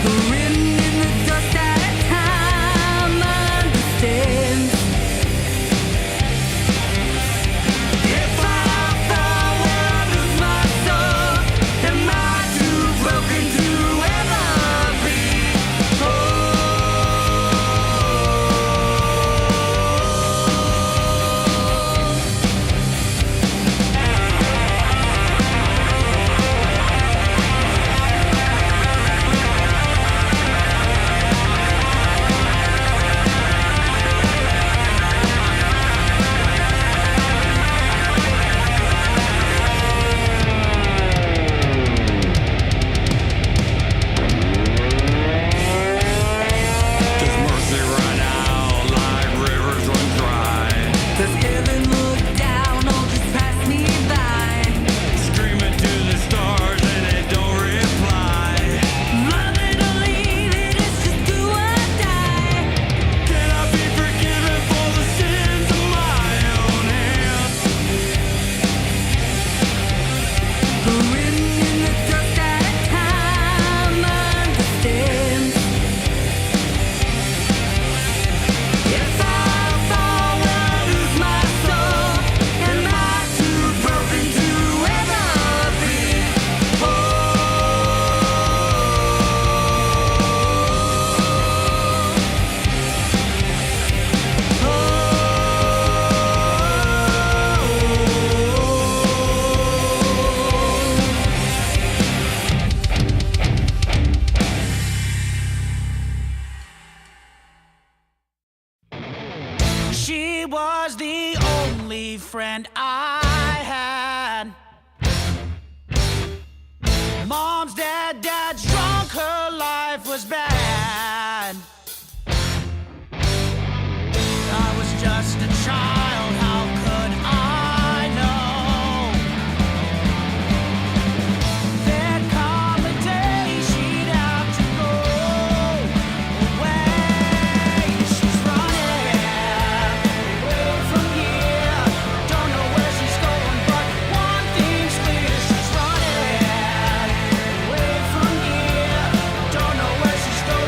Written in the dust at time understands. If I fall, will I lose my soul? Am I too broken to ever be Does mercy run out like rivers run dry? Does heaven look down or just pass me by? Screaming to the stars and it don't reply. Love it or leave it, it's just do or die. Can I be forgiven for the sins of my own hands? Written in the dust at time understands. If I fall, will I lose my soul? Am I too broken to ever be She was the only friend I had. Mom's dead, dad's drunk, her life was bad. I was just a child, how could I know? There'd come a day she'd have to go away. She's running away from here. Don't know where she's going, but one thing's clear. She's running away from here. Don't know where she's going.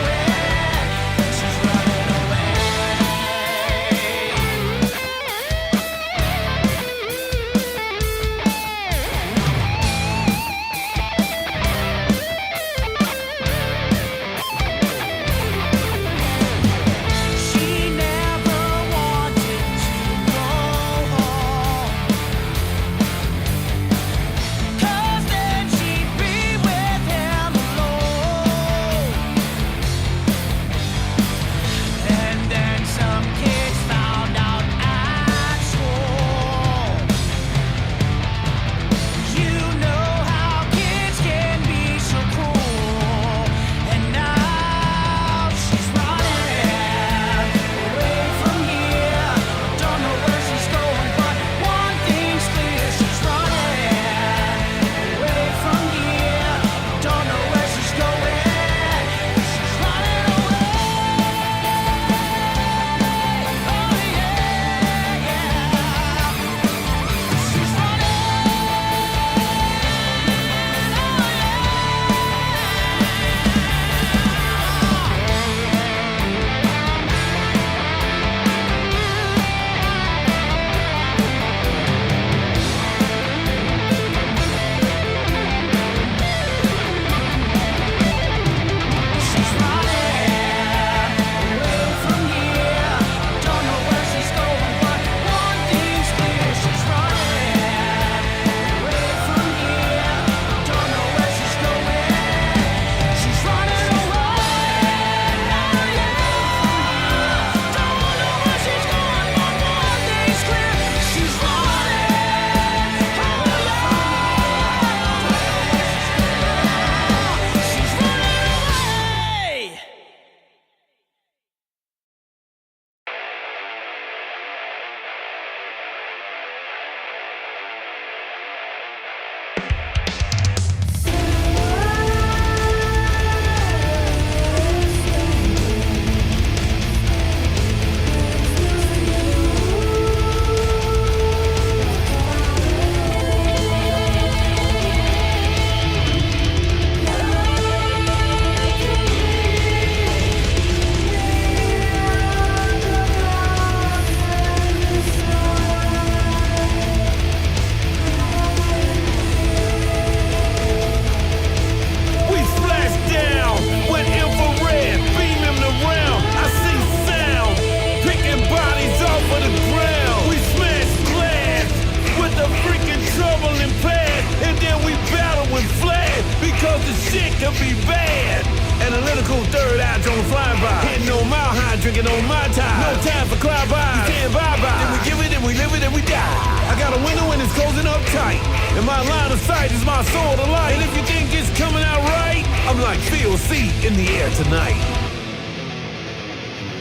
cool third eye drone flying by. Hitting on mile high, drinking on my time. No time for cloud by. Stand bye-bye. Then we give it, then we live it, then we die. I got a window and it's closing up tight. And my line of sight is my sword of light. And if you think it's coming out right, I'm like Phil C in the air tonight.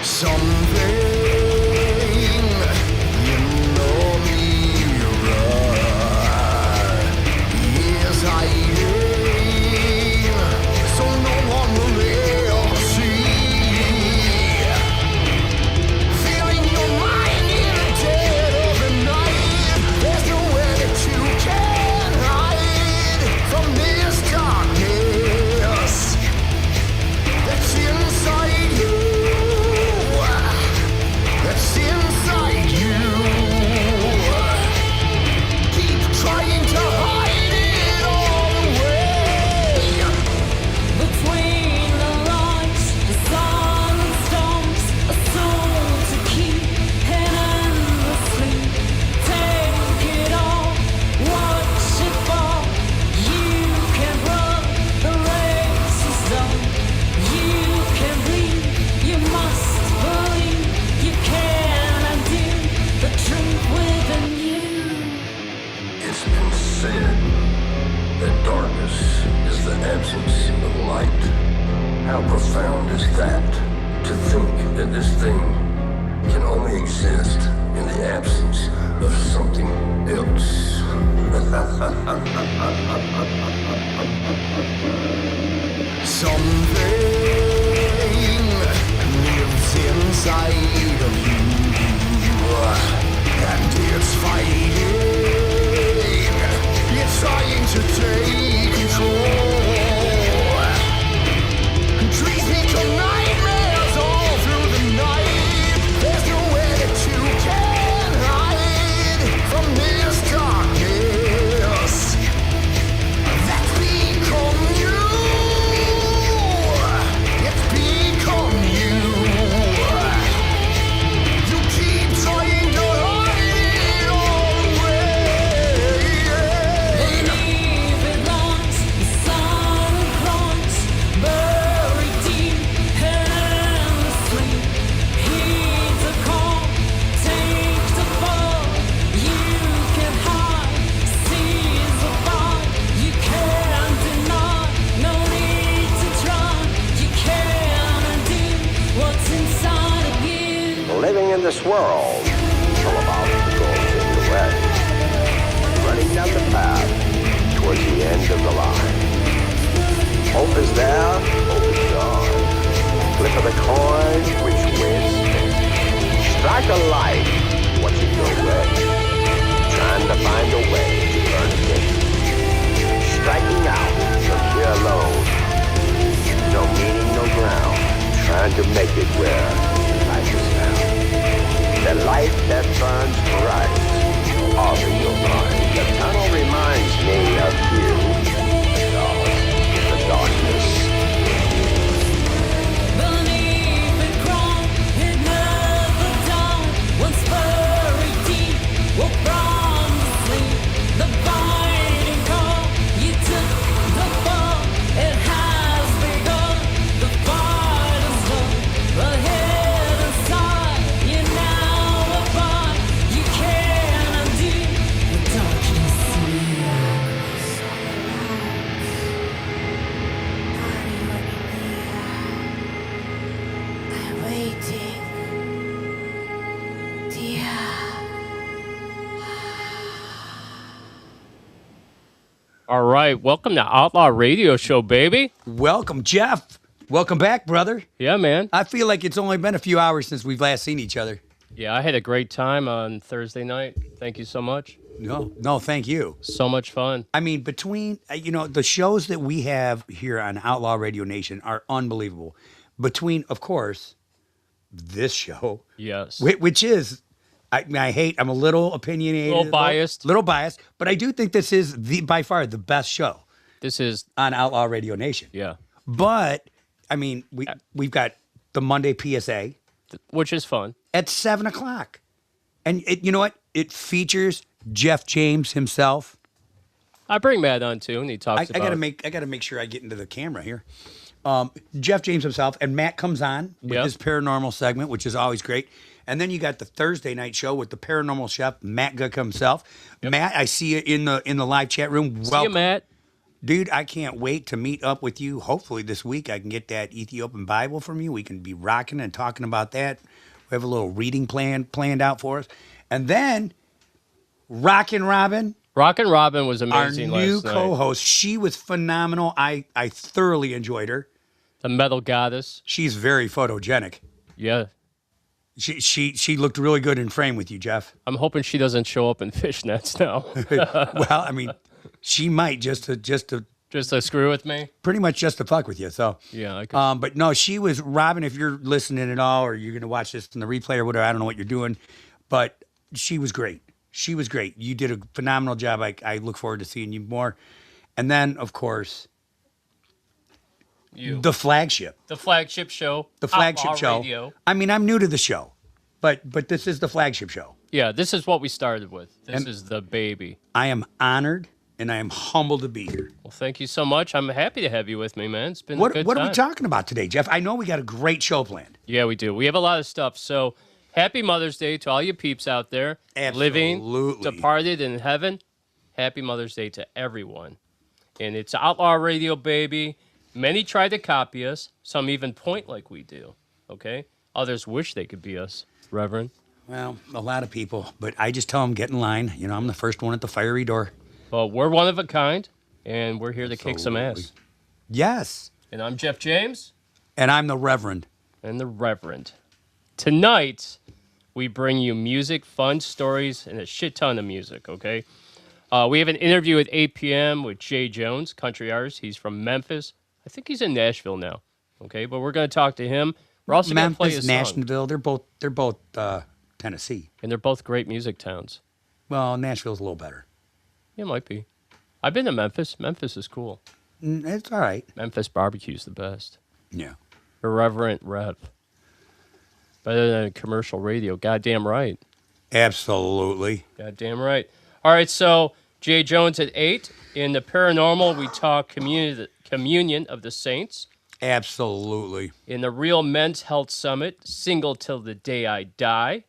Something in the mirror is hiding, so no one will ever see. Feeling your mind in the dead of the night. There's nowhere that you can hide from this darkness that's inside you. That's inside you. Keep trying to hide it all away. Between the lines, the sun and storms, a soul to keep and endlessly take it all, watch it fall. You can run, the race is done. You can bleed, you must believe. You can undo the truth within you. It's been said that darkness is the absence of light. How profound is that? To think that this thing can only exist in the absence of something else. Something lives inside of you, and it's fighting. It's trying to take control. Dreams become nightmares all through the night. There's nowhere that you can hide from this darkness that's become you. It's become you. You keep trying to hide it all away. Believe it lies, the sun climbs, buried deep and asleep. Heed the call, take the fall. You can hide, seize the fight. You can't deny, no need to try. You can undo what's inside of you. Living in this world, all about the goals in the way, running down the path towards the end of the line. Hope is there, hope is gone. Flip of the coin, which wins? Strike a light, what's it your way? Trying to find a way to earn a day. Striking out from here alone. No meaning, no ground. Trying to make it where life is found. The light that burns bright, all in your mind. The tunnel reminds me of you. Because the darkness. Believe it crawl, it never died. Once buried deep, woke from the sleep. The biting call, you took the fall. It has begun, the fight is done. But head inside, you now abide. You can't undo the darkness. All right, welcome to Outlaw Radio Show, baby. Welcome, Jeff. Welcome back, brother. Yeah, man. I feel like it's only been a few hours since we've last seen each other. Yeah, I had a great time on Thursday night. Thank you so much. No, thank you. So much fun. I mean, between, the shows that we have here on Outlaw Radio Nation are unbelievable. Between, of course, this show, Yes. which is, I'm a little opinionated. Little biased. But I do think this is by far the best show This is, on Outlaw Radio Nation. yeah, But, I mean, we've got the Monday PSA which is fun. at 7 o'clock. And you know what? It features Jeff James himself. I bring Matt on too, and he talks I about gotta make sure I get into the camera here. Jeff James himself, and Matt comes on with Yep. his paranormal segment, which is always great. And then you got the Thursday night show with the paranormal chef Matt Guck himself. Matt, I see you in the live chat room. See you, Matt. Dude, I can't wait to meet up with you. Hopefully this week I can get that Ethiopian Bible from you. We can be rocking and talking about that. We have a little reading planned out for us. And then Rockin' Robin, Rockin' Robin was our amazing new last night. co-host, she was phenomenal. I thoroughly enjoyed her. The metal goddess. She's very photogenic. Yeah. She looked really good in frame with you, Jeff. I'm hoping she doesn't show up in fishnets now. Well, I mean, she might just to Just to screw with me. pretty much just to fuck with you. So Yeah, I could. but no, she was Robin. If you're listening at all, or you're gonna watch this in the replay or whatever, I don't know what you're doing, but she was great. She was great. You did a phenomenal job. I look forward to seeing you more. And then, of course, You. the flagship. The flagship show. The flagship Outlaw show. Radio. I mean, I'm new to the show, but this is the flagship show. Yeah, this is what we started with. This And- is the baby. I am honored and I am humbled to be here. Well, thank you so much. I'm happy to have you with me, man. It's been a What good are time. we talking about today, Jeff? I know we got a great show planned. Yeah, we do. We have a lot of stuff. So, happy Mother's Day to all you peeps out there. Living, Absolutely. departed in heaven. Happy Mother's Day to everyone. And it's Outlaw Radio, baby. Many try to copy us. Some even point like we do. Okay? Others wish they could be us, Reverend. Well, a lot of people, but I just tell them get in line. You know, I'm the first one at the fiery door. But we're one of a kind, and we're here to kick some ass. Yes. And I'm Jeff James. And I'm the Reverend. And the Reverend. Tonight, we bring you music, fun stories, and a shit ton of music, okay? We have an interview at 8 p.m. with Jay Jones, country artist. He's from Memphis. I think he's in Nashville now, okay? But we're going to talk to him. We're also going to play Memphis, his song. Nashville, they're both Tennessee. And they're both great music towns. Well, Nashville's a little better. Yeah, it might be. I've been to Memphis. Memphis is cool. It's all right. Memphis barbecue's the best. Yeah. Irreverent Rev. Better than commercial radio. Goddamn right. Absolutely. Goddamn right. All right, so Jay Jones at 8. In the paranormal, we talk communion of the saints. Absolutely. In the Real Men's Health Summit, Single Till the Day I Die.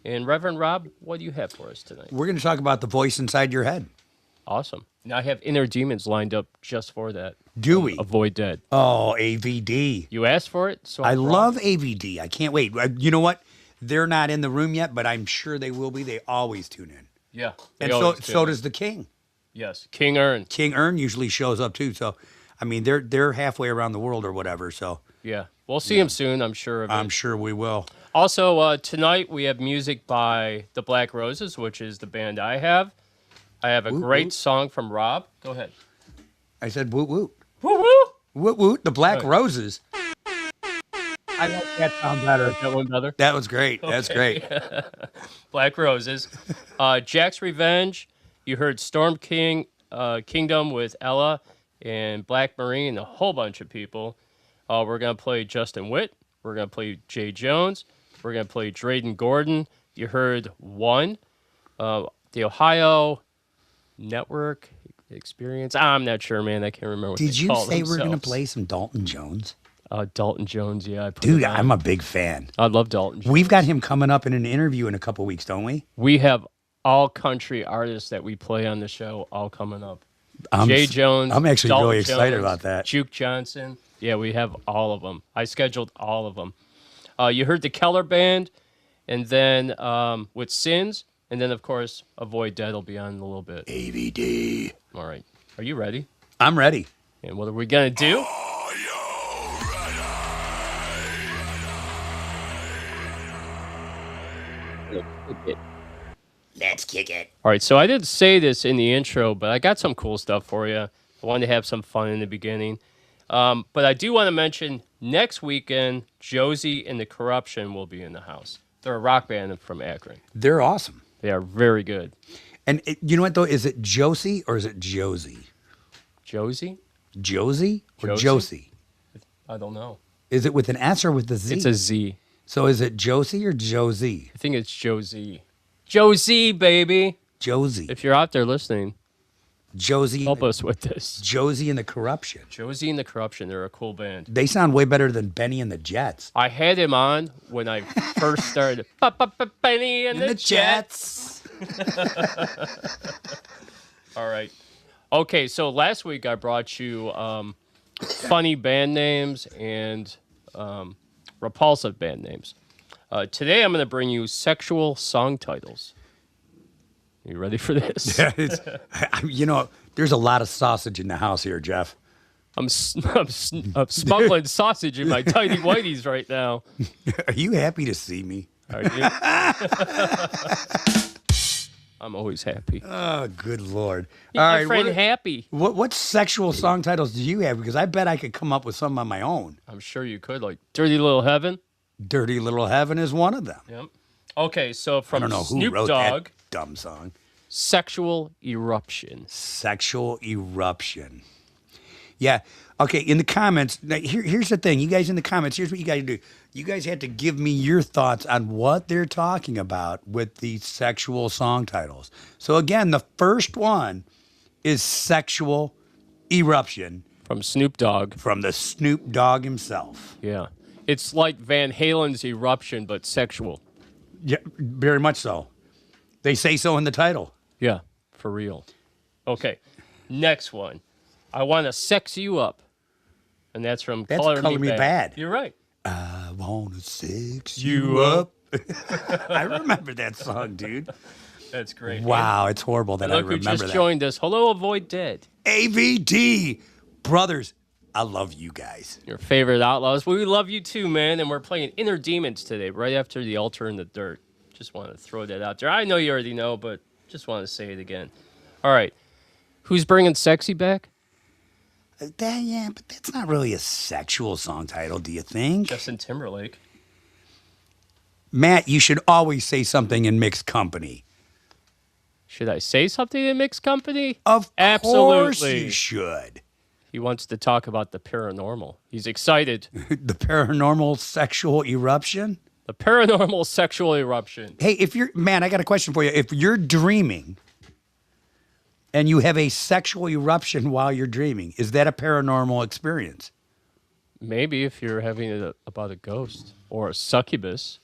And Reverend Rob, what do you have for us tonight? We're going to talk about the voice inside your head. Awesome. Now I have Inner Demons lined up just for that. Do we? Avoid Dead. Oh, AVD. You asked for it, so I brought love it. AVD. I can't wait. You know what? They're not in the room yet, but I'm sure they will be. They always tune in. Yeah. they And so always do. so does the King. Yes. King Ern. King Ern usually shows up too. So, I mean, they're halfway around the world or whatever. So Yeah. We'll see him soon, I'm sure of it. I'm sure we will. Also, tonight we have music by the Black Roses, which is the band I have. I have a Woot, great woot. song from Rob. Go ahead. I said woot woot. Woo woo! Woot woot. The Black Right. Roses. I like that sound better. That one better. That was great. That's great. Black Roses. Jack's Revenge. You heard Storm Kingdom with Ella and Black Marine and a whole bunch of people. We're going to play Justin Witt. We're going to play Jay Jones. We're going to play Drayden Gordon. You heard One. The Ohio Network Experience. I'm not sure, man. I can't remember what Did they you call say we're going to themselves. play some Dalton Jones? Dalton Jones, yeah. I put Dude, it on. I'm a big fan. I love Dalton Jones. We've got him coming up in an interview in a couple weeks, don't we? We have all country artists that we play on the show all coming up. I'm Jay s- Jones. I'm actually Dalton really excited Jones, about that. Juke Johnson. Yeah, we have all of them. I scheduled all of them. You heard the Keller Band, and then with Sins, and then, of course, Avoid Dead will be on in a little bit. AVD. All right. Are you ready? I'm ready. And what are we going to do? Let's kick it. All right, so I didn't say this in the intro, but I got some cool stuff for you. I wanted to have some fun in the beginning. But I do want to mention next weekend, Josie and the Corruption will be in the house. They're a rock band from Akron. They're awesome. They are very good. And you know what, though? Is it Josie or is it Josie? Josie? Josie or Josie? Josie? I don't know. Is it with an S or with a Z? It's a Z. So is it Josie or Josie? I think it's Josie. Josie, baby. Josie. If you're out there listening, Josie. Help us with this. Josie and the Corruption. Josie and the Corruption. They're a cool band. They sound way better than Benny and the Jets. I had him on when I first started. Benny and the Jets. All right. Okay, so last week I brought you funny band names and repulsive band names. Today I'm going to bring you sexual song titles. You ready for this? You know, there's a lot of sausage in the house here, Jeff. I'm smuggling sausage in my tidy whities right now. Are you happy to see me? Are you? I'm always happy. Oh, good Lord. Keep All my right, friend happy. what sexual song titles do you have? Because I bet I could come up with some on my own. I'm sure you could, like Dirty Little Heaven. Dirty Little Heaven is one of them. Yep. Okay, so I from don't know who Snoop wrote Dogg, that dumb song. Sexual Eruption. Sexual Eruption. Yeah. Okay, in the comments, now here's the thing. You guys in the comments, here's what you got to do. You guys have to give me your thoughts on what they're talking about with these sexual song titles. So again, the first one is Sexual Eruption From Snoop Dogg. from the Snoop Dogg himself. Yeah. It's like Van Halen's Eruption, but sexual. Yeah, very much so. They say so in the title. Yeah, for real. Okay, next one. I want to sex you up. And that's from That's Color Color Me Bad. You're right. I wanna sex You you up. I remember that song, dude. That's great. Wow, it's horrible that And I look who remember just that. joined us. Hello, Avoid Dead. AVD. Brothers, I love you guys. Your favorite outlaws. We love you too, man. And we're playing Inner Demons today, right after the Altar in the Dirt. Just want to throw that out there. I know you already know, but just want to say it again. All right. Who's bringing Sexy back? Yeah, but that's not really a sexual song title, do you think? Justin Timberlake. Matt, you should always say something in mixed company. Should I say something in mixed company? Of course Absolutely. you should. He wants to talk about the paranormal. He's excited. The paranormal sexual eruption. The paranormal sexual eruption. Hey, I got a question for you. If you're dreaming and you have a sexual eruption while you're dreaming, is that a paranormal experience? Maybe if you're having it about a ghost or a succubus.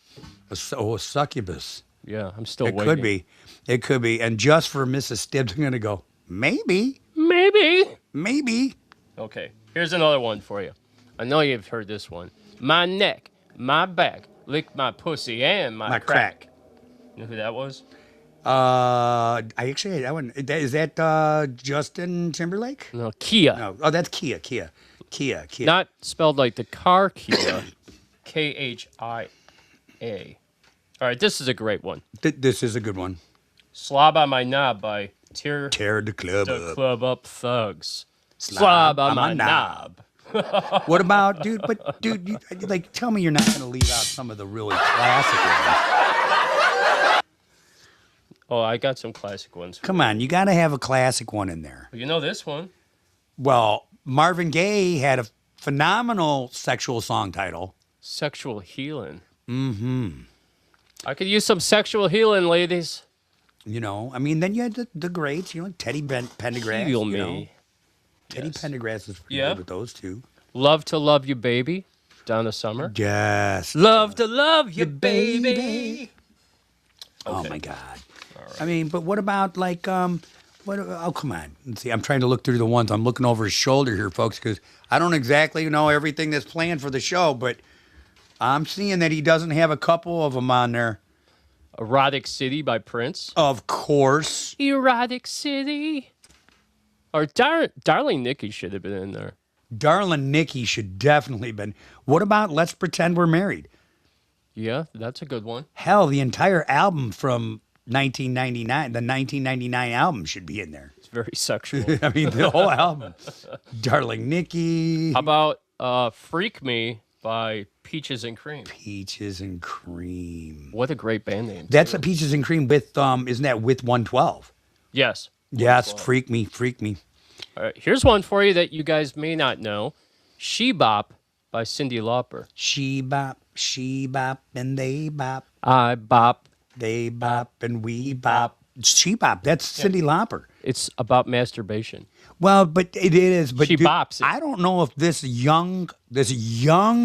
A succubus. Yeah, I'm still It waiting. could be. It could be. And just for Mrs. Stibbs, I'm going to go, maybe. Okay, here's another one for you. I know you've heard this one. My neck, my back, lick my pussy and my crack. You know who that was? That one. Is that Justin Timberlake? No, Kia. No. Oh, that's Kia. Not spelled like the car Kia. Khia. All right, this is a great one. This is a good one. Slob on My Knob by Tear Tear the club the up. Club Up Thugs. Slob on my knob. What about, dude? But dude, tell me you're not going to leave out some of the really classic ones. Oh, I got some classic ones. Come on, you got to have a classic one in there. You know this one. Well, Marvin Gaye had a phenomenal sexual song title. Sexual Healing. Mm-hmm. I could use some sexual healing, ladies. You know, I mean, then you had the greats, Teddy Pendergrass. Heal you me. know. Teddy Pendergrass is pretty Yeah. good with those two. Love to Love You, Baby. Donna Summer. Yes. Love to Love You, baby. Oh my God. I mean, but what about oh, come on. Let's see, I'm trying to look through the ones. I'm looking over his shoulder here, folks, because I don't exactly know everything that's planned for the show, but I'm seeing that he doesn't have a couple of them on there. Erotic City by Prince. Of course. Erotic City. Or Darling Nikki should have been in there. Darling Nikki should definitely been. What about Let's Pretend We're Married? Yeah, that's a good one. Hell, the entire album from 1999, the 1999 album should be in there. It's very sexual. I mean, the whole album. Darling Nikki. How about Freak Me by Peaches and Cream? Peaches and Cream. What a great band name. That's too. a Peaches and Cream with, isn't that with 112? Yes. Yes, Freak Me. All right, here's one for you that you guys may not know. She Bop by Cyndi Lauper. She bop, and they bop. I bop. They bop, and we bop. She bop. That's Cyndi Lauper. It's about masturbation. Well, but it is. But She bops it. I don't know if this young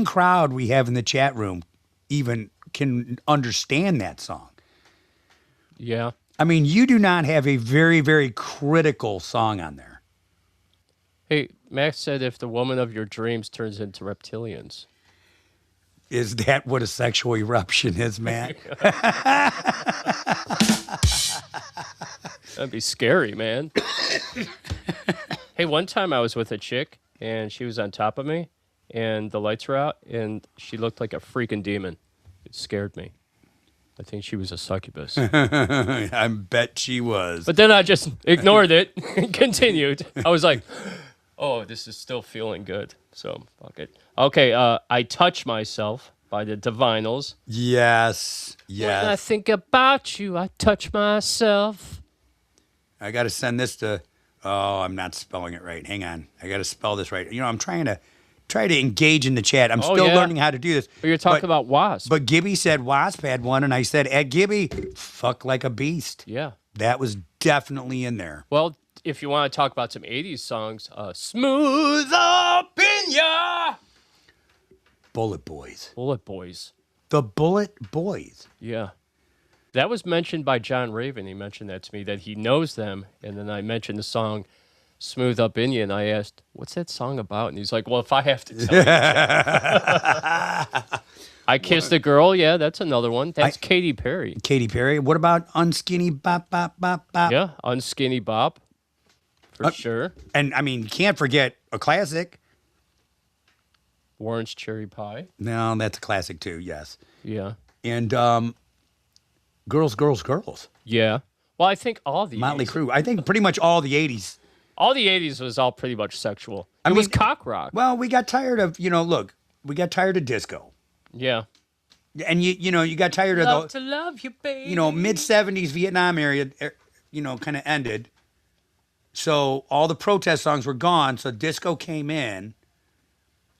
crowd we have in the chat room even can understand that song. Yeah. I mean, you do not have a very, very critical song on there. Hey, Max said if the woman of your dreams turns into reptilians. Is that what a sexual eruption is, Matt? That'd be scary, man. Hey, one time I was with a chick and she was on top of me and the lights were out and she looked like a freaking demon. It scared me. I think she was a succubus. I bet she was. But then I just ignored it and continued. I was like, oh, this is still feeling good. So, fuck it. Okay, I Touch Myself by the Divinals. Yes. When I Yes. think about you, I touch myself. I got to send this to. Oh, I'm not spelling it right. Hang on. I got to spell this right. I'm trying to engage in the chat. I'm Oh, still yeah. learning how to do this. But you're talking But- about Wasp. But Gibby said Wasp had one, and I said, at Gibby, fuck like a beast. Yeah. That was definitely in there. Well, if you want to talk about some 80s songs, Smooth Up in Ya! Bullet Boys. Bullet Boys. The Bullet Boys. Yeah. That was mentioned by John Raven. He mentioned that to me, that he knows them. And then I mentioned the song Smooth Up in Ya, and I asked, what's that song about? And he's like, well, if I have to tell you. I Kissed a Girl. Yeah, that's another one. That's Katy Perry. Katy Perry. What about Unskinny Bop Bop Bop Bop? Yeah, Unskinny Bop. For sure. And I mean, can't forget a classic. Warren's Cherry Pie. No, that's a classic too. Yes. Yeah. And Girls, Girls, Girls. Yeah. Well, I think all the Motley 80s, Crue. I think pretty much all the 80s. all the 80s was all pretty much sexual. I It was mean- cock rock. Well, we got tired of, look, we got tired of disco. Yeah. And you got tired of Love the, to love you, baby. mid 70s Vietnam area, kind of ended. So all the protest songs were gone. So disco came in,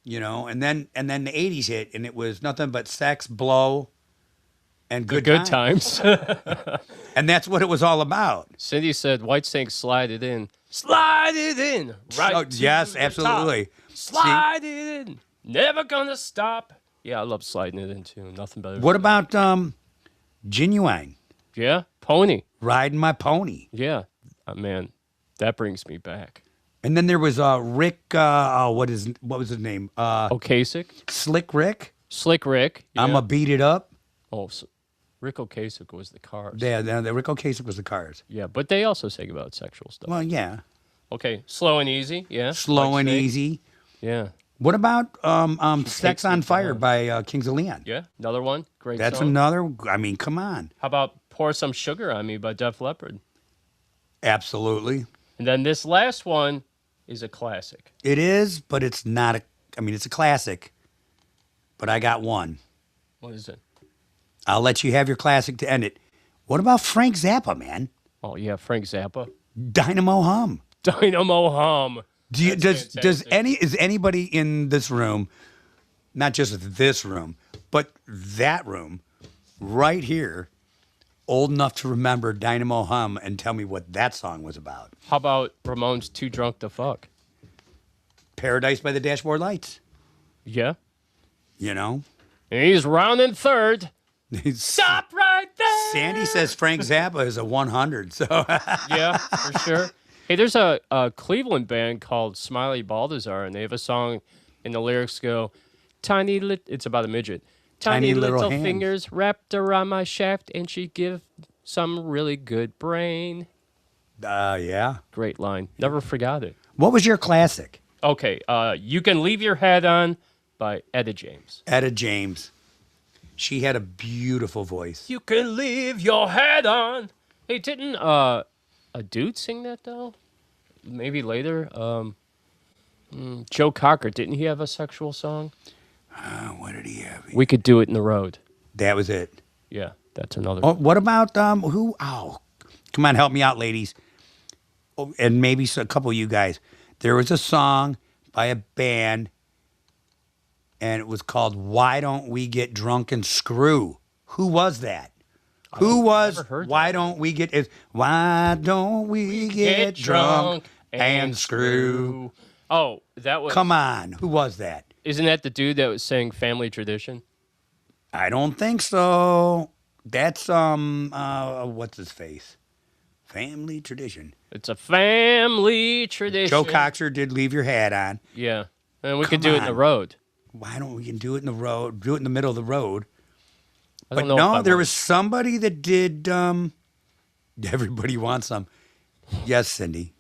and then the 80s hit, and it was nothing but sex, blow, and The good good times. times. And that's what it was all about. Cindy said, White Snake, slide it in. Slide it in. Right. Oh, to yes, the absolutely. top. Slide it in. Never gonna stop. Yeah, I love sliding it in too. Nothing better. What about Genuine? Yeah. Pony. Riding My Pony. Yeah. Man, that brings me back. And then there was Rick. What was his name? Ocasek. Slick Rick. Slick Rick. Yeah. I'ma beat it up. Oh, so Rick Ocasek was the Cars. Yeah, the Rick Ocasek was the Cars. Yeah, but they also sang about sexual stuff. Well, yeah, Okay, Slow and Easy. Yeah. Slow White and Snake. Easy. Yeah. What about Sex Takes on Me Fire Down. by Kings of Leon? Yeah. Another one. Great That's song. another. I mean, come on. How about Pour Some Sugar on Me by Def Leppard? Absolutely, And then this last one is a classic. it is, but it's not a. I mean, it's a classic. But I got one. What is it? I'll let you have your classic to end it. What about Frank Zappa, man? Oh yeah, Frank Zappa. Dynamo Hum. Dynamo Hum. That's Does fantastic. is anybody in this room, not just this room, but that room, right here, old enough to remember Dynamo Hum and tell me what that song was about? How about Ramones Too Drunk to Fuck? Paradise by the Dashboard Lights. Yeah. And He's rounding third. Stop right there. Sandy says Frank Zappa is a 100. So Yeah, for sure. Hey, there's a Cleveland band called Smiley Balthazar, and they have a song, and the lyrics go, it's about a midget. Tiny, Tiny little little hands. fingers wrapped around my shaft, and she give some really good brain. yeah. Great line. Never forgot it. What was your classic? Okay, You Can Leave Your Head On by Etta James. Etta James. She had a beautiful voice. You can leave your head on. Hey, didn't a dude sing that though? Maybe later. Joe Cocker, didn't he have a sexual song? What did he have? We Could Do It in the Road. That was it. Yeah, that's another. Oh, what about who? Oh, come on, help me out, ladies. Oh, and maybe a couple of you guys. There was a song by a band, and it was called "Why Don't We Get Drunk and Screw." Who was that? Who was? never heard Why that. don't we get? Why don't we get drunk and screw? Oh, that was. Come on, who was that? Isn't that the dude that was saying Family Tradition? I don't think so. That's what's his face? Family Tradition. It's a family tradition. Joe Coxer did leave your hat on. Yeah, and we Come could do it in the on. road. Why don't we can do it in the road? Do it in the middle of the road. I But don't know. if I no, there want- was somebody that did. Everybody wants some. Yes, Cindy.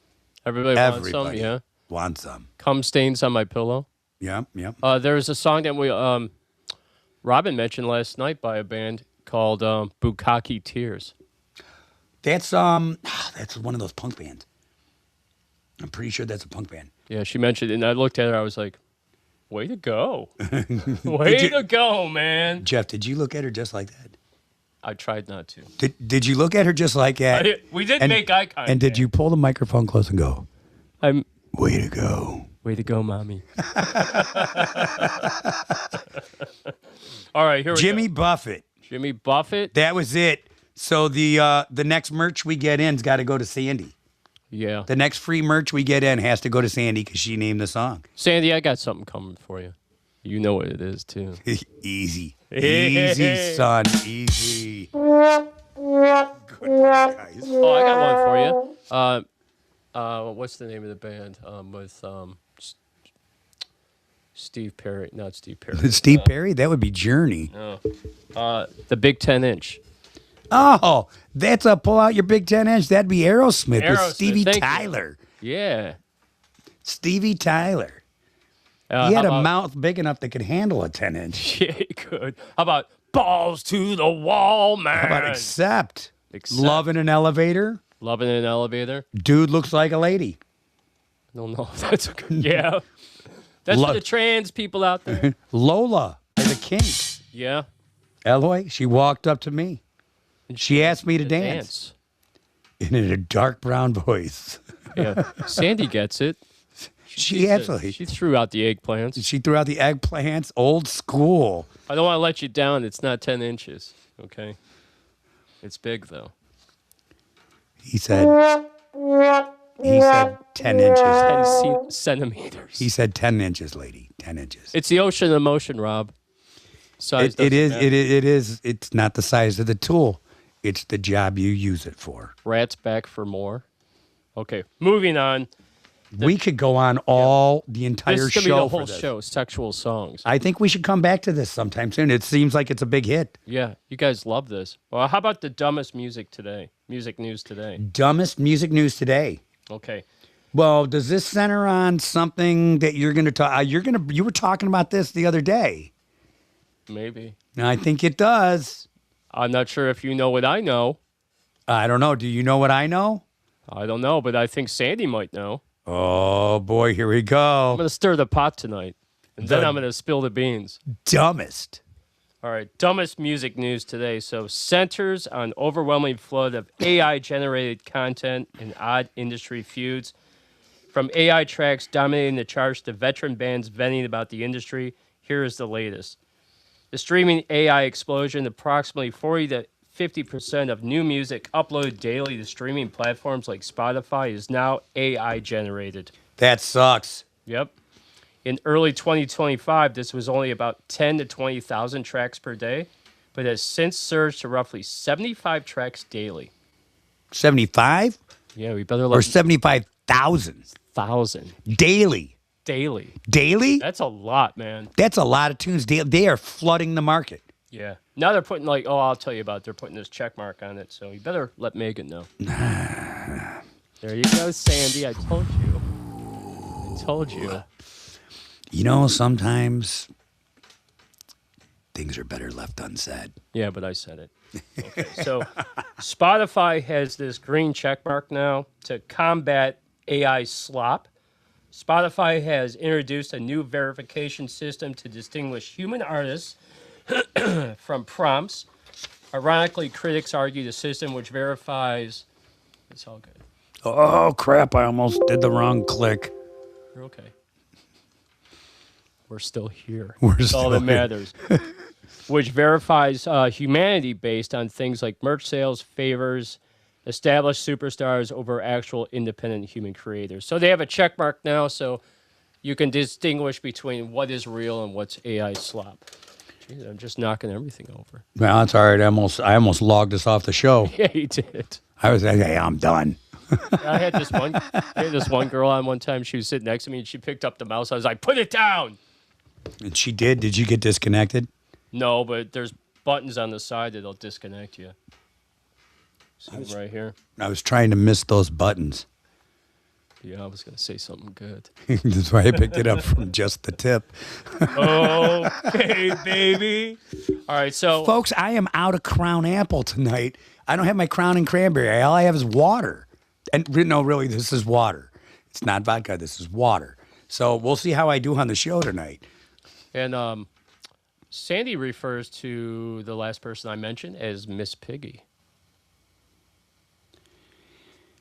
Everybody wants some. Everybody Yeah. wants some. Cum stains on my pillow. Yeah, yeah. There was a song that we Robin mentioned last night by a band called Bukkake Tears. That's one of those punk bands. I'm pretty sure that's a punk band. Yeah, she mentioned it, and I looked at her. I was like, "Way to go! Way to go, man!" Jeff, did you look at her just like that? I tried not to. Did you look at her just like that? We didn't make eye contact. And did you pull the microphone close and go, I'm. way to go? Way to go, mommy. All right, here we Jimmy go. Buffett. Jimmy Buffett. That was it. So the next merch we get in's got to go to Sandy. Yeah. The next free merch we get in has to go to Sandy because she named the song. Sandy, I got something coming for you. You know what it is, too. Easy. Easy, son. Easy. Good guys. Oh, I got one for you. What's the name of the band? With Steve Perry. Not Steve Perry. Steve Perry? That would be Journey. The Big 10-inch. Oh, that's a pull out your Big 10-inch. That'd be Aerosmith with Aerosmith, Stevie thank you. Tyler. Yeah. Stevie Tyler. He had how a about- mouth big enough that could handle a 10-inch. Yeah, he could. How about balls to the wall, man? How about Accept? Accept. Love in an elevator. Loving an elevator? Dude looks like a lady. I don't know if that's a good. Yeah. That's Lo- for the trans people out there. Lola by the King. Yeah. Eloy, she walked up to me. She asked me to dance. In a dark brown voice. Yeah. Sandy gets it. She absolutely. She threw out the eggplants. She threw out the eggplants, old school. I don't want to let you down. It's not 10 inches. Okay. It's big, though. He said 10 inches. 10 centimeters. He said 10 inches, lady. 10 inches. It's the ocean of motion, Rob. Size It is. doesn't matter. It is. It's not the size of the tool. It's the job you use it for. Rats back for more. Okay. Moving on. We could go on all the entire This is going to show be the for whole this. show. Sexual songs. I think we should come back to this sometime soon. It seems like it's a big hit. Yeah. You guys love this. Well, how about the dumbest music today? Music news today. Dumbest music news today. Okay. Well, does this center on something that you're going to talk? You were talking about this the other day. Maybe. I think it does. I'm not sure if you know what I know. I don't know. Do you know what I know? I don't know, but I think Sandy might know. Oh boy, here we I'm go. going to stir the pot tonight, and then The- I'm going to spill the beans. Dumbest. All right, dumbest music news today. So, centers on overwhelming flood of AI-generated content and odd industry feuds. From AI tracks dominating the charts to veteran bands venting about the industry, here is the latest. The streaming AI explosion, approximately 40 to 50% of new music uploaded daily to streaming platforms like Spotify is now AI generated. That sucks. Yep. In early 2025, this was only about 10 to 20,000 tracks per day, but has since surged to roughly 75 tracks daily. 75 Yeah, we better or let 75,000 1,000 daily. daily. Daily? That's a lot, man. That's a lot of tunes. They are flooding the market. Yeah. Now they're putting I'll tell you about it. They're putting this check mark on it, so you better let Megan know. There you go, Sandy. I told you. I told you. You know, sometimes things are better left unsaid. Yeah, but I said it. Okay, so Spotify has this green check mark now to combat AI slop. Spotify has introduced a new verification system to distinguish human artists from prompts. Ironically, critics argue the system which verifies... It's all good. Oh, crap. I almost did the wrong click. You're okay. We're still here. We're That's all still that here. matters. which verifies humanity based on things like merch sales, favors, established superstars over actual independent human creators. So they have a check mark now, so you can distinguish between what is real and what's AI slop. Jeez, I'm just knocking everything over. Well, that's all right. I almost logged us off the show. Yeah, you did. I was like, hey, I'm done. I had this one girl on one time. She was sitting next to me and she picked up the mouse. I was like, "Put it down." And she did. Did you get disconnected? No, but there's buttons on the side that'll disconnect you. See them right here. I was trying to miss those buttons. Yeah, I was gonna say something good. That's why I picked it up from just the tip. Okay, baby. All right, so Folks, I am out of Crown Apple tonight. I don't have my Crown and Cranberry. All I have is water. And no, really, this is water. It's not vodka. This is water. So we'll see how I do on the show tonight. and Sandy refers to the last person I mentioned as Miss Piggy.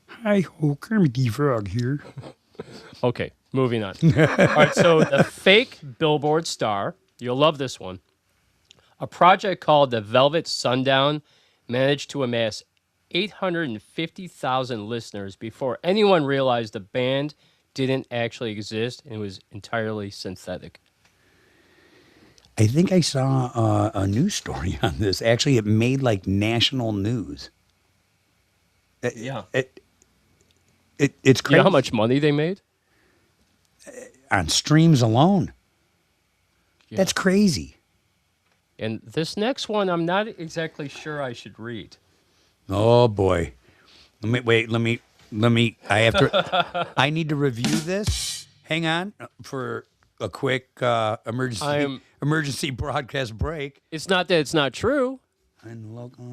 Hi, Kermit the Frog here. Okay, moving on. All right, so the fake Billboard star, you'll love this one. A project called the Velvet Sundown managed to amass 850,000 listeners before anyone realized the band didn't actually exist and was entirely synthetic. I think I saw a news story on this. Actually, it made like national news. Yeah. It's crazy. You know how much money they made? On streams alone. Yeah. That's crazy. And this next one, I'm not exactly sure I should read. Oh boy. Let me I have to I need to review this. Hang on for a quick emergency broadcast break. It's not that it's not true. And local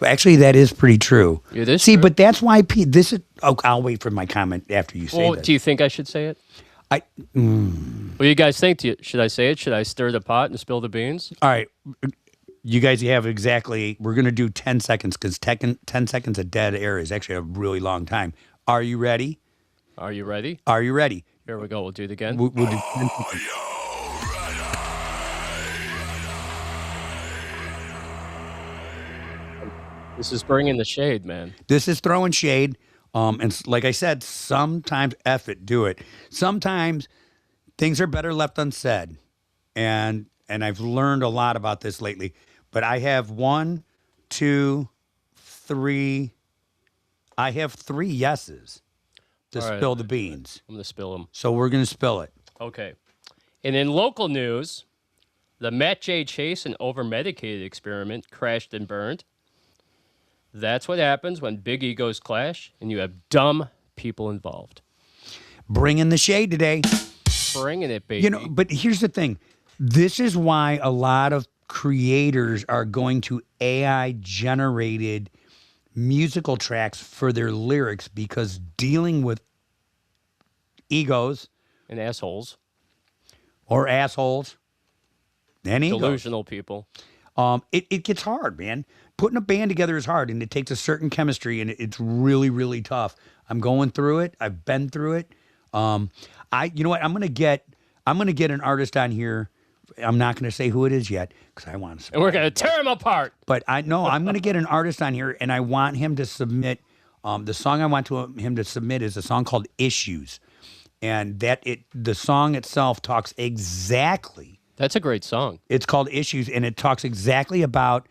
Well, actually, that is pretty true. It is See, true? but that's why this is. Oh, I'll wait for my comment after you say Well, this. do you think I should say it? I. What do you guys think? Should I say it? Should I stir the pot and spill the beans? All right. You guys have exactly. We're going to do 10 seconds because 10 seconds of dead air is actually a really long time. Are you ready? Are you ready? Are you ready? Here we go. We'll do it again. We'll do 10 seconds. This is bringing the shade, man. This is throwing shade. Like I said, sometimes F it, do it. Sometimes things are better left unsaid. And I've learned a lot about this lately. But I have 1, 2, 3. I have 3 yeses to All right. spill the beans. I'm going to spill them. So we're going to spill it. Okay. And in local news, the Matt J. Chase and over-medicated experiment crashed and burned. That's what happens when big egos clash and you have dumb people involved. Bringing the shade today. Bringing it, baby. You know, but here's the thing. This is why a lot of creators are going to AI generated musical tracks for their lyrics because dealing with egos and assholes. Or assholes and egos. Delusional people. It gets hard, man. Putting a band together is hard, and it takes a certain chemistry, and it's really, really tough. I'm going through it. I've been through it. You know what? I'm gonna get an artist on here. I'm not gonna say who it is yet because I want to. And we're gonna tear him apart. But I'm gonna get an artist on here, and I want him to submit. The song I want him to submit is a song called "Issues," and the song itself talks exactly. That's a great song. It's called Issues, and it talks exactly about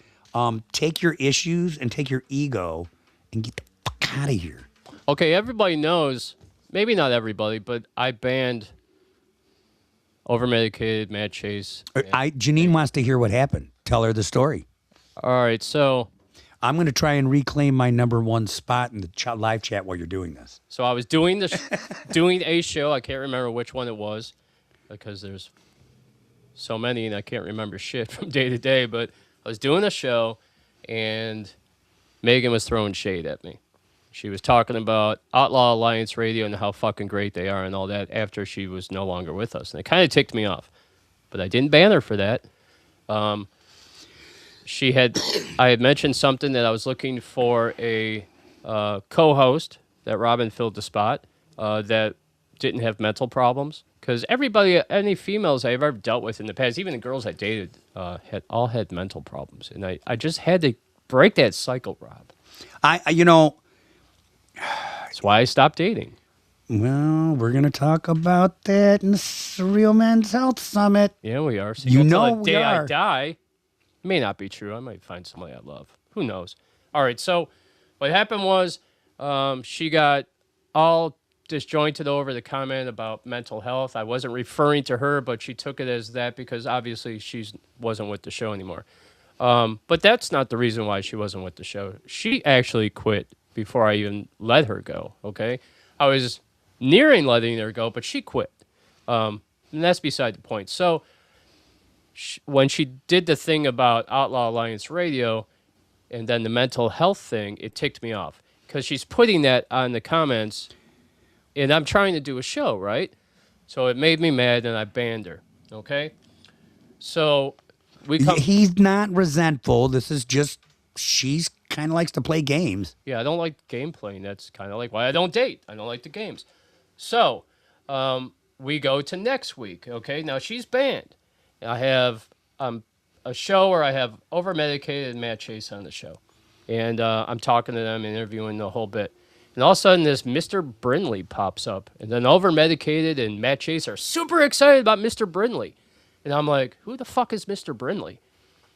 take your issues and take your ego and get the fuck out of here. Okay, everybody knows, maybe not everybody, but I banned over-medicated Matt Chase. Janine wants to hear what happened. Tell her the story. All right, so I'm going to try and reclaim my #1 spot in the live chat while you're doing this. So I was doing doing a show. I can't remember which one it was because there's so many and I can't remember shit from day to day. But I was doing a show and Megan was throwing shade at me. She was talking about Outlaw Alliance Radio and how fucking great they are and all that after she was no longer with us. And it kind of ticked me off. But I didn't ban her for that. I had mentioned something that I was looking for a co-host that Robin filled the spot that didn't have mental problems. Because everybody, any females I've ever dealt with in the past, even the girls I dated, had mental problems. And I just had to break that cycle, Rob. You know, That's why I stopped dating. well, we're going to talk about that in the Real Men's Health Summit. Yeah, we are. So You till know the we day I are. die. May not be true. I might find somebody I love. Who knows? All right. So what happened was she got all disjointed over the comment about mental health. I wasn't referring to her, but she took it as that because obviously she wasn't with the show anymore. But that's not the reason why she wasn't with the show. She actually quit before I even let her go. Okay. I was nearing letting her go, but she quit. And that's beside the point. So when she did the thing about Outlaw Alliance Radio and then the mental health thing, it ticked me off because she's putting that on the comments, and I'm trying to do a show, right? So it made me mad, and I banned her. Okay, so we come. He's not resentful. This is just, she's kind of likes to play games. Yeah, I don't like game playing. That's kind of like why I don't date. I don't like the games. So we go to next week. Okay, now she's banned. I have a show where I have over medicated Matt Chase on the show, and I'm talking to them, interviewing the whole bit. And all of a sudden, this Mr. Brindley pops up, and then over medicated and Matt Chase are super excited about Mr. Brindley, and I'm like, who the fuck is Mr. Brindley?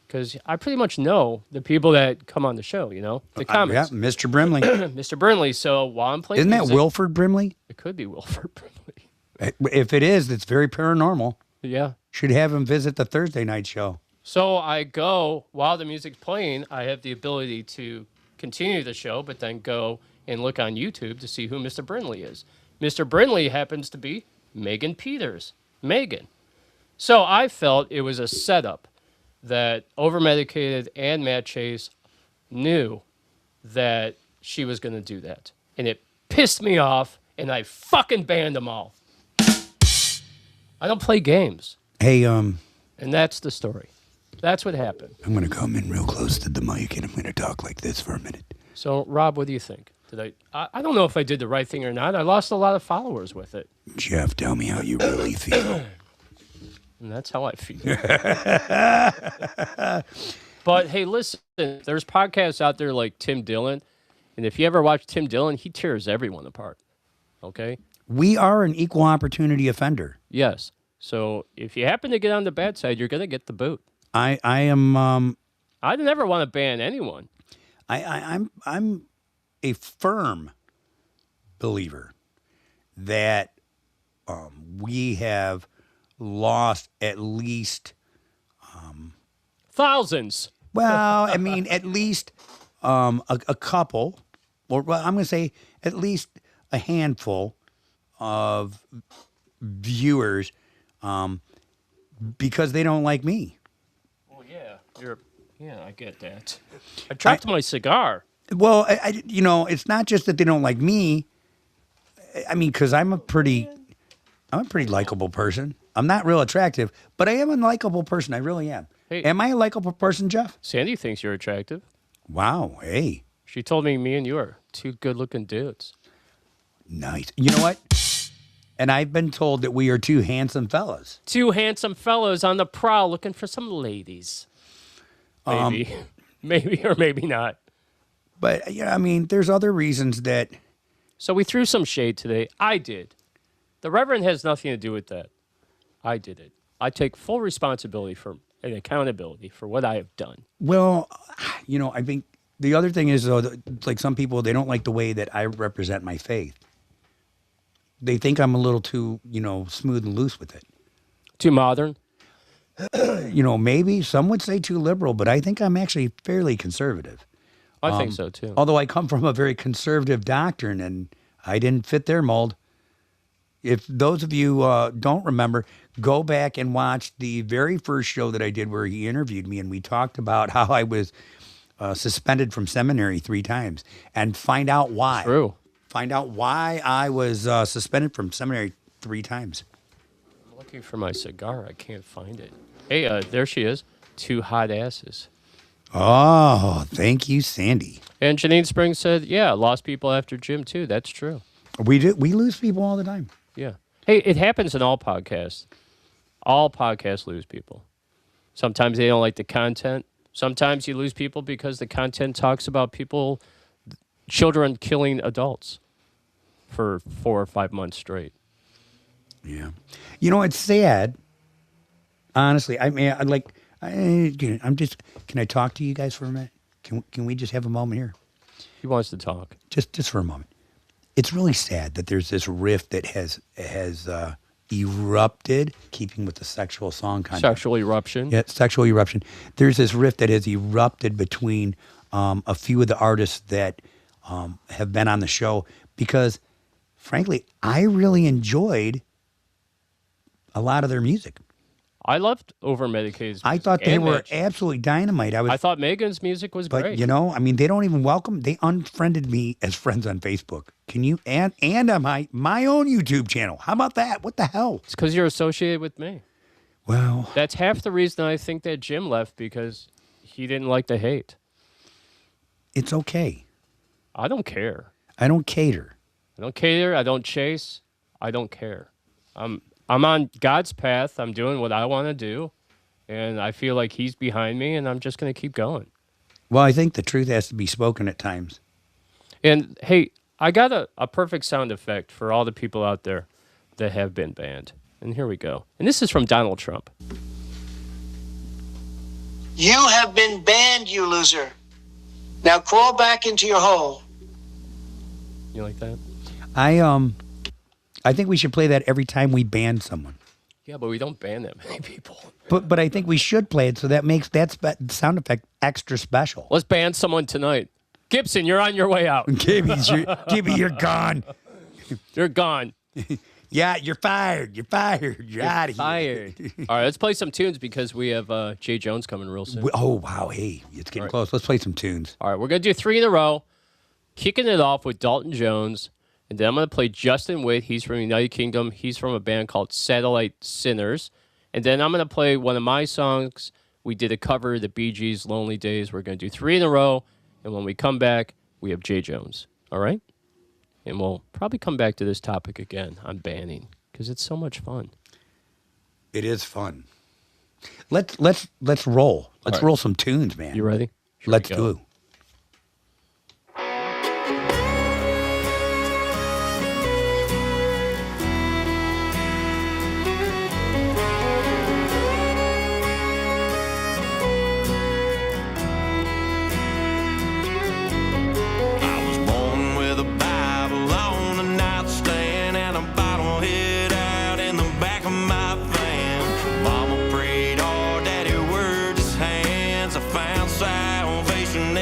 Because I pretty much know the people that come on the show, you know, the Yeah, comments. Mr. Brimley. Mr. Brindley. So while I'm playing Isn't that music- Wilford Brimley? It could be Wilford Brindley. If it is, it's very paranormal. Yeah. Should have him visit the Thursday night show. So I go, while the music's playing, I have the ability to continue the show, but then go and look on YouTube to see who Mr. Brindley is. Mr. Brindley happens to be Megan Peters. Megan. So I felt it was a setup that Overmedicated and Matt Chase knew that she was going to do that. And it pissed me off, and I fucking banned them all. I don't play games. Hey, And that's the story. That's what happened. I'm going to come in real close to the mic and I'm going to talk like this for a minute. So, Rob, what do you think? Did I don't know if I did the right thing or not. I lost a lot of followers with it. Jeff, tell me how you really feel. And that's how I feel. But hey, listen, there's podcasts out there like Tim Dillon. And if you ever watch Tim Dillon, he tears everyone apart. Okay? We are an equal opportunity offender. Yes. So if you happen to get on the bad side, you're going to get the boot. I am I never want to ban anyone. I'm a firm believer that we have lost at least Thousands. well, I mean at least a couple, or well, I'm going to say at least a handful of viewers because they don't like me. Oh, yeah. I get that. I dropped my cigar. Well, you know, it's not just that they don't like me. I mean, because I'm a pretty likable person. I'm not real attractive, but I am a likable person. I really am. Hey. Am I a likable person, Jeff? Sandy thinks you're attractive. Wow. Hey, She told me and you are two good-looking dudes. nice. You know what? And I've been told that we are two handsome fellas. Two handsome fellows on the prowl looking for some ladies. Maybe. Maybe or maybe not. But yeah, I mean, there's other reasons that. So we threw some shade today. I did. The Reverend has nothing to do with that. I did it. I take full responsibility for and accountability for what I have done. Well, you know, I think the other thing is though, that, like some people, they don't like the way that I represent my faith. They think I'm a little too, you know, smooth and loose with it. Too modern. You know, maybe some would say too liberal, but I think I'm actually fairly conservative. I think so too. Although I come from a very conservative doctrine and I didn't fit their mold. If those of you don't remember, go back and watch the very first show that I did where he interviewed me and we talked about how I was suspended from seminary 3 times and find out why. True. Find out why I was suspended from seminary 3 times. I'm looking for my cigar. I can't find it. Hey, there she is. 2 hot asses. Oh, thank you, Sandy. And Janine Springs said, yeah, lost people after gym too. That's true. We lose people all the time. Yeah. Hey, it happens in all podcasts. All podcasts lose people. Sometimes they don't like the content. Sometimes you lose people because the content talks about people, children killing adults for 4 or 5 months straight. Yeah. You know, it's sad. Honestly, I mean, I'm just. Can I talk to you guys for a minute? Can we just have a moment here? He wants to talk. Just for a moment. It's really sad that there's this rift that has erupted, keeping with the sexual song content. Sexual eruption. Yeah, sexual eruption. There's this rift that has erupted between a few of the artists that have been on the show because, frankly, I really enjoyed a lot of their music. I loved Over Medicated's music. I thought they and were Mitch. absolutely dynamite. I thought Megan's music was but great. you know, I mean, they don't even welcome. They unfriended me as friends on Facebook. Can you and on my own YouTube channel? How about that? What the hell? It's because you're associated with me. Well, That's half the reason I think that Jim left, because he didn't like the hate. it's okay. I don't care. I don't cater. I don't cater. I don't chase. I don't care. I'm on God's path. I'm doing what I want to do, and I feel like He's behind me, and I'm just going to keep going. Well, I think the truth has to be spoken at times. And hey, I got a perfect sound effect for all the people out there that have been banned. And here we go. And this is from Donald Trump. You have been banned, you loser. Now crawl back into your hole. You like that? I think we should play that every time we ban someone. Yeah, but we don't ban that many people. But I think we should play it so that makes that sound effect extra special. Let's ban someone tonight. Gibson, you're on your way out. Gibby, you're gone. You're gone. Yeah, you're fired. You're fired. You're out of here. Fired. All right, let's play some tunes because we have Jay Jones coming real soon. Oh, wow. Hey, it's getting close. Let's play some tunes. All right, we're going to do 3 in a row, kicking it off with Dalton Jones. And then I'm going to play Justin Witt. He's from the United Kingdom. He's from a band called Satellite Sinners. And then I'm going to play one of my songs. We did a cover of the Bee Gees' Lonely Days. We're going to do 3 in a row. And when we come back, we have Jay Jones. All right? And we'll probably come back to this topic again on banning because it's so much fun. It is fun. Let's roll. Let's roll some tunes, man. You ready? Here Let's we go. do. I was born with a Bible on a nightstand and a bottle hid out in the back of my van. Mama prayed hard, Daddy worked his hands. I found salvation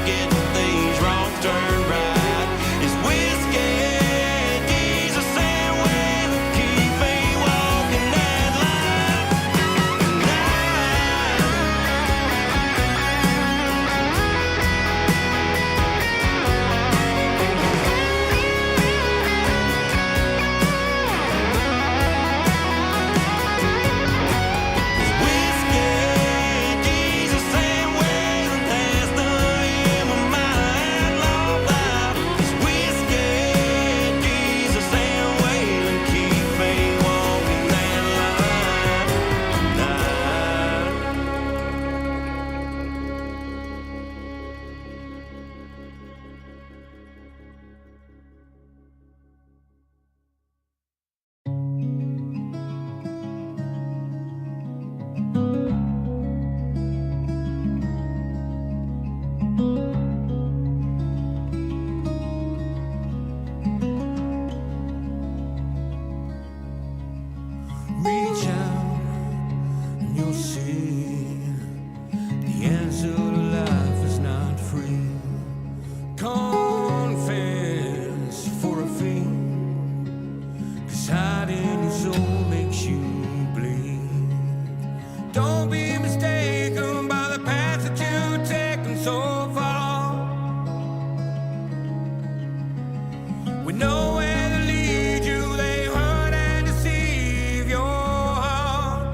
get things wrong turned right. It's whiskey, Jesus, and will keep me walking that line. Whiskey, Jesus, and Waylon has done him a mind long life. It's whiskey, Jesus, and Waylon keep me walking that line. Reach out and you'll see the answer to life is not free. Confess for a fee, 'cause hiding your soul makes you bleed. Don't be mistaken by the path that you've taken so far. We know where to lead you, they hurt and deceive your heart.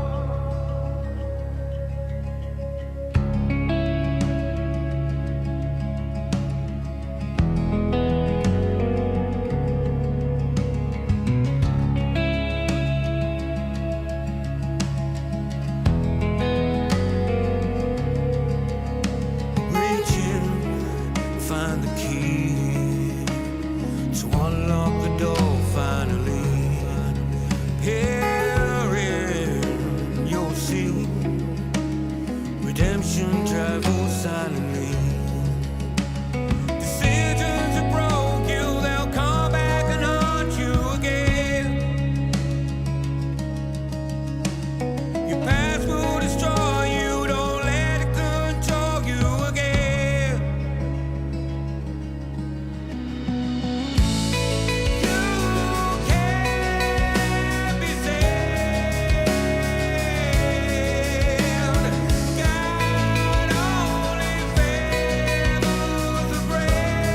Reach in, find the key to unlock the door finally. Herein you'll see redemption travels silently. Decisions that broke you, they'll come back and haunt you again. Your past will destroy you, don't let it control you again. You can't be saved. God only favors the brave.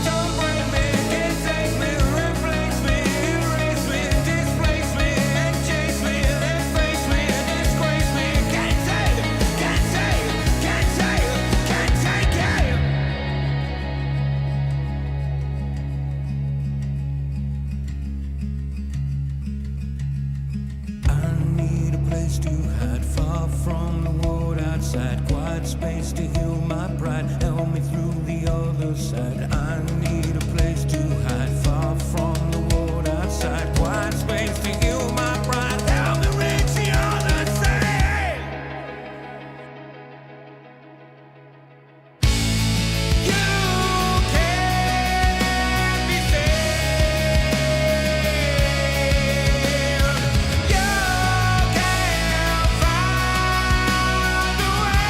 Don't break me, can't take me, replace me, erase me, displace me, and chase me, then face me, disgrace me. Can't take it, can't take it, can't take it, can't take it. I need a place to hide, far from the world outside. Quiet space to heal my pride. Help me through the other side. I need a place to hide, far from the world outside. Quiet space to heal my pride. Help me reach the other side. You can't be saved. You can't find the way.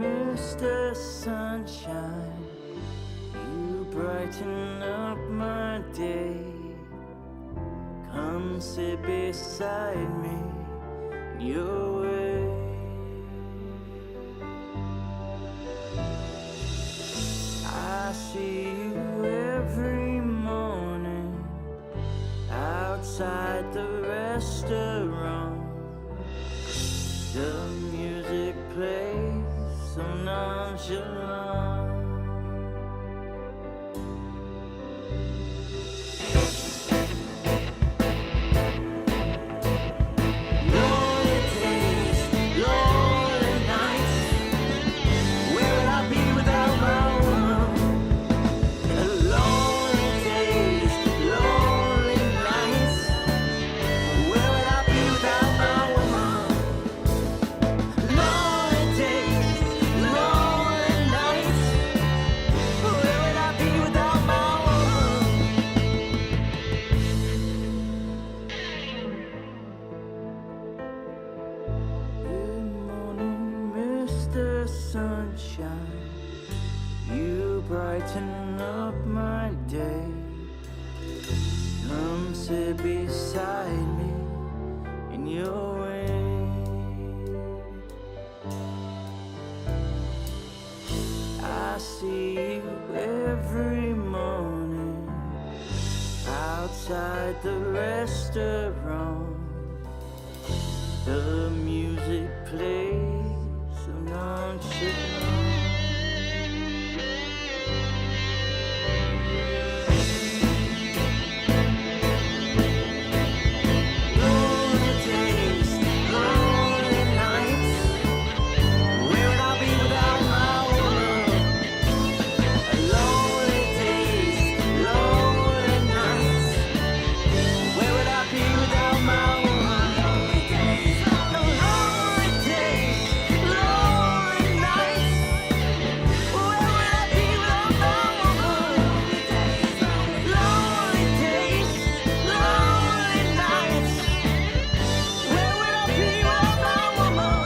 Mr. Sunshine, you brighten up my day. Come sit beside me in your way. I see you every morning outside the restaurant. restaurant. The music plays so nonchalant. Lonely days, lonely nights. Where would I be without my woman? Lonely days, lonely nights. Where would I be without my woman? Lonely days, lonely nights. Where would I be without my woman? Good morning, Mr. Sunshine. You brighten up my day. Come sit beside me in your way. I see you every morning outside the restaurant. The music plays so nonchalant. Lonely days, lonely nights. Where would I be without my woman? Lonely days, lonely nights. Where would I be without my woman? Lonely days, lonely nights. Where would I be without my woman? Lonely days, lonely nights. Where would I be without my woman?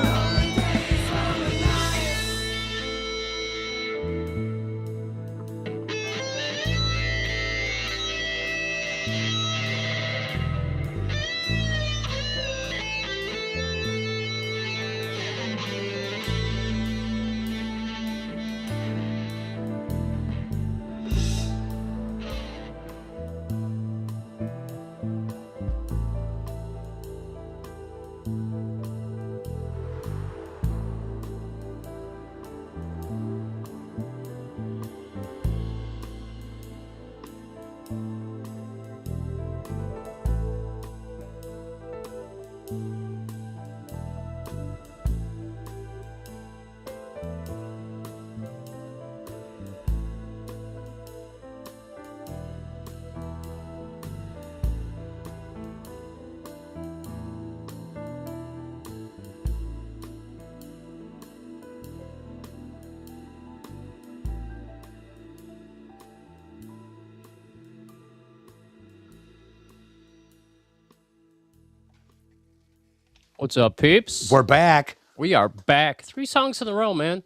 What's up, peeps? We're back. We are back. 3 songs in a row, man.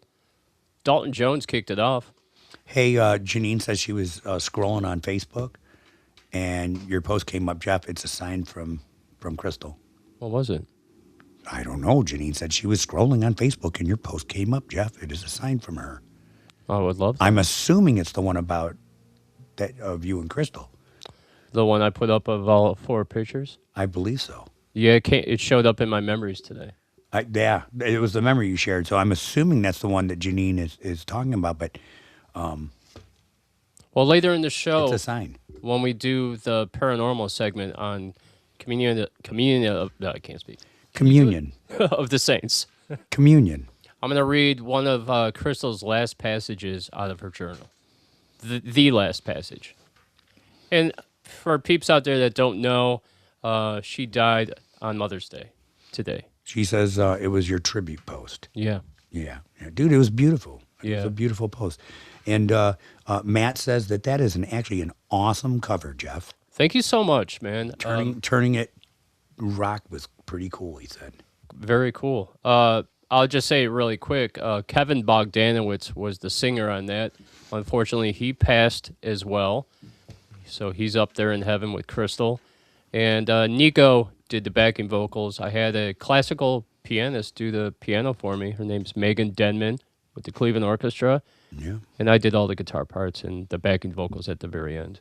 Dalton Jones kicked it off. Hey, Janine says she was scrolling on Facebook, and your post came up, Jeff. It's a sign from Crystal. What was it? I don't know. Janine said she was scrolling on Facebook, and your post came up, Jeff. It is a sign from her. I would love that. I'm assuming it's the one about that of you and Crystal. The one I put up of all 4 pictures? I believe so. Yeah, it showed up in my memories today. Yeah, it was the memory you shared. So I'm assuming that's the one that Janine is talking about. But Well, later in the show, it's a sign. when we do the paranormal segment on communion of, no, I can't speak. Communion. of the saints. Communion. I'm going to read one of Crystal's last passages out of her journal. The last passage. And for peeps out there that don't know, she died on Mother's Day today. She says it was your tribute post. Yeah. Yeah. Dude, it was beautiful. It was Yeah. a beautiful post. And Matt says that is actually an awesome cover, Jeff. Thank you so much, man. Turning it rock was pretty cool, he said. Very cool. I'll just say it really quick. Kevin Bogdanowicz was the singer on that. Unfortunately, he passed as well. So he's up there in heaven with Crystal. And Nico did the backing vocals. I had a classical pianist do the piano for me. Her name's Megan Denman with the Cleveland Orchestra. Yeah. And I did all the guitar parts and the backing vocals at the very end.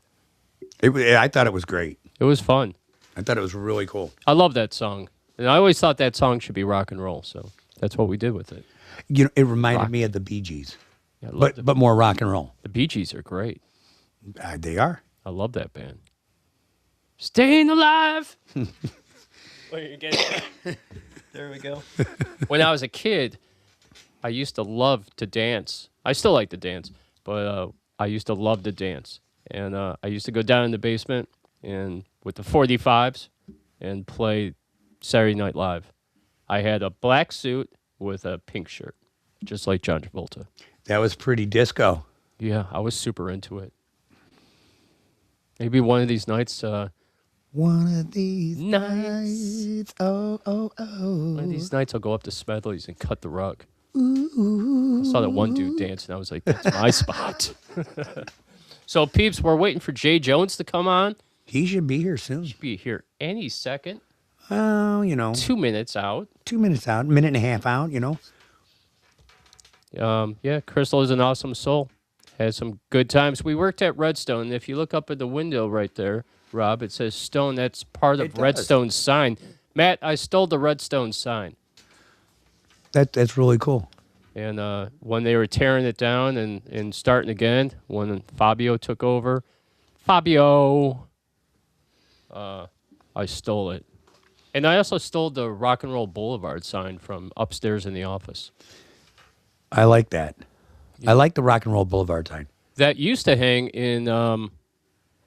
I thought it was great. It was fun. I thought it was really cool. I love that song. And I always thought that song should be rock and roll. So that's what we did with it. You know, it reminded Rock. me of the Bee Gees, Yeah, I love but more rock and roll. the Bee Gees are great. They are. I love that band. Staying alive. Wait, you get it? There we go. When I was a kid, I used to love to dance. I still like to dance, but I used to love to dance. And I used to go down in the basement and with the 45s and play Saturday Night Live. I had a black suit with a pink shirt, just like John Travolta. That was pretty disco. Yeah, I was super into it. Maybe one of these nights, One of these Nights. nights. Oh, oh, oh. one of these nights I'll go up to Smedley's and cut the rug. I saw that one dude dance, and I was like, that's my spot. So, peeps, we're waiting for Jay Jones to come on. He should be here soon. He'll be here any second. Oh, you know, 2 minutes out. 2 minutes out, minute and a half out, you know. Yeah, Crystal is an awesome soul. Had some good times. We worked at Redstone. If you look up at the window right there, Rob, it says Stone. That's part of It does. Redstone's sign. Matt, I stole the Redstone sign. That's really cool. And when they were tearing it down and starting again, when Fabio took over, I stole it. And I also stole the Rock and Roll Boulevard sign from upstairs in the office. I like that. I like the Rock and Roll Boulevard sign. That used to hang in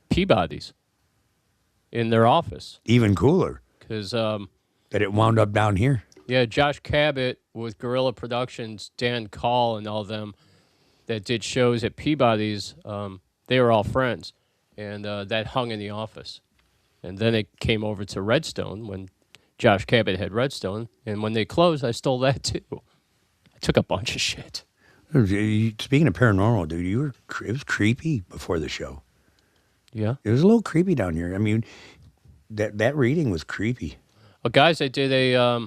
Peabody's in their office. Even cooler Because, that it wound up down here. yeah, Josh Cabot with Gorilla Productions, Dan Call, and all them that did shows at Peabody's, they were all friends. And that hung in the office. And then it came over to Redstone when Josh Cabot had Redstone. And when they closed, I stole that too. I took a bunch of shit. Speaking of paranormal, dude, it was creepy before the show. Yeah. It was a little creepy down here. I mean, that reading was creepy. Well, guys, I did a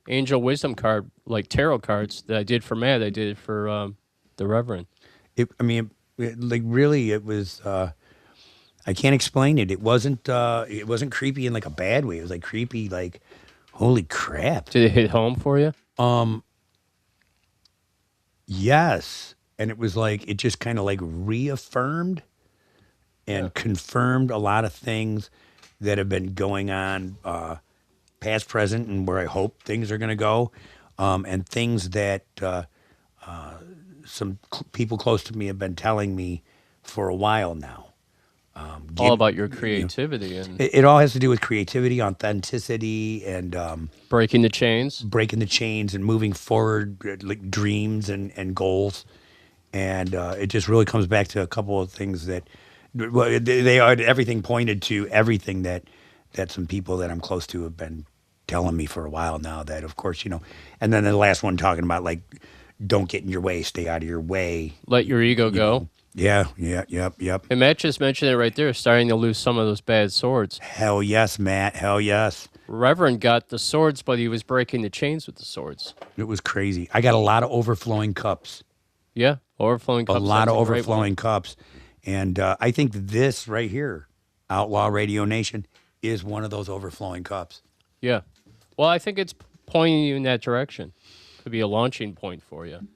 Angel Wisdom card, like tarot cards that I did for Matt. I did it for the Reverend. It was. I can't explain it. It wasn't creepy in like a bad way. It was like creepy, like holy crap. Did it hit home for you? Yes, and it was like it just kind of like reaffirmed and confirmed a lot of things that have been going on, past, present, and where I hope things are going to go, and things that some people close to me have been telling me for a while now. All about your creativity and It all has to do with creativity, authenticity, and breaking the chains. breaking the chains and moving forward, like dreams and goals. And it just really comes back to a couple of things that, well, they are, everything pointed to everything that some people that I'm close to have been telling me for a while now. That, of course, you know, and then the last one talking about like, don't get in your way, stay out of your way. Let your ego go. Yeah, yep. And Matt just mentioned it right there, starting to lose some of those bad swords. Hell yes, Matt. Hell yes. Reverend got the swords, but he was breaking the chains with the swords. It was crazy. I got a lot of overflowing cups. Yeah, overflowing cups. A lot that's of a great one. overflowing cups. And I think this right here, Outlaw Radio Nation, is one of those overflowing cups. Yeah. Well, I think it's pointing you in that direction. Could be a launching point for you.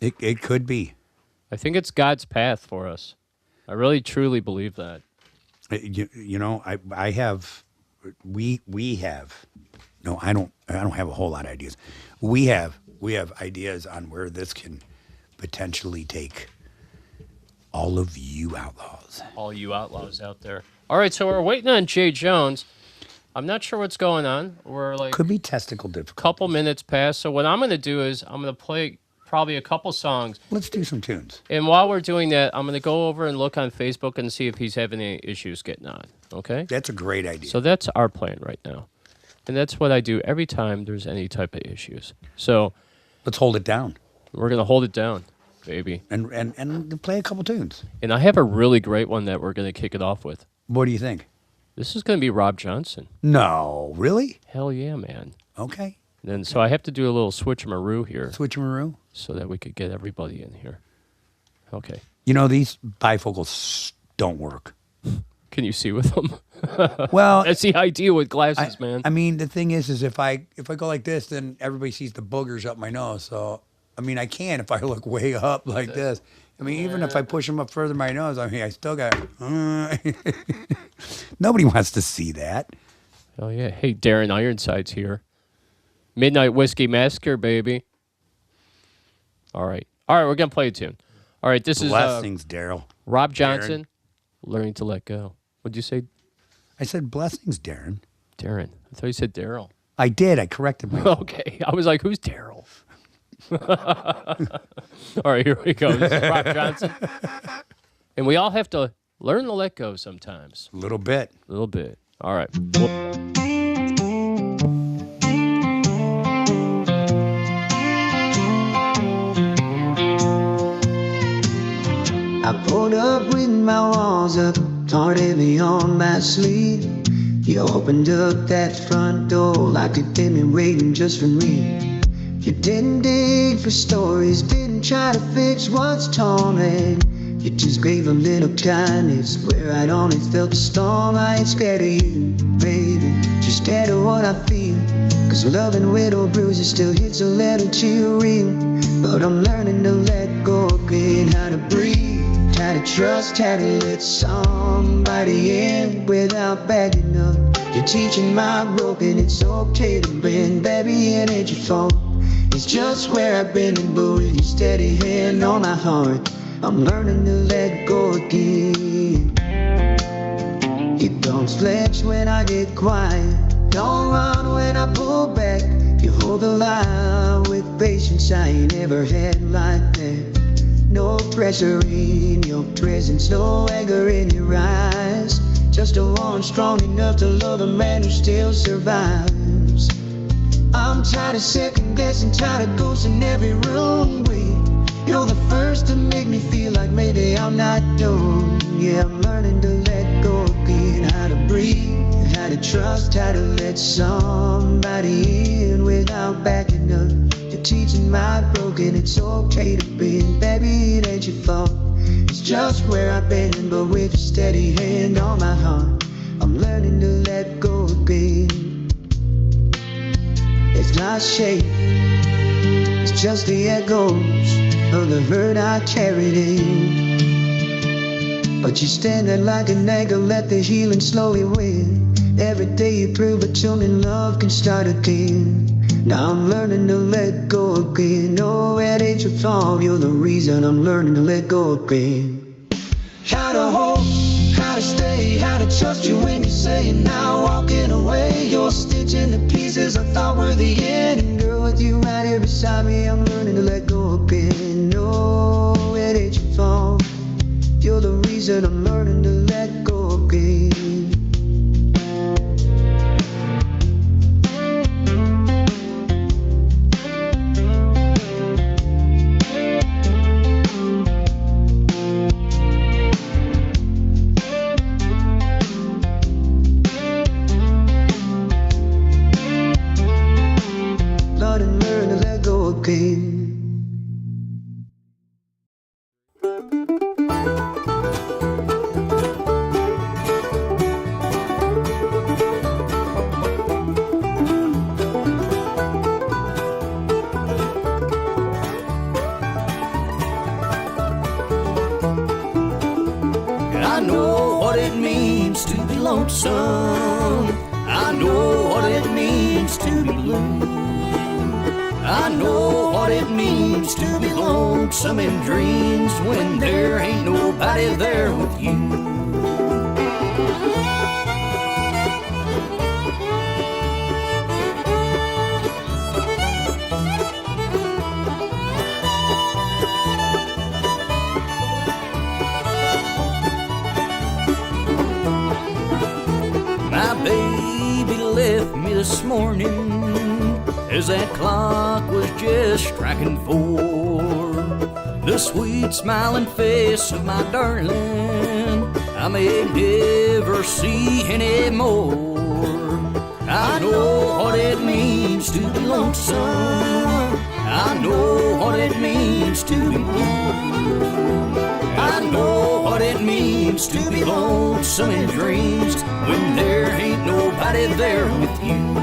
It could be. I think it's God's path for us. I really, truly believe that. You know, I have, we have, no, I don't have a whole lot of ideas. We have ideas on where this can potentially take all of you outlaws. All you outlaws out there. All right, so we're waiting on Jay Jones. I'm not sure what's going on. We're like Could be testicle difficult. couple minutes past. So what I'm going to do is I'm going to play probably a couple songs. Let's do some tunes. And while we're doing that, I'm going to go over and look on Facebook and see if he's having any issues getting on. Okay? That's a great idea. So that's our plan right now. And that's what I do every time there's any type of issues. So Let's hold it down we're going to hold it down, baby. and play a couple tunes. And I have a really great one that we're going to kick it off with. What do you think? This is going to be Rob Johnson. No, really? Hell yeah, man. Okay. And then, so I have to do a little switcheroo here Switcheroo. so that we could get everybody in here. Okay. You know, these bifocals don't work. Can you see with them? Well, That's the idea with glasses, man. I mean, the thing is if I go like this, then everybody sees the boogers up my nose. So, I mean, I can if I look way up like this. I mean, even if I push them up further my nose, I mean, I still got. Nobody wants to see that. Oh yeah. Hey, Darren Ironside's here. Midnight Whiskey Massacre, baby. All right. We're gonna play a tune. All right. This is Blessings, Daryl. Rob Johnson, Learning to Let Go. What'd you say, I said blessings, Darren. Darren? I thought you said Daryl. I did. I corrected myself. Okay. I was like, who's Daryl? All right, here we go. This is Rob Johnson. And we all have to learn to let go sometimes. A little bit. A little bit. All right. I pulled up with my walls up, hard heavy on my sleeve. You opened up that front door like you'd been waiting just for me. You didn't dig for stories, didn't try to fix what's torn, and you just gave a little kindness where I'd only felt the storm. I ain't scared of you, baby, just scared of what I feel. Cause loving widow bruises still hits a little too real. But I'm learning to let go again, how to breathe, how to trust, how to let somebody in without backing up. You're teaching my broken, it's okay to bend, baby, it ain't your fault. It's just where I've been, but with your steady hand on my heart, I'm learning to let go again. You don't flinch when I get quiet, don't run when I pull back. You hold the line with patience I ain't ever had like that. No pressure in your presence, no anger in your eyes. Just a woman strong enough to love a man who still survives. I'm tired of second guessing, tired of ghosting every wrong way. You're the first to make me feel like maybe I'm not done. Yeah, I'm learning to let go again, how to breathe, how to trust, how to let somebody in without backing up. You're teaching my broken, it's okay to bend, baby, it ain't your fault. It's just where I've been, but with a steady hand on my heart, I'm learning to let go again. It's not shame, it's just the echoes of the hurt I carried in. But you stand there like an anchor, let the healing slowly win. Every day you prove it to me, love can start again. Now I'm learning to let go again. No, it ain't your fault, you're the reason I'm learning to let go again. How to hold, how to stay, how to trust you when you say you're now walking away. You're stitching the pieces I thought were the end. And girl, with you right here beside me, I'm learning to let go again. No, it ain't your fault, you're the reason I'm learning to let go again. I know what it means to be lonesome. I know what it means to be blue. I know what it means to be lonesome in dreams when there ain't nobody there with you. My baby left me this morning as that clock was just striking 4. The sweet smiling face of my darling I may never see anymore. I know what it means to be lonesome. I know what it means to be blue. I know what what it means to be lonesome in dreams when there ain't nobody there with you.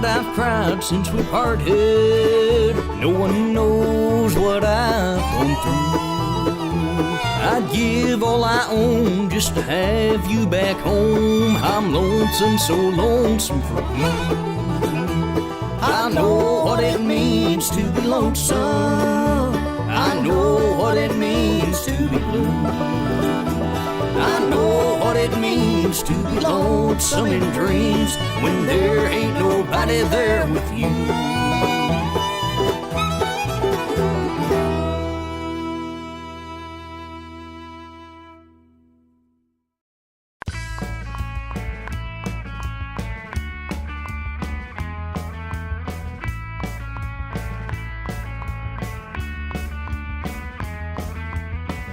I've cried since we parted. No one knows what I've gone through. I'd give all I own just to have you back home. I'm lonesome, so lonesome for you. I know what it means to be lonesome. I know what it means to be blue. I know what it means to be lonesome in dreams when there ain't nobody there with you.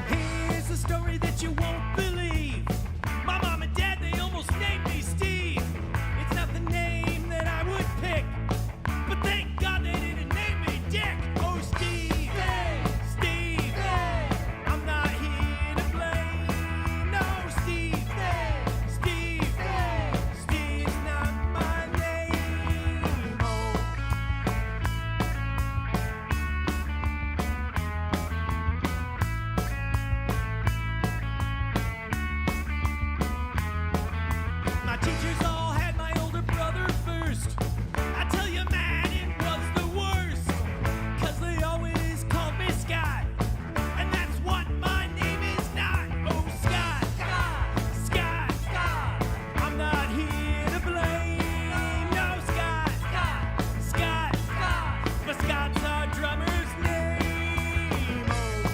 Here's a story that you won't believe. My mom and dad, they almost named me Steve. It's not the name that I would pick, but thank God they didn't name me Dick. Oh, Steve, hey, Steve, hey, I'm not here to blame. No, Steve, hey, Steve, hey, Steve's not my name. Oh. My teachers all had my older brother first. I tell you, man, it was the worst. 'Cause they always called me Scott. And that's what my name is not. Oh, Scott, Scott, Scott. I'm not here to blame. No, Scott, Scott, but Scott's our drummer's name. Oh.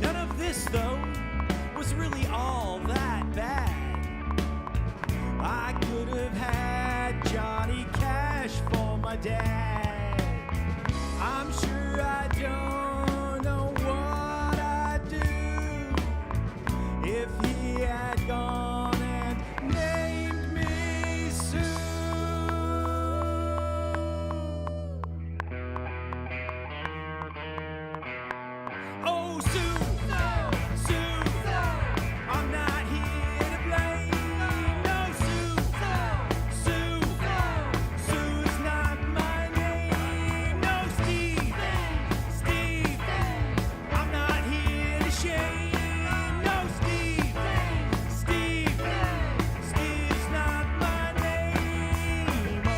None of this, though, was really all that bad. I could have had Johnny Cash for my dad. I'm sure I don't know what I'd do if he had gone and named me Sue. Oh, Sue, Sue, I'm not here to blame. No, Sue, Sue, Sue's not my name. No, Steve, Steve, I'm not here to shame. No, Steve, Steve, Steve's not my name. Oh.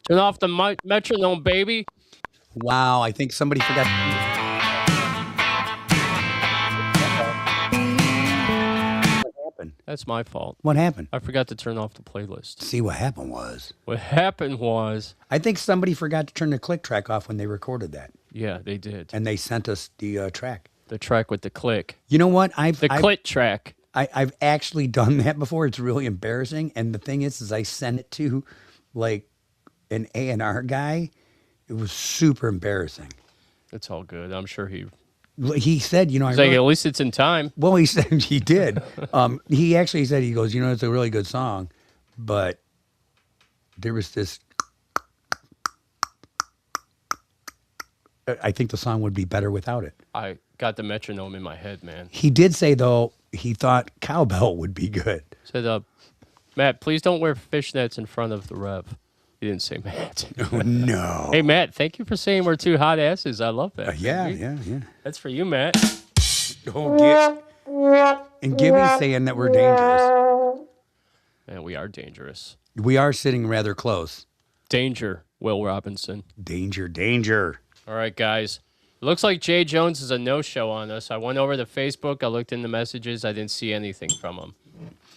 Turn off the metronome, baby. Wow, I think somebody forgot. What happened? That's my fault. What happened? I forgot to turn off the playlist. See, what happened was, What happened was, I think somebody forgot to turn the click track off when they recorded that, yeah, they did. and they sent us the track. The track with the click. You know what? The clit track. I've actually done that before. It's really embarrassing. And the thing is I sent it to like an A&R guy. It was super embarrassing. It's all good. I'm sure he. He said, you know, He's like, at least it's in time. Well, he said he did. He actually said, he goes, you know, it's a really good song, but there was this I think the song would be better without it. I got the metronome in my head, man. He did say, though, he thought cowbell would be good. Said, Matt, please don't wear fishnets in front of the Rev. He didn't say Matt. Oh, no. Hey, Matt, thank you for saying we're two hot asses. I love that. Yeah, baby. yeah. That's for you, Matt. And Gibby's saying that we're dangerous. Man, we are dangerous. We are sitting rather close. Danger, Will Robinson. Danger, danger. All right, guys. Looks like Jay Jones is a no-show on us. I went over to Facebook. I looked in the messages. I didn't see anything from him.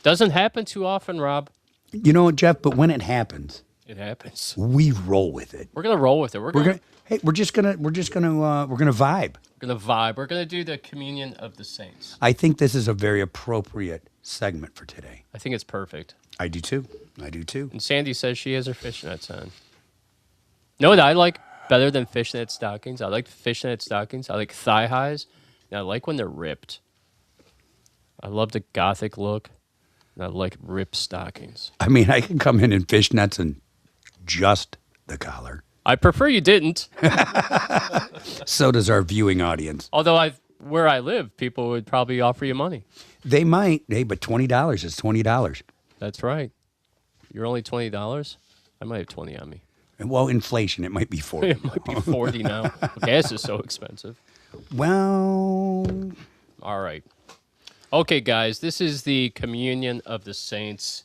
Doesn't happen too often, Rob. You know, Jeff, but when it happens, it happens. We roll with it. We're gonna roll with it. We're gonna we're just gonna vibe. We're gonna vibe. We're gonna do the communion of the saints. I think this is a very appropriate segment for today. I think it's perfect. I do too. And Sandy says she has her fishnets on. No, that I like better than fishnet stockings. I like fishnet stockings. I like thigh highs. And I like when they're ripped. I love the gothic look. And I like ripped stockings. I mean, I can come in fishnets and just the collar. I prefer you didn't. So does our viewing audience. Although where I live, people would probably offer you money. They might. Hey, but $20 is $20. That's right. You're only $20? I might have 20 on me. Well, inflation, it might be 40. It might be 40 now. Gas is so expensive. Well. All right. Okay, guys, this is the communion of the saints.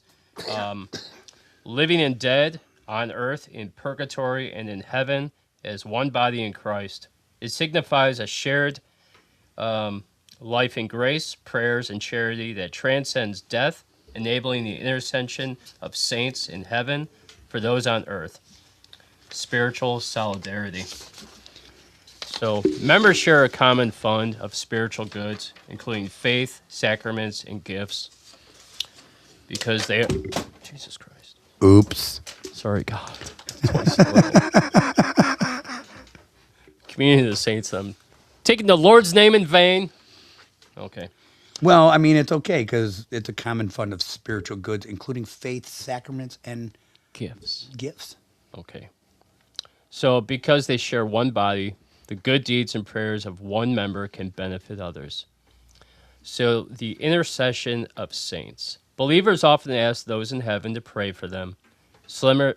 Living and dead on earth, in purgatory, and in heaven as one body in Christ. It signifies a shared life in grace, prayers, and charity that transcends death, enabling the intercession of saints in heaven for those on earth. Spiritual solidarity. So, members share a common fund of spiritual goods, including faith, sacraments, and gifts, because they... Jesus Christ. Oops. Sorry, God. Communion of the saints, I'm taking the Lord's name in vain. Okay. Well, I mean, it's okay because it's a common fund of spiritual goods, including faith, sacraments, and gifts. Okay. So, because they share one body, the good deeds and prayers of one member can benefit others. So, the intercession of saints. Believers often ask those in heaven to pray for them, similar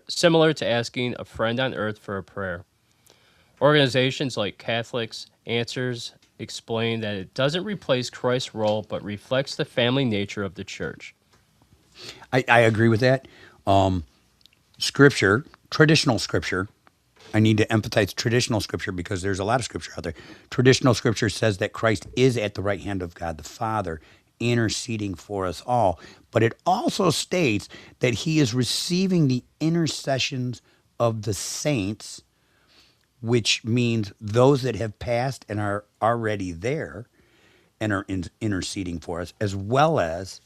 to asking a friend on earth for a prayer. Organizations like Catholics Answers explain that it doesn't replace Christ's role, but reflects the family nature of the church. I agree with that. Scripture, traditional scripture, I need to emphasize traditional scripture because there's a lot of scripture out there. Traditional scripture says that Christ is at the right hand of God the Father, interceding for us all. But it also states that he is receiving the intercessions of the saints, which means those that have passed and are already there and are interceding for us, as well as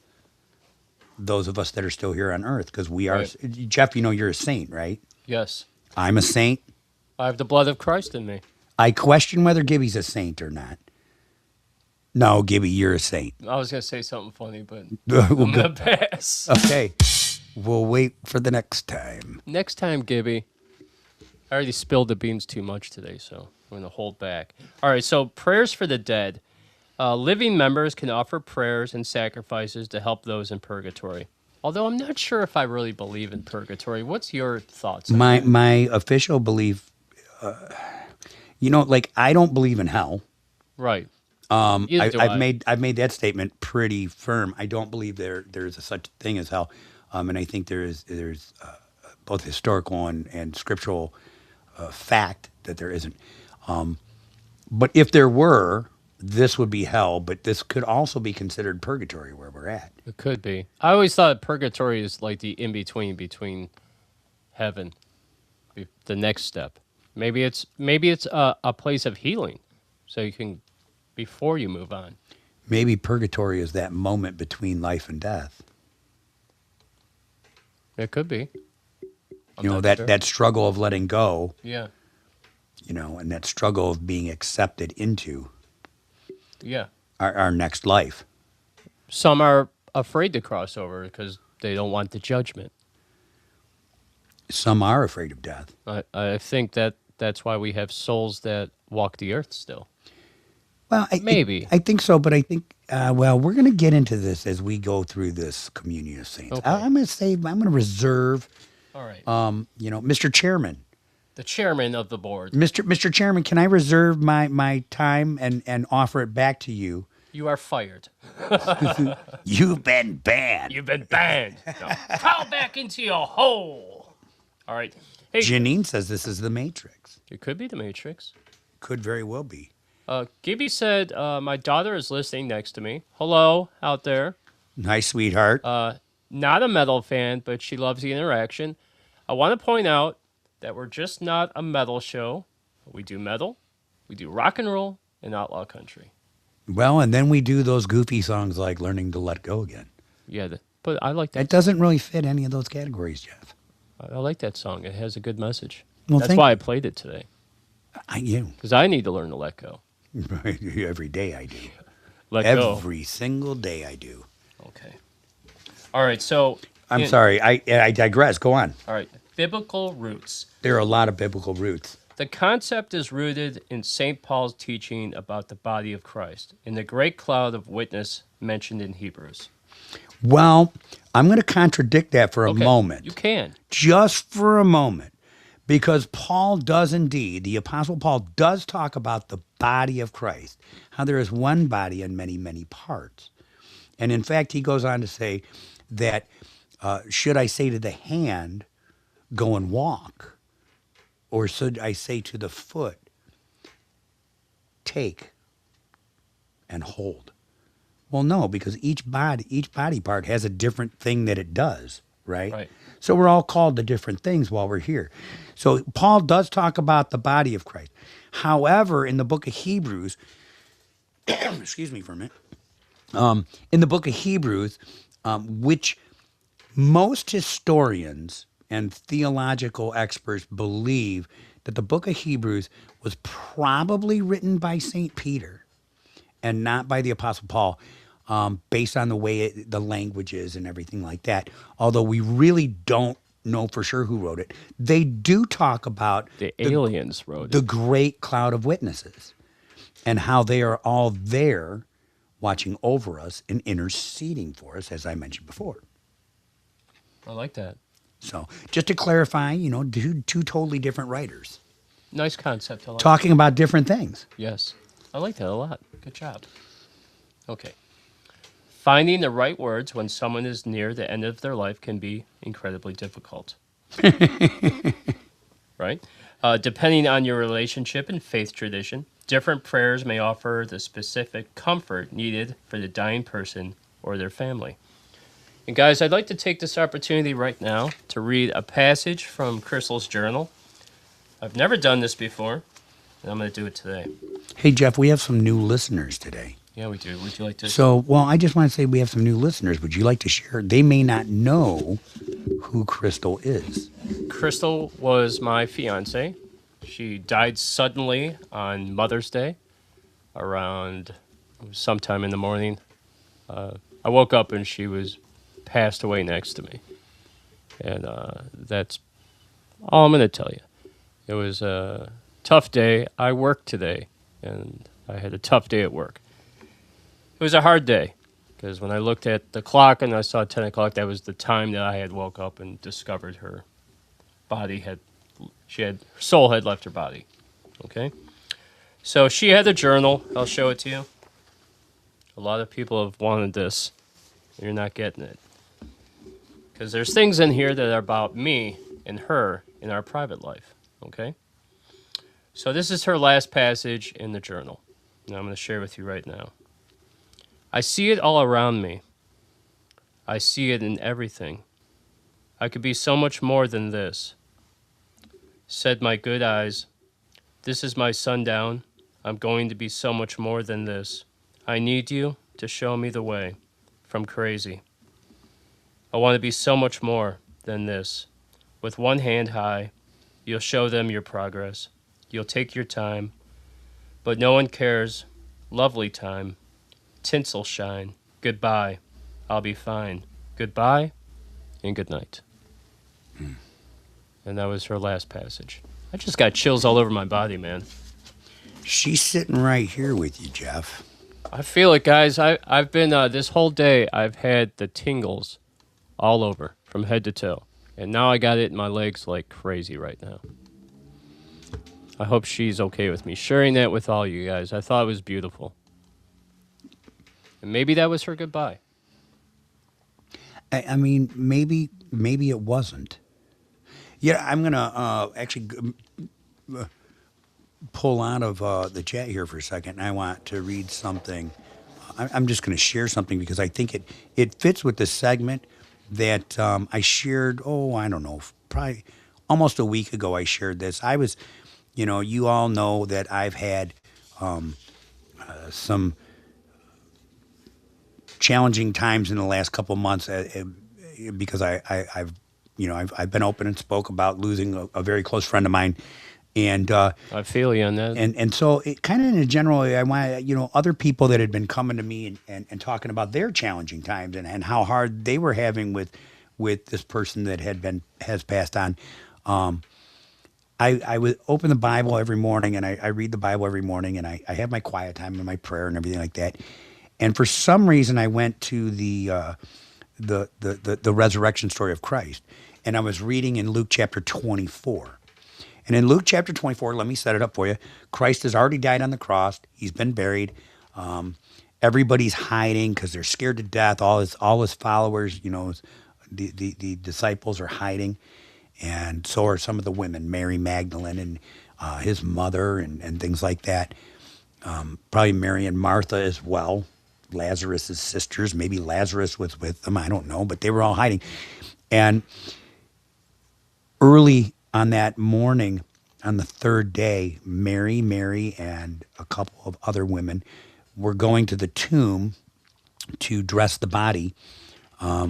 those of us that are still here on earth, because we are. Right. Jeff, you know you're a saint, right? Yes. I'm a saint. I have the blood of Christ in me. I question whether Gibby's a saint or not. No, Gibby, you're a saint. I was going to say something funny, but I'm going to pass. Okay. We'll wait for the next time. Next time, Gibby. I already spilled the beans too much today, so I'm going to hold back. All right, so prayers for the dead. Living members can offer prayers and sacrifices to help those in purgatory. Although I'm not sure if I really believe in purgatory. What's your thoughts on that? My official belief, I don't believe in hell. Right. I've made that statement pretty firm. I don't believe there's a such thing as hell, and I think there's both historical and scriptural fact that there isn't. But if there were, this would be hell. But this could also be considered purgatory where we're at. It could be. I always thought purgatory is like the in between heaven, the next step. Maybe it's a place of healing, so you can before you move on. Maybe purgatory is that moment between life and death. It could be. That struggle of letting go. Yeah. And that struggle of being accepted into. Yeah. Our next life. Some are afraid to cross over because they don't want the judgment. Some are afraid of death. I think that that's why we have souls that walk the earth still. Well, Maybe. I think so, but I think well, we're going to get into this as we go through this communion of saints. Okay. I'm going to say I'm going to reserve, All right. Mr. Chairman. The chairman of the board. Mr. Chairman, can I reserve my time and offer it back to you? You are fired. You've been banned. You've been banned. Now, crawl back into your hole. All right. Hey, Janine says this is the Matrix. it could be the Matrix. Could very well be. Gibby said, my daughter is listening next to me. Hello, out there. Hi, sweetheart. Not a metal fan, but she loves the interaction. I want to point out that we're just not a metal show. We do metal, we do rock and roll, and outlaw country. Well, and then we do those goofy songs like Learning to Let Go Again. Yeah, but I like that. That doesn't really fit any of those categories, Jeff. I like that song. It has a good message. Well, That's thank why you. I played it today. You. Because I need to learn to let go. Every day I do. Let go. Every single day I do. Okay. All right, so... I'm sorry. I digress. Go on. All right. Biblical roots. There are a lot of biblical roots. The concept is rooted in St. Paul's teaching about the body of Christ in the great cloud of witness mentioned in Hebrews. Well, I'm going to contradict that for a Okay, moment. You can. Just for a moment. Because Paul does indeed, the Apostle Paul does talk about the body of Christ, how there is one body and many, many parts. And in fact, he goes on to say that, should I say to the hand, go and walk? Or should I say to the foot, take and hold? Well, no, because each body part has a different thing that it does, right? Right. So we're all called to different things while we're here. So Paul does talk about the body of Christ. However, in the book of Hebrews, excuse me for a minute, in the book of Hebrews, which most historians and theological experts believe that the book of Hebrews was probably written by St. Peter and not by the Apostle Paul, based on the way the language is and everything like that. Although we really don't know for sure who wrote it. They do talk about The aliens wrote the it. great cloud of witnesses and how they are all there watching over us and interceding for us, as I mentioned before. I like that. So just to clarify, two totally different writers Nice concept. I like talking about different things. Yes. I like that a lot. Good job. Okay. Finding the right words when someone is near the end of their life can be incredibly difficult. Right? Depending on your relationship and faith tradition, different prayers may offer the specific comfort needed for the dying person or their family. And guys, I'd like to take this opportunity right now to read a passage from Crystal's journal. I've never done this before, and I'm going to do it today. Hey, Jeff, we have some new listeners today. Yeah, we do. Would you like to? So, well, I just want to say we have some new listeners. Would you like to share? They may not know who Crystal is. Crystal was my fiance. She died suddenly on Mother's Day around sometime in the morning. I woke up and she was passed away next to me. And that's all I'm going to tell you. It was a tough day. I worked today, and I had a tough day at work. It was a hard day, because when I looked at the clock and I saw 10 o'clock, that was the time that I had woke up and discovered her soul had left her body. Okay? So she had a journal. I'll show it to you. A lot of people have wanted this. You're not getting it. Because there's things in here that are about me and her in our private life. Okay? So this is her last passage in the journal. Now I'm going to share with you right now. I see it all around me. I see it in everything. I could be so much more than this. Said my good eyes, this is my sundown. I'm going to be so much more than this. I need you to show me the way from crazy. I want to be so much more than this. With one hand high, you'll show them your progress. You'll take your time, but no one cares. Lovely time. Tinsel shine. Goodbye. I'll be fine. Goodbye and good night. And that was her last passage. I just got chills all over my body, man. She's sitting right here with you, Jeff. I feel it, guys. I've been this whole day. I've had the tingles all over from head to toe, and now I got it in my legs like crazy right now. I hope she's okay with me sharing that with all you guys. I thought it was beautiful, and maybe that was her goodbye. I mean, maybe it wasn't. Yeah, I'm gonna actually pull out of the chat here for a second. And I want to read something. I'm just going to share something because I think it fits with the segment that I shared. Oh, I don't know, probably almost a week ago. I shared this. I was, you all know that I've had some challenging times in the last couple of months because I've been open and spoke about losing a very close friend of mine, and I feel you on that. and so it kind of in a general way, I want other people that had been coming to me and talking about their challenging times and how hard they were having with this person that has passed on. I would open the Bible every morning and I read the Bible every morning and I have my quiet time and my prayer and everything like that. And for some reason, I went to the resurrection story of Christ, and I was reading in Luke chapter 24. And in Luke chapter 24, let me set it up for you. Christ has already died on the cross. He's been buried. Everybody's hiding because they're scared to death. All his followers, the disciples are hiding, and so are some of the women, Mary Magdalene and his mother, and things like that. Probably Mary and Martha as well. Lazarus' sisters. Maybe Lazarus was with them. I don't know, but they were all hiding. And early on that morning, on the third day, Mary, and a couple of other women were going to the tomb to dress the body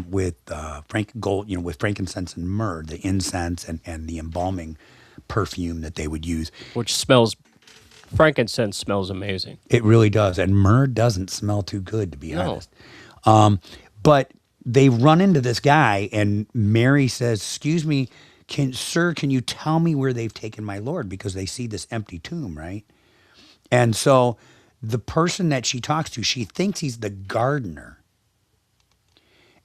with with frankincense and myrrh, the incense and the embalming perfume that they would use. Which smells, frankincense smells amazing. It really does. And myrrh doesn't smell too good, to be No. honest. But they run into this guy, and Mary says, "Excuse me, sir, can you tell me where they've taken my Lord?" Because they see this empty tomb, right? And so the person that she talks to, she thinks he's the gardener.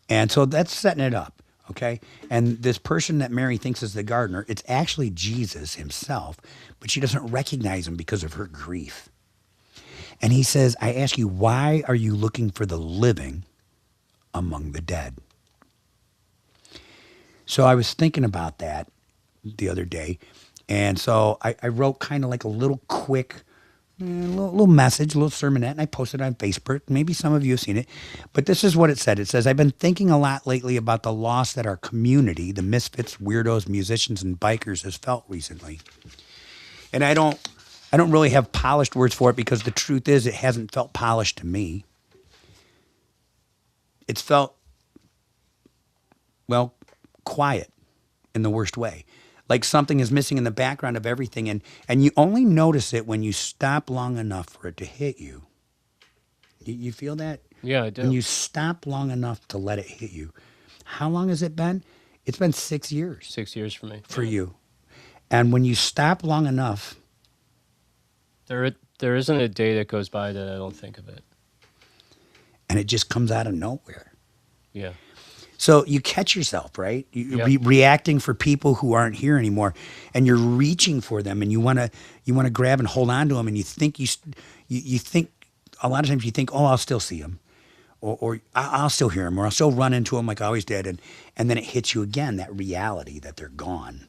And so that's setting it up, okay? And this person that Mary thinks is the gardener, it's actually Jesus himself, but she doesn't recognize him because of her grief. And he says, "I ask you, why are you looking for the living among the dead?" So I was thinking about that the other day. And so I wrote kind of like a little quick, little message, a little sermonette, and I posted it on Facebook. Maybe some of you have seen it. But this is what it said. It says, "I've been thinking a lot lately about the loss that our community, the misfits, weirdos, musicians, and bikers, has felt recently." And I don't really have polished words for it because the truth is it hasn't felt polished to me. It's felt, well, quiet in the worst way. Like something is missing in the background of everything. And you only notice it when you stop long enough for it to hit you. You feel that? Yeah, I do. When you stop long enough to let it hit you. How long has it been? It's been 6 years. 6 years for me. For you. And when you stop long enough, There isn't a day that goes by that I don't think of it. and it just comes out of nowhere. Yeah. So you catch yourself, right? Yep. Reacting for people who aren't here anymore, and you're reaching for them, and you want to grab and hold on to them, and you think you think a lot of times you think, "Oh, I'll still see them, or I'll still hear them, or I'll still run into them like I always did," and then it hits you again, that reality that they're gone,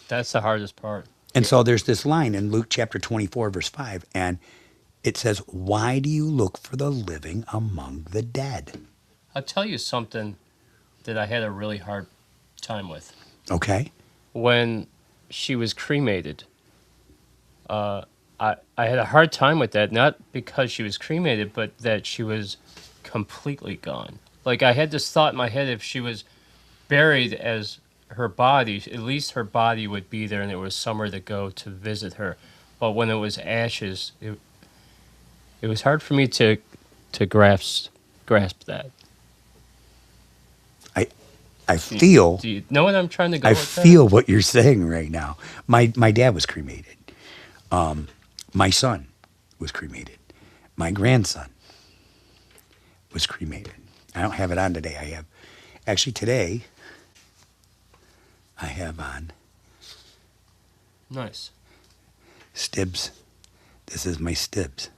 That's the hardest part. And so there's this line in Luke chapter 24, verse 5, and it says, "Why do you look for the living among the dead?" I'll tell you something that I had a really hard time with. Okay. When she was cremated, I had a hard time with that, not because she was cremated, but that she was completely gone. Like, I had this thought in my head, if she was buried as her body, at least her body would be there and there was somewhere to go to visit her. But when it was ashes, it was hard for me to grasp that. I feel. Do you know what I'm trying to go I with that? feel what you're saying right now. My dad was cremated. My son was cremated. My grandson was cremated. I don't have it on today. I have actually today. I have on Nice. Stibs. This is my Stibs.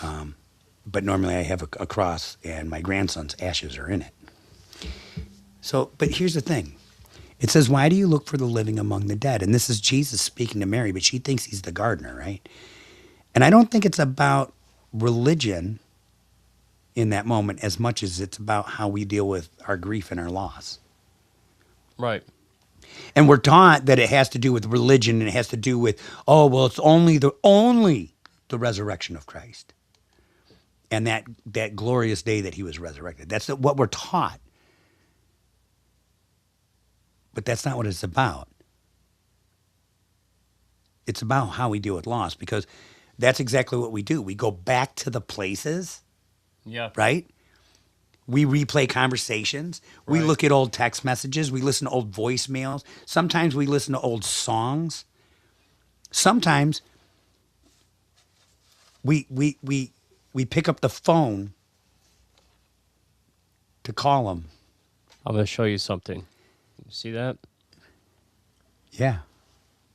But normally I have a cross, and my grandson's ashes are in it. So, but here's the thing. It says, "Why do you look for the living among the dead?" And this is Jesus speaking to Mary, but she thinks he's the gardener, right? And I don't think it's about religion in that moment as much as it's about how we deal with our grief and our loss. Right. And we're taught that it has to do with religion, and it has to do with, oh, well, it's only the resurrection of Christ. And that glorious day that he was resurrected. That's what we're taught. But that's not what it's about. It's about how we deal with loss, because that's exactly what we do. We go back to the places, Yeah. right? We replay conversations. We Right. look at old text messages. We listen to old voicemails. Sometimes we listen to old songs. Sometimes we pick up the phone to call them. I'm going to show you something. You see that? Yeah.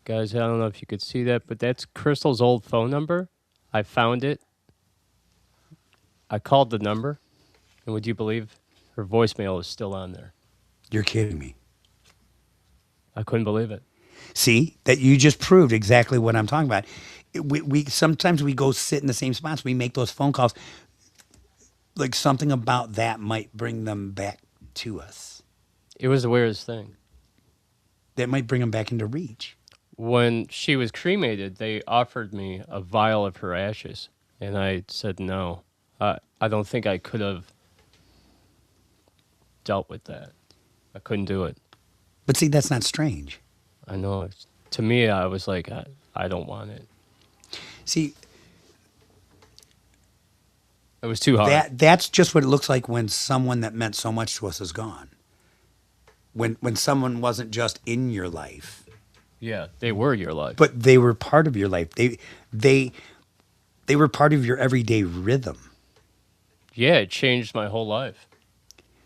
Guys, I don't know if you could see that, but that's Crystal's old phone number. I found it. I called the number, and would you believe her voicemail is still on there? You're kidding me. I couldn't believe it. See, that you just proved exactly what I'm talking about. We sometimes we go sit in the same spots. We make those phone calls. Like something about that might bring them back to us. It was the weirdest thing. That might bring them back into reach. When she was cremated, they offered me a vial of her ashes, and I said no. I don't think I could have dealt with that. I couldn't do it. But see, that's not strange. I know. To me, I was like, I don't want it. See, It was too hard. that's just what it looks like when someone that meant so much to us is gone. When someone wasn't just in your life, Yeah, they were your life. but they were part of your life. They were part of your everyday rhythm. Yeah, it changed my whole life.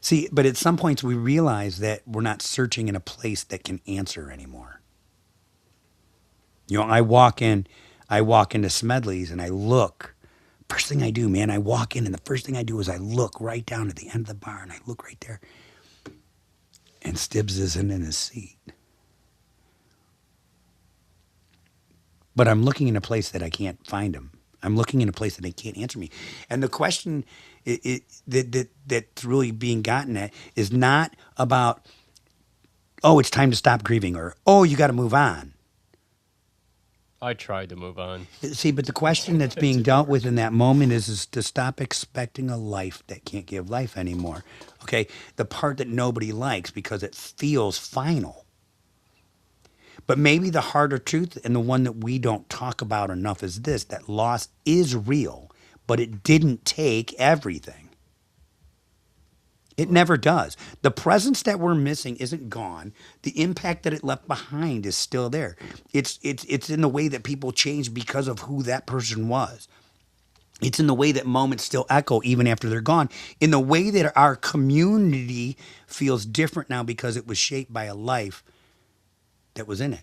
See, but at some points we realize that we're not searching in a place that can answer anymore. You know, I walk into Smedley's and I look. First thing I do, man, I walk in and the first thing I do is I look right down at the end of the bar and I look right there. And Stibbs isn't in his seat. But I'm looking in a place that I can't find him. I'm looking in a place that they can't answer me. And the question that's really being gotten at is not about, oh, it's time to stop grieving, or, oh, you got to move on. I tried to move on. See, but the question that's being dealt with in that moment is to stop expecting a life that can't give life anymore. Okay? The part that nobody likes because it feels final. But maybe the harder truth, and the one that we don't talk about enough, is this: that loss is real, but it didn't take everything. It never does. The presence that we're missing isn't gone. The impact that it left behind is still there. It's in the way that people change because of who that person was. It's in the way that moments still echo even after they're gone. In the way that our community feels different now because it was shaped by a life that was in it.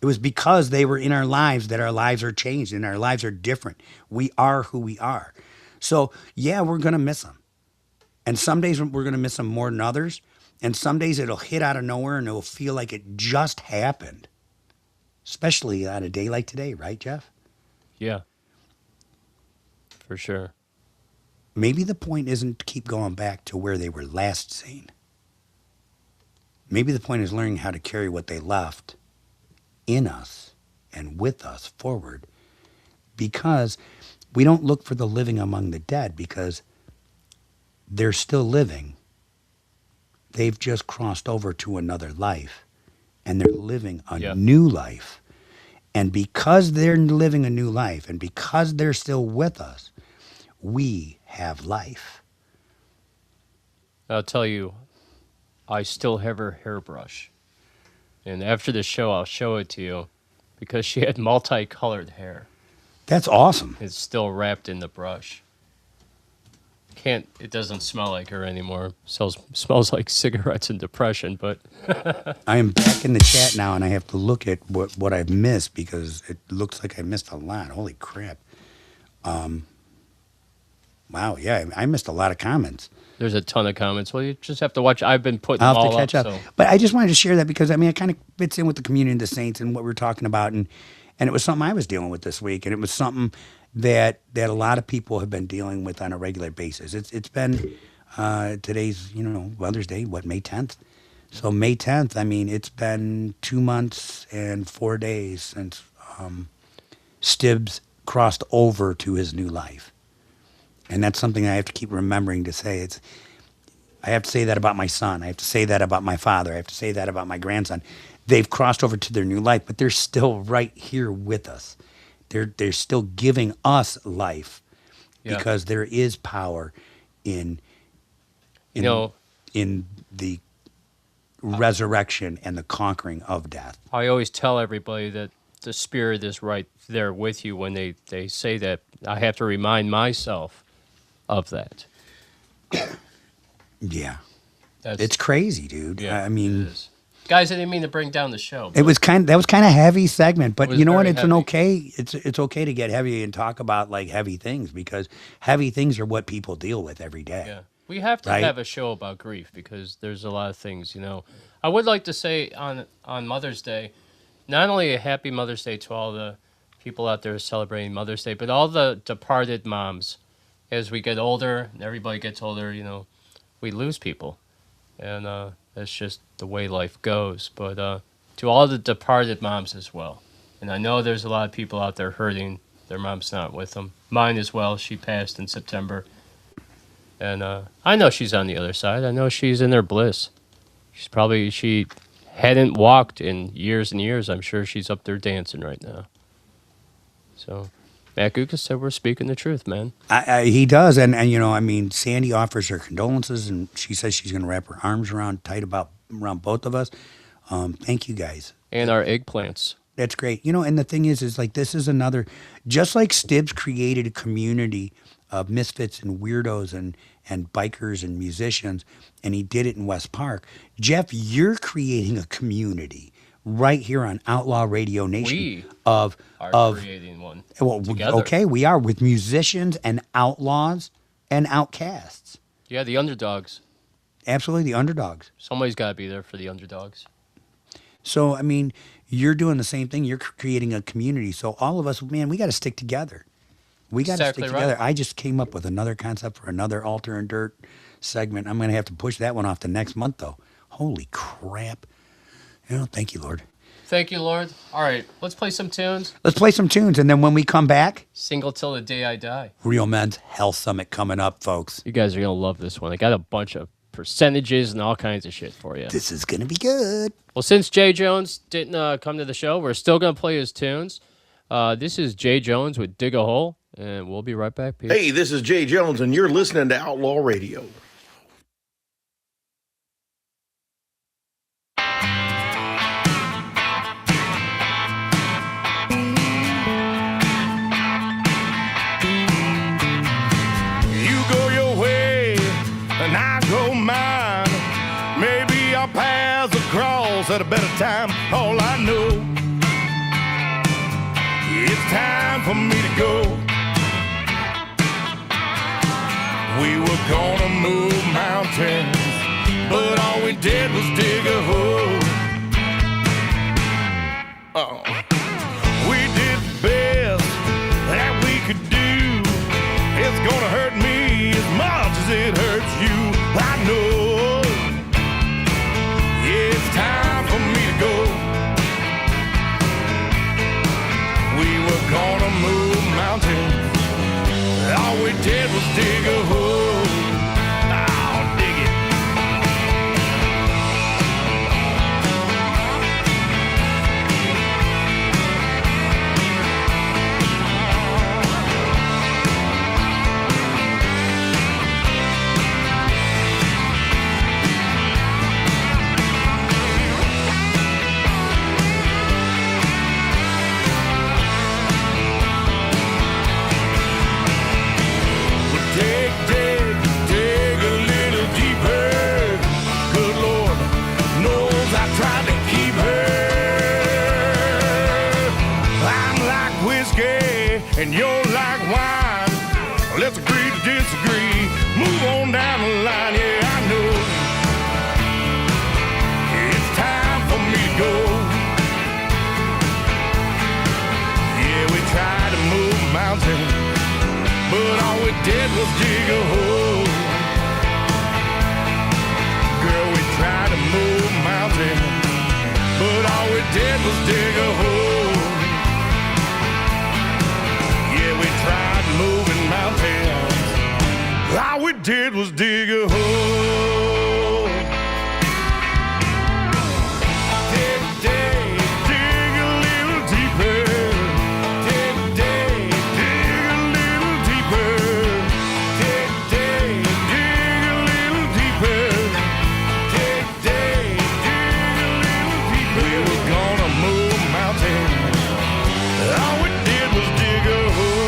It was because they were in our lives that our lives are changed and our lives are different. We are who we are. So, yeah, we're going to miss them. And some days we're going to miss them more than others. And some days it'll hit out of nowhere and it'll feel like it just happened. Especially on a day like today, right, Jeff? Yeah. For sure. Maybe the point isn't to keep going back to where they were last seen. Maybe the point is learning how to carry what they left in us and with us forward, because we don't look for the living among the dead because they're still living. They've just crossed over to another life and they're living a new life. And because they're living a new life and because they're still with us, we have life. I'll tell you, I still have her hairbrush. And after the show, I'll show it to you because she had multicolored hair. That's awesome. It's still wrapped in the brush. It doesn't smell like her anymore. Smells like cigarettes and depression, but I am back in the chat now, and I have to look at what I've missed because it looks like I missed a lot. Holy crap. Wow, yeah, I missed a lot of comments. there's a ton of comments. Well, you just have to watch. I've been putting I'll them have all to catch up. So. But I just wanted to share that because, I mean, it kind of fits in with the community of the saints and what we're talking about. And it was something I was dealing with this week. And it was something that a lot of people have been dealing with on a regular basis. It's been today's, Mother's Day, May 10th? So May 10th, I mean, it's been 2 months and 4 days since Stibbs crossed over to his new life. And that's something I have to keep remembering to say. I have to say that about my son. I have to say that about my father. I have to say that about my grandson. They've crossed over to their new life, but they're still right here with us. They're still giving us life because there is power in the resurrection and the conquering of death. I always tell everybody that the Spirit is right there with you when they say that. I have to remind myself of that. Yeah. It's crazy, dude. Yeah, I mean, guys, I didn't mean to bring down the show. That was kind of a heavy segment, but you know what? It's heavy. It's okay to get heavy and talk about like heavy things because heavy things are what people deal with every day. Yeah. We have to have a show about grief because there's a lot of things, I would like to say on Mother's Day, not only a happy Mother's Day to all the people out there celebrating Mother's Day, but all the departed moms. As we get older, and everybody gets older, we lose people. And that's just the way life goes. But to all the departed moms as well. And I know there's a lot of people out there hurting. Their mom's not with them. Mine as well. She passed in September. And I know she's on the other side. I know she's in her bliss. She hadn't walked in years and years. I'm sure she's up there dancing right now. So, Matt Gukas said we're speaking the truth, man. He does. And Sandy offers her condolences, and she says she's going to wrap her arms around both of us. Thank you, guys. And our eggplants. That's great. And the thing is like this is another, just like Stibbs created a community of misfits and weirdos and bikers and musicians, and he did it in West Park. Jeff, you're creating a community right here on Outlaw Radio Nation. We are creating one. Well, together. Okay, we are with musicians and outlaws and outcasts. Yeah, the underdogs. Absolutely, the underdogs. Somebody's got to be there for the underdogs. So, you're doing the same thing. You're creating a community. So all of us, man, we got to stick together. We got to stick together. Right. I just came up with another concept for another Altar and Dirt segment. I'm going to have to push that one off to next month, though. Holy crap. Thank you, Lord. Thank you, Lord. All right, let's play some tunes. Let's play some tunes, and then when we come back... Single Till the Day I Die. Real Men's Health Summit coming up, folks. You guys are going to love this one. I got a bunch of percentages and all kinds of shit for you. This is going to be good. Well, since Jay Jones didn't come to the show, we're still going to play his tunes. This is Jay Jones with Dig a Hole, and we'll be right back. Peace. Hey, this is Jay Jones, and you're listening to Outlaw Radio. You go your way, and I go mine. Maybe our paths will cross at a better time. All I know, it's time for me to go. We were gonna move mountains, but all we did was dig a hole. We did the best that we could do. It's gonna hurt me as much as it hurts you. I know. Yeah, it's time for me to go. We were gonna move mountains. All we did was dig a hole. Oh, dig it. but all we did was dig a hole. Girl, we tried to move mountains, but all we did was dig a hole. Yeah, we tried moving mountains, all we did was dig a hole. Dig a little deeper. Dig a little deeper. Dig a little deeper. Dig a little deeper. We were gonna move mountains. All we did was dig a hole.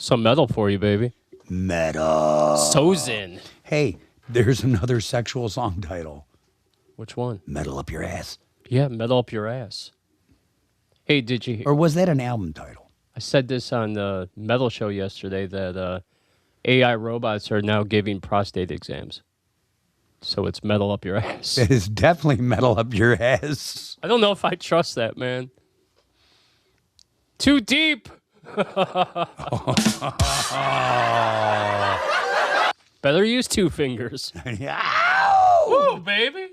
Some metal for you, baby. Metal. Sozin. Hey, there's another sexual song title. Which one? Metal Up Your Ass. Yeah, metal up your ass. Hey, did you hear? Or was that an album title? I said this on the metal show yesterday that AI robots are now giving prostate exams. So it's metal up your ass. It is definitely Metal Up Your Ass. I don't know if I trust that, man. Too deep. Better use two fingers. Woo, baby.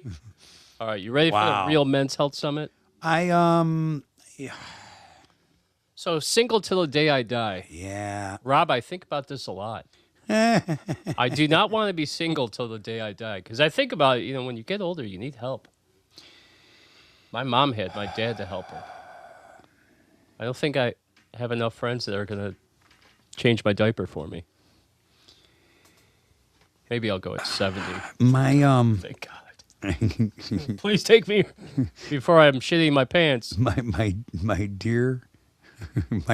All right, you ready for the Real Men's Health Summit? So single till the day I die. Yeah. Rob, I think about this a lot. I do not want to be single till the day I die because I think about it, when you get older, you need help. My mom had my dad to help her. I don't think I have enough friends that are going to change my diaper for me. Maybe I'll go at 70. Thank God. Please take me before I'm shitting my pants. My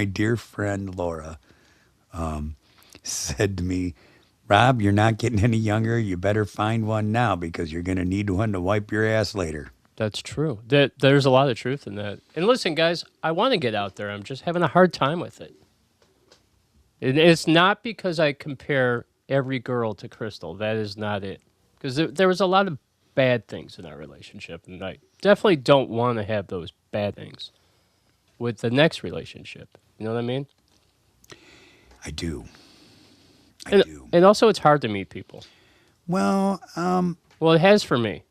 dear friend Laura said to me, Rob, you're not getting any younger. You better find one now because you're going to need one to wipe your ass later. That's true. There's a lot of truth in that. And listen, guys, I want to get out there. I'm just having a hard time with it. It's not because I compare every girl to Crystal. That is not it. Because there was a lot of bad things in our relationship, and I definitely don't want to have those bad things with the next relationship. You know what I mean? I do. And also, it's hard to meet people. Well, it has for me.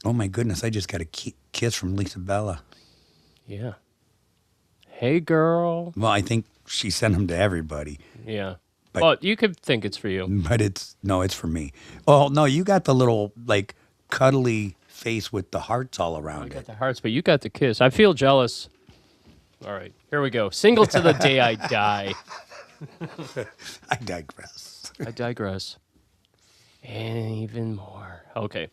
Oh my goodness! I just got a kiss from Lisa Bella. Yeah. Hey, girl. Well, I think she sent them to everybody. Yeah. Well, you could think it's for you. But it's for me. Oh no, you got the little cuddly face with the hearts all around I got it. the hearts, but you got the kiss. I feel jealous. All right, here we go. Single to the day I die. I digress. And even more. Okay.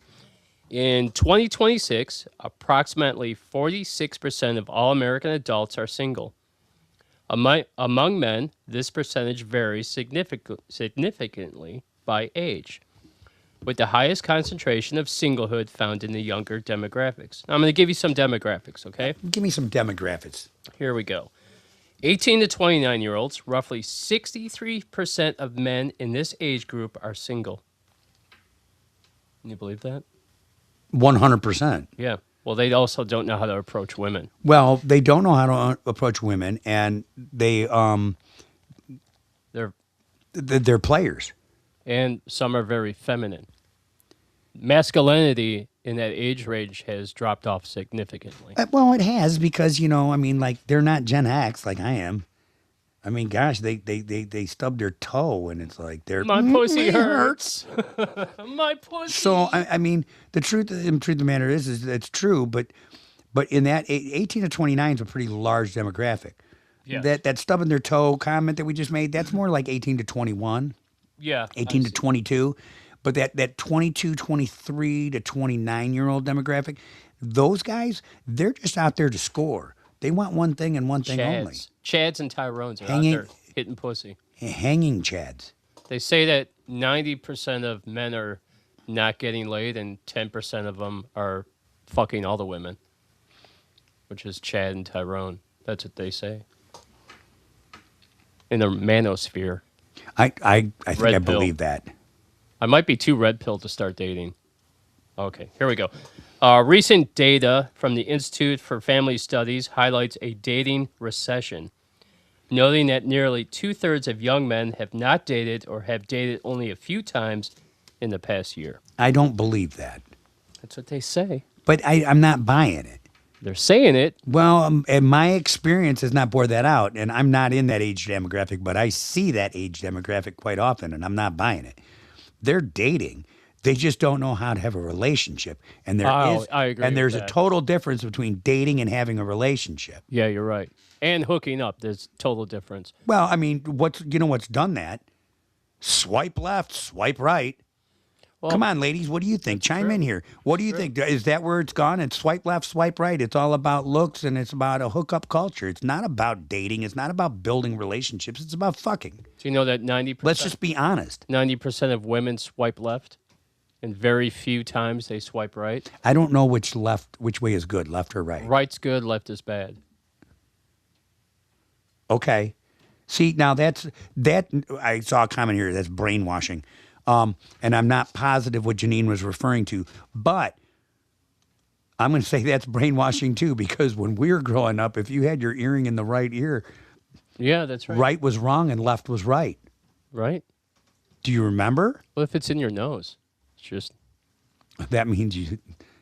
In 2026, approximately 46% of all American adults are single. Among men, this percentage varies significantly by age, with the highest concentration of singlehood found in the younger demographics. Now, I'm going to give you some demographics, okay? Give me some demographics. Here we go. 18 to 29-year-olds, roughly 63% of men in this age group are single. Can you believe that? 100%. Yeah. Well, they also don't know how to approach women. Well, they don't know how to approach women, and they're players. And some are very feminine. Masculinity in that age range has dropped off significantly. Well, it has because they're not Gen X like I am. I mean, gosh, they stubbed their toe, and it's like they're my pussy hurts. My pussy. So the truth of the matter is it's true, but in that 18 to 29 is a pretty large demographic. Yeah. That stubbing their toe comment that we just made, that's more like 18 to 21. Yeah. 18 to 22. But that 22, 23 to 29-year-old demographic, those guys, they're just out there to score. They want one thing and one thing only. Chads and Tyrones are out there hitting pussy. Hanging Chads. They say that 90% of men are not getting laid and 10% of them are fucking all the women, which is Chad and Tyrone. That's what they say. In the manosphere. I think I believe that. I might be too red pill to start dating. Okay, here we go. Recent data from the Institute for Family Studies highlights a dating recession, noting that nearly 2/3 of young men have not dated or have dated only a few times in the past year. I don't believe that. That's what they say. But I'm not buying it. They're saying it. Well, and my experience has not bore that out, and I'm not in that age demographic, but I see that age demographic quite often, and I'm not buying it. They're dating. They just don't know how to have a relationship. And I agree. And there's with a that. total difference between dating and having a relationship. Yeah, you're right. And hooking up, there's total difference. Well, what's done that? Swipe left, swipe right. Come on, ladies. What do you think? Chime in here. What do you think? Is that where it's gone? It's swipe left, swipe right. It's all about looks and it's about a hookup culture. It's not about dating. It's not about building relationships. It's about fucking. Do you know that 90%? Let's just be honest. 90% of women swipe left, and very few times they swipe right. I don't know which way is good, left or right. Right's good, left is bad. Okay. See, now that I saw a comment here that's brainwashing. And I'm not positive what Janine was referring to, but I'm going to say that's brainwashing too, because when we were growing up, if you had your earring in the right ear, yeah, that's right. Right was wrong and left was right. Right. Do you remember? Well, if it's in your nose, it's just. That means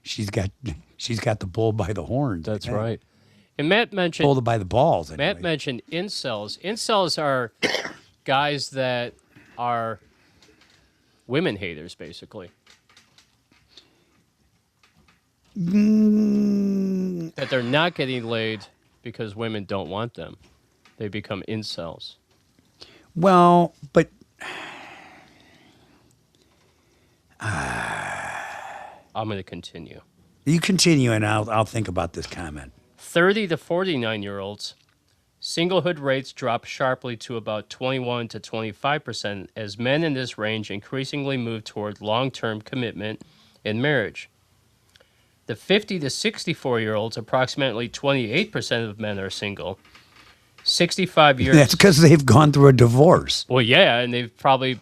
she's got the bull by the horns. That's right. And Matt mentioned pulled it by the balls. Anyway. Matt mentioned incels. Incels are guys that are women haters, basically. That they're not getting laid because women don't want them. They become incels. Well, but I'm going to continue. You continue, and I'll think about this comment. 30 to 49-year-olds, singlehood rates drop sharply to about 21 to 25% as men in this range increasingly move toward long-term commitment in marriage. The 50 to 64-year-olds, approximately 28% of men are single. 65 years. That's because they've gone through a divorce. Well, yeah, and they've probably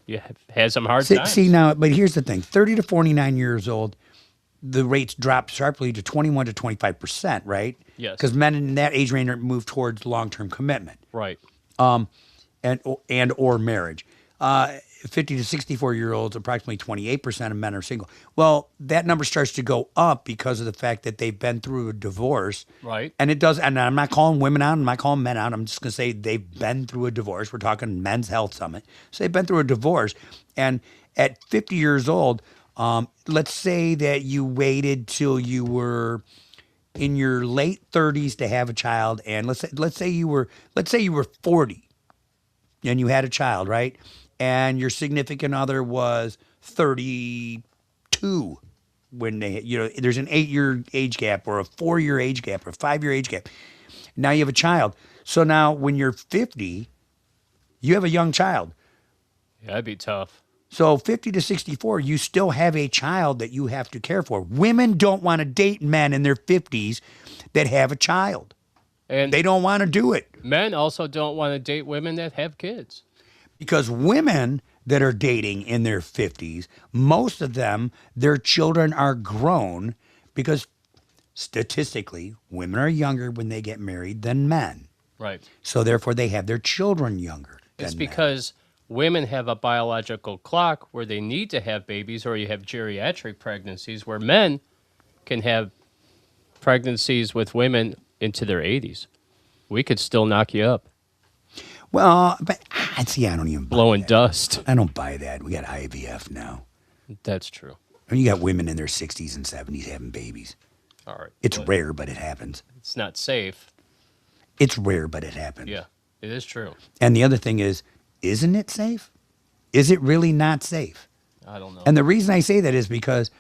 had some hard times. See now, but here's the thing: 30 to 49 years old, the rates drop sharply to 21 to 25%, right? Yes. Because men in that age range move towards long-term commitment, right? And or marriage. 50 to 64-year-olds, approximately 28% of men are single. Well, that number starts to go up because of the fact that they've been through a divorce. Right. And it does, and I'm not calling women out, I'm not calling men out. I'm just going to say they've been through a divorce. We're talking Men's Health Summit. So they've been through a divorce. And at 50 years old, let's say that you waited till you were in your late 30s to have a child, and let's say you were 40 and you had a child, right? And your significant other was 32 when there's an 8-year age gap or a 4-year age gap or a 5-year age gap. Now you have a child. So now when you're 50, you have a young child. Yeah, that'd be tough. So 50 to 64, you still have a child that you have to care for. Women don't want to date men in their 50s that have a child. And they don't want to do it. Men also don't want to date women that have kids. Because women that are dating in their 50s, most of them, their children are grown because statistically, women are younger when they get married than men. Right. So therefore, they have their children younger. It's because women have a biological clock where they need to have babies, or you have geriatric pregnancies where men can have pregnancies with women into their 80s. We could still knock you up. Well, but see, I don't even buy blowing that. dust. I don't buy that. We got IVF now. That's true. I mean, you got women in their 60s and 70s having babies. All right. It's rare, but it happens. It's not safe. It's rare, but it happens. Yeah, it is true. And the other thing is, isn't it safe? Is it really not safe? I don't know. And the reason I say that is because,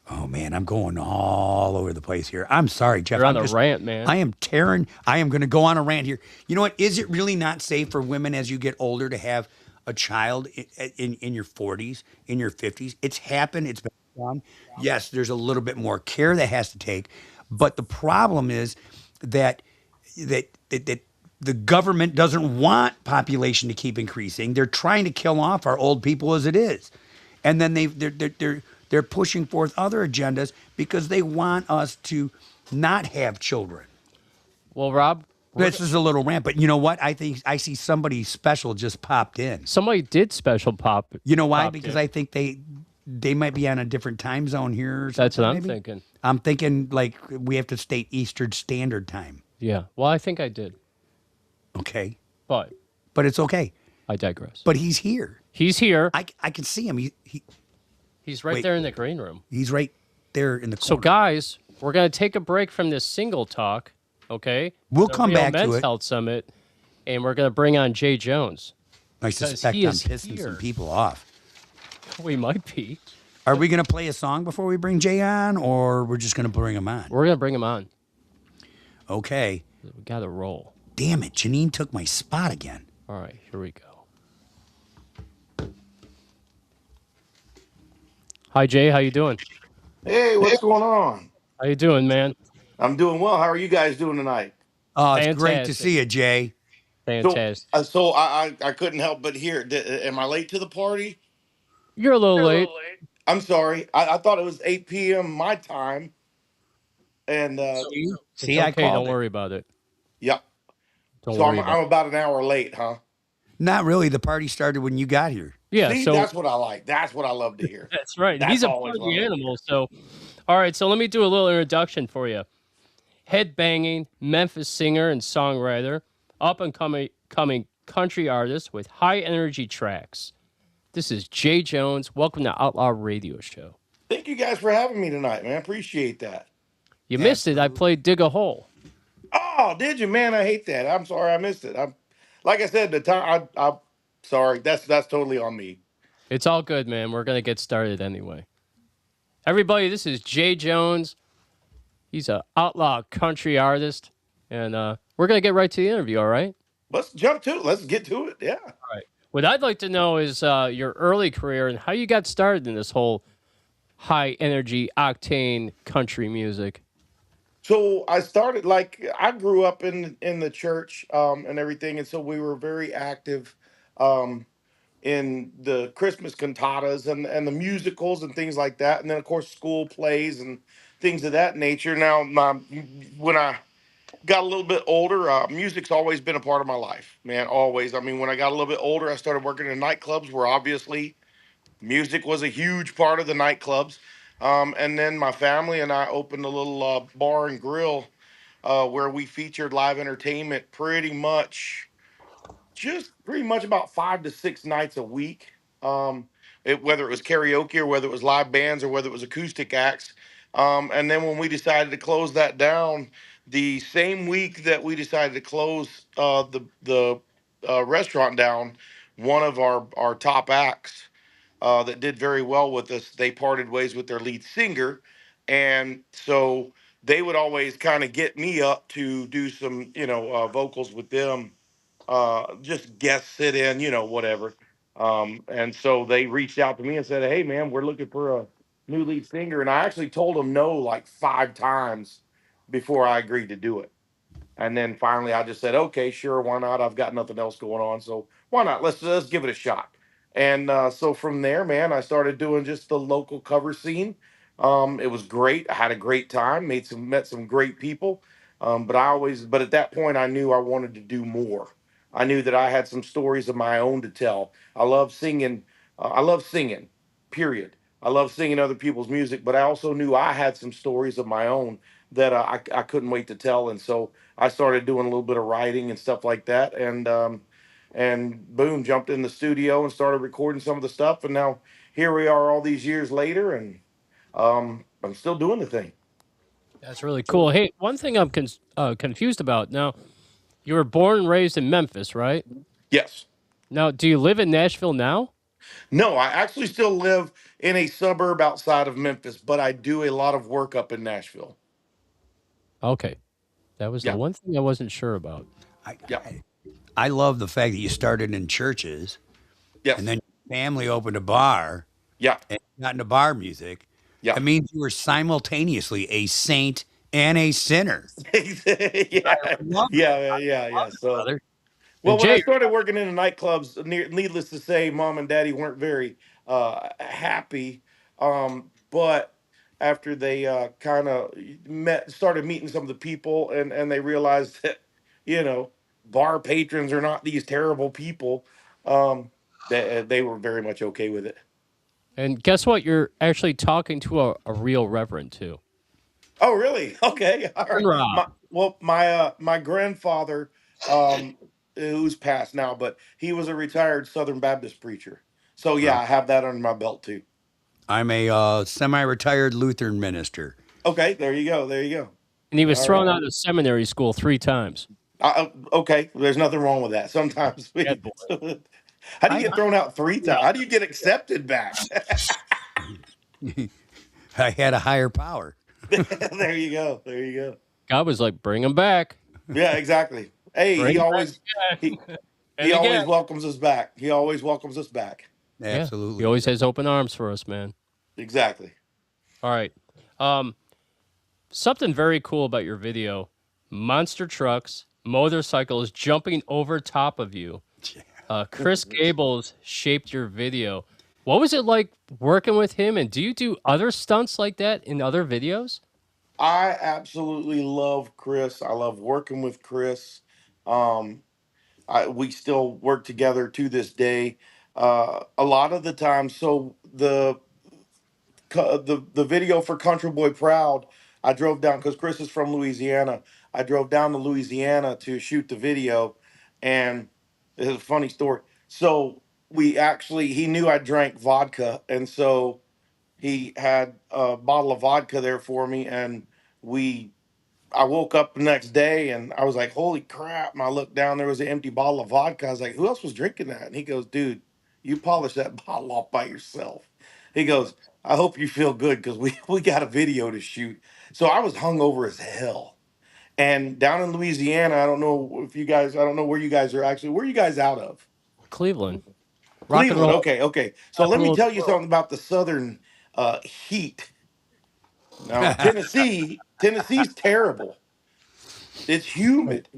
oh man, I'm going all over the place here. I'm sorry, Jeff. You're on a rant, man. I am going to go on a rant here. You know what? Is it really not safe for women as you get older to have a child in your 40s, in your 50s? It's happened. It's been done. Yes, there's a little bit more care that has to take. But the problem is that the government doesn't want population to keep increasing. They're trying to kill off our old people as it is. And then they're pushing forth other agendas because they want us to not have children. Well, Rob, this is a little rant, but you know what? I think I see somebody special just popped in. Somebody did special pop. You know why? Because I think they might be on a different time zone here. Or That's what I'm maybe. thinking. I'm thinking like we have to state Eastern Standard Time. Yeah. Well, I think I did. Okay. But it's okay. I digress. But he's here. He's here. I can see him. He's right there in the green room. He's right there in the corner. So, guys, we're going to take a break from this single talk, okay? We'll come back to Men's it. Health Summit, and we're going to bring on Jay Jones. I suspect I'm pissing some people off. We might be. Are we going to play a song before we bring Jay on, or we're just going to bring him on? We're gonna bring him on. Okay. We gotta roll. Damn it, Janine took my spot again. All right, here we go. Hi Jay, how you doing? Hey, what's going on? How you doing, man? I'm doing well. How are you guys doing tonight? Oh, it's great to Fantastic. see you, Jay. So, Fantastic. I couldn't help but hear. Am I late to the party? You're a little late. I'm sorry. I thought it was 8 p.m. my time, and See, It's I okay. called Don't it. worry about it. yeah. Don't So worry about I'm it. about an hour late, huh? Not really. The party started when you got here. Yeah. See, So that's what I like. That's what I love to hear. that's right. That's He's a always what I party like. animal. So, all right. So let me do a little introduction for you. Headbanging Memphis singer and songwriter, up and coming country artist with high energy tracks. This is Jay Jones. Welcome to Outlaw Radio Show. Thank you guys for having me tonight, man. Appreciate that. You missed it. I played Dig a Hole. Oh, did you, man? I hate that. I'm sorry, I missed it. I'm like I said, the time. I'm sorry. That's totally on me. It's all good, man. We're gonna get started anyway. Everybody, this is Jay Jones. He's an outlaw country artist, and we're gonna get right to the interview. All right. Let's jump to it. Let's get to it. Yeah. All right. What I'd like to know is your early career and how you got started in this whole high energy octane country music. So I started like I grew up in the church and everything, and so we were very active um, in the Christmas cantatas and the musicals and things like that, and then of course school plays and things of that nature. Now, when I got a little bit older, music's always been a part of my life, man. Always. I mean, when I got a little bit older, I started working in nightclubs where obviously music was a huge part of the nightclubs. And then my family and I opened a little bar and grill where we featured live entertainment pretty much about 5 to 6 nights a week. Whether it was karaoke or whether it was live bands or whether it was acoustic acts. And then when we decided to close that down, the same week that we decided to close the restaurant down, one of our top acts that did very well with us, they parted ways with their lead singer, and so they would always kind of get me up to do some, vocals with them, just guest sit in, whatever. And so they reached out to me and said, "Hey, man, we're looking for a new lead singer," and I actually told them no like 5 times before I agreed to do it. And then finally, I just said, "Okay, sure, why not? I've got nothing else going on, so why not? Let's give it a shot." And so from there, man, I started doing just the local cover scene. It was great. I had a great time. Met some great people. But at that point, I knew I wanted to do more. I knew that I had some stories of my own to tell. I love singing. I love singing. Period. I love singing other people's music, but I also knew I had some stories of my own that I couldn't wait to tell. And so I started doing a little bit of writing and stuff like that, and boom, jumped in the studio and started recording some of the stuff. And now here we are, all these years later, and I'm still doing the thing. That's really cool. Hey, one thing I'm confused about now. You were born and raised in Memphis, right? Yes. Now, do you live in Nashville now? No, I actually still live in a suburb outside of Memphis, but I do a lot of work up in Nashville. Okay, that was the Yeah. one thing I wasn't sure about. I, Yeah. I, I love the fact that you started in churches Yes. and then your family opened a bar Yeah. and got into bar music. Yeah. It means you were simultaneously a saint and a sinner. Yeah. Love it. Yeah. So. Brother. Well, And when I Jay, started working in the nightclubs, needless to say, mom and daddy weren't very happy. But after they kind of started meeting some of the people, and they realized that, you know, bar patrons are not these terrible people, they were very much okay with it. and guess what? You're actually talking to a real reverend too. Oh, really? Okay. All right. Rob. My grandfather, um, who's passed now, but he was a retired Southern Baptist preacher. So yeah, Right. I have that under my belt too. I'm a semi-retired Lutheran minister. Okay, there you go. There you go. And he was All thrown right. out of seminary school 3 times. Okay, there's nothing wrong with that. Sometimes we, Bad boy. How do you I get thrown out 3 times? How do you get accepted back? I had a higher power. There you go. There you go. God was like, bring him back. Yeah, exactly. Hey, Bring he him always back he again. he And again. always welcomes us back. He always welcomes us back. Yeah. He Absolutely. always has open arms for us, man. Exactly. All right. Um, Something very cool about your video: monster trucks, motorcycles jumping over top of you. Chris Gables shaped your video. What was it like working with him? And do you do other stunts like that in other videos? I absolutely love Chris. I love working with Chris. Um, we still work together to this day. A lot of the time, so the video for Country Boy Proud, I drove down because Chris is from Louisiana. I drove down to Louisiana to shoot the video, and it's a funny story. So he knew I drank vodka, and so he had a bottle of vodka there for me, and we I woke up the next day and I was like, holy crap. And I looked down, there was an empty bottle of vodka. I was like, who else was drinking that? And he goes, dude, you polished that bottle off by yourself. He goes, I hope you feel good because we got a video to shoot. So I was hungover as hell. And down in Louisiana, I don't know where you guys are actually, where are you guys out of? Cleveland, rock and Cleveland. roll Okay, okay. So let me capital of tell the you world. something about the southern heat. Now, Tennessee's terrible. It's humid.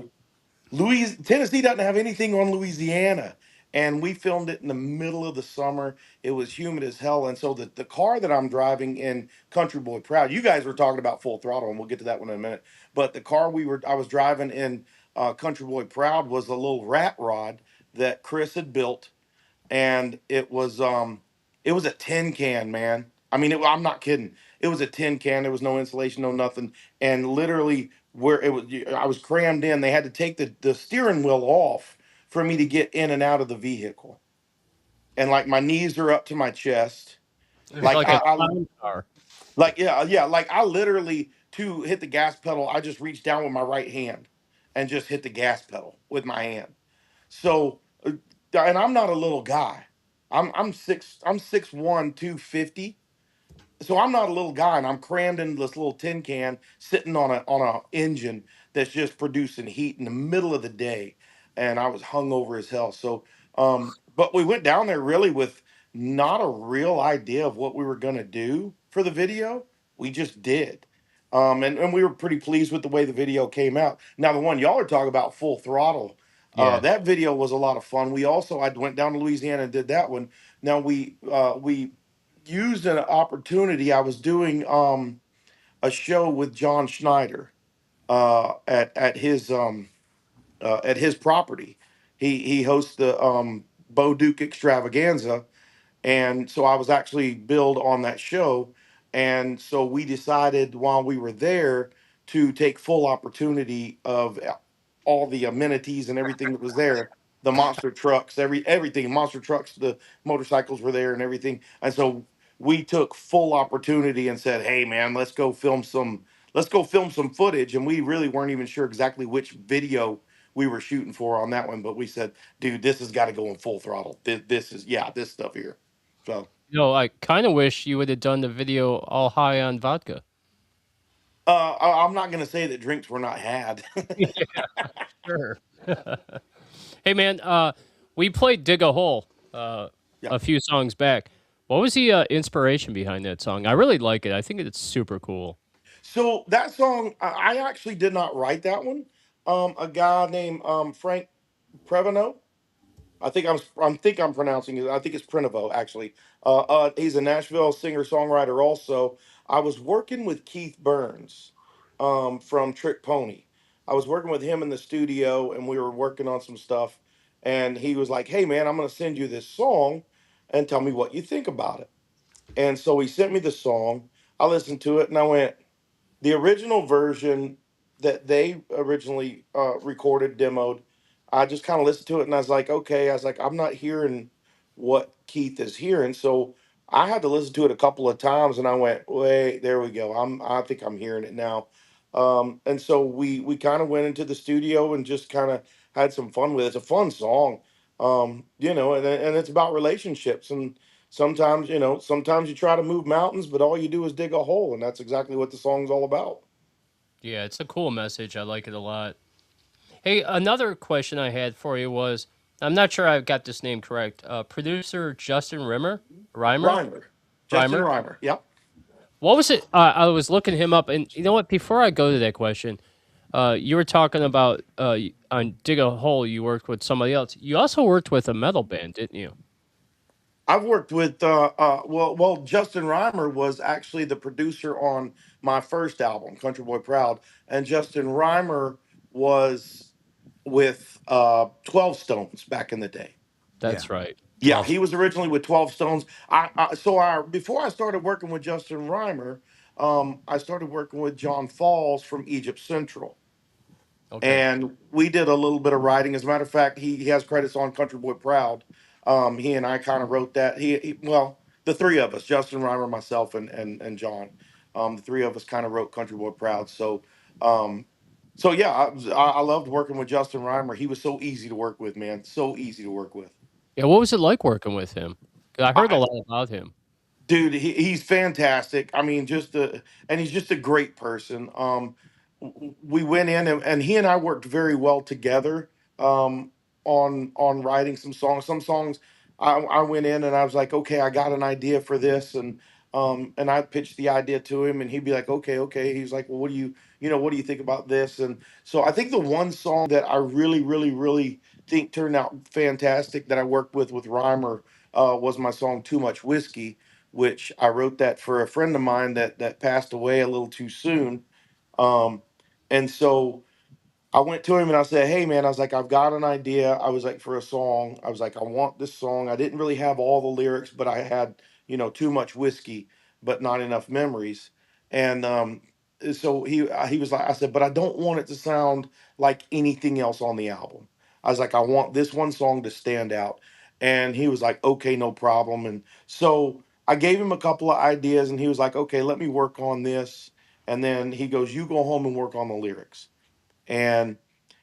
Tennessee doesn't have anything on Louisiana. And we filmed it in the middle of the summer. It was humid as hell. And so the car that I'm driving in Country Boy Proud, you guys were talking about Full Throttle, and we'll get to that one in a minute. But the car I was driving in Country Boy Proud was a little rat rod that Chris had built, and it was a tin can, man. I mean, I'm not kidding. It was a tin can. There was no insulation, no nothing, and literally where it was, I was crammed in. They had to take the steering wheel off for me to get in and out of the vehicle, and like my knees are up to my chest. It was Like like a clown car. yeah, like I literally to hit the gas pedal, I just reached down with my right hand and just hit the gas pedal with my hand. So, and I'm not a little guy. I'm 6'1", 250. So I'm not a little guy, and I'm crammed into this little tin can sitting on a engine that's just producing heat in the middle of the day, and I was hungover as hell. So, but we went down there really with not a real idea of what we were gonna do for the video. We just did, and we were pretty pleased with the way the video came out. Now the one y'all are talking about, Full Throttle, Yeah. that video was a lot of fun. I went down to Louisiana and did that one. Now we used an opportunity. I was doing a show with John Schneider at his property. He hosts the Bo Duke Extravaganza, and so I was actually billed on that show. And so we decided while we were there to take full opportunity of all the amenities and everything that was there. The monster trucks, everything, monster trucks, the motorcycles were there and everything. And so we took full opportunity and said, "Hey man, let's go film some footage." And we really weren't even sure exactly which video we were shooting for on that one, but we said, "Dude, this has got to go in Full Throttle. This is yeah, this stuff here." So I kind of wish you would have done the video all high on vodka. I'm not gonna say that drinks were not had. Sure. Hey man, we played "Dig a Hole" Yeah. a few songs back. What was the inspiration behind that song? I really like it. I think it's super cool. So that song, I actually did not write that one. A guy named Frank Preveno. I think I'm pronouncing it. I think it's Prenovo actually. He's a Nashville singer songwriter. Also, I was working with Keith Burns from Trick Pony. I was working with him in the studio, and we were working on some stuff. And he was like, "Hey man, I'm going to send you this song, and tell me what you think about it." And so he sent me the song. I listened to it, and I went, the original version that they originally recorded, demoed, I just kind of listened to it and I was like, okay, I was like, I'm not hearing what Keith is hearing. So I had to listen to it a couple of times and I went, wait, there we go. I think I'm hearing it now. And so we kind of went into the studio and just kind of had some fun with it. It's a fun song. And it's about relationships. And sometimes, sometimes you try to move mountains, but all you do is dig a hole, and that's exactly what the song's all about. Yeah, it's a cool message. I like it a lot. Hey, another question I had for you was, I'm not sure I got this name correct. Producer Justin Reimer, Reimer, Justin Reimer. Reimer. Yep. What was it? I was looking him up, and you know what? Before I go to that question, you were talking about on Dig a Hole. You worked with somebody else. You also worked with a metal band, didn't you? I've worked with Justin Reimer was actually the producer on my first album, Country Boy Proud, and Justin Reimer was with 12 Stones back in the day. Yeah. That's right. Yeah, 12. he was originally with 12 Stones. I before I started working with Justin Reimer, I started working with John Falls from Egypt Central, Okay. and we did a little bit of writing. As a matter of fact, he has credits on Country Boy Proud. He and I kind of wrote that. Well, the three of us, Justin Reimer, myself, and John, the three of us kind of wrote Country Boy Proud. Um, so yeah, I loved working with Justin Reimer. He was so easy to work with, man. So easy to work with. Yeah. What was it like working with him? 'Cause I heard a I, lot about him. Dude, he's fantastic. I mean, and he's just a great person. We went in and he and I worked very well together on writing some songs. Some songs I went in and I was like, okay, I got an idea for this, and I pitched the idea to him, and he'd be like, okay, okay. He's like, well, what do you think about this? And so I think the one song that I really, really, really think turned out fantastic that I worked with Reimer was my song "Too Much Whiskey," which I wrote that for a friend of mine that passed away a little too soon. Um, and so I went to him and I said, "Hey man," I was like, "I've got an idea." I was like, for a song. I was like, "I want this song." I didn't really have all the lyrics, but I had, too much whiskey, but not enough memories. And so he was like, I said, "But I don't want it to sound like anything else on the album." I was like, "I want this one song to stand out." And he was like, "Okay, no problem." And so I gave him a couple of ideas, and he was like, "Okay, let me work on this." And then he goes, "You go home and work on the lyrics." And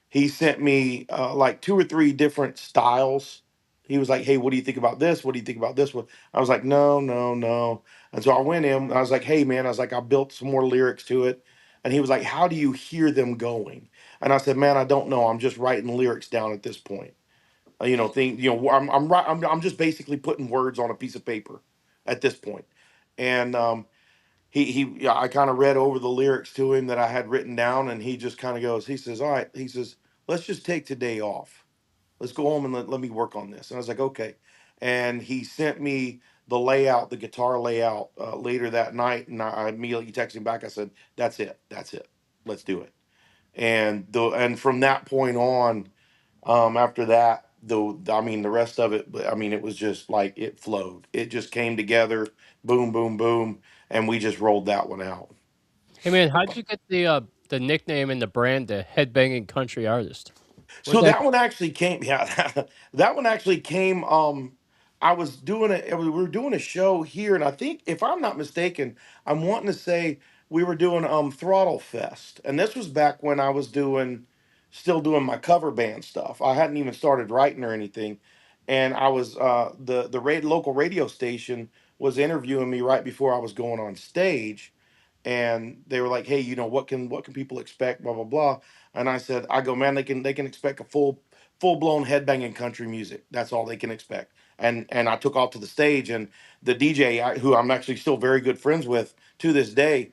he sent me like two or three different styles. He was like, "Hey, what do you think about this? What do you think about this one?" I was like, "No, no, no." And so I went in. And I was like, "Hey, man," I was like, "I built some more lyrics to it." And he was like, "How do you hear them going?" And I said, "Man, I don't know. I'm just writing lyrics down at this point. I'm just basically putting words on a piece of paper at this point." And yeah, I kind of read over the lyrics to him that I had written down, and he just kind of goes, he says, "All right," he says, "let's just take today off. Let's go home and let me work on this." And I was like, "Okay." And he sent me the layout, the guitar layout later that night, and I immediately texted him back. I said, That's it, let's do it." And from that point on, after that, though, I mean, the rest of it, I mean, it was just like it flowed. It just came together, boom, boom, boom, and we just rolled that one out. Hey man, how'd you get the nickname and the brand, the headbanging country artist? Where'd So that? that one actually came, yeah, that one actually came. I was doing we were doing a show here, and I think, if I'm not mistaken, I'm wanting to say we were doing Throttle Fest, and this was back when I was still doing my cover band stuff. I hadn't even started writing or anything, and I was local radio station was interviewing me right before I was going on stage, and they were like, "Hey, what can people expect?" Blah blah blah. And I said, "I go, man, they can expect a full blown headbanging country music. That's all they can expect." And I took off to the stage, and the DJ, who I'm actually still very good friends with to this day,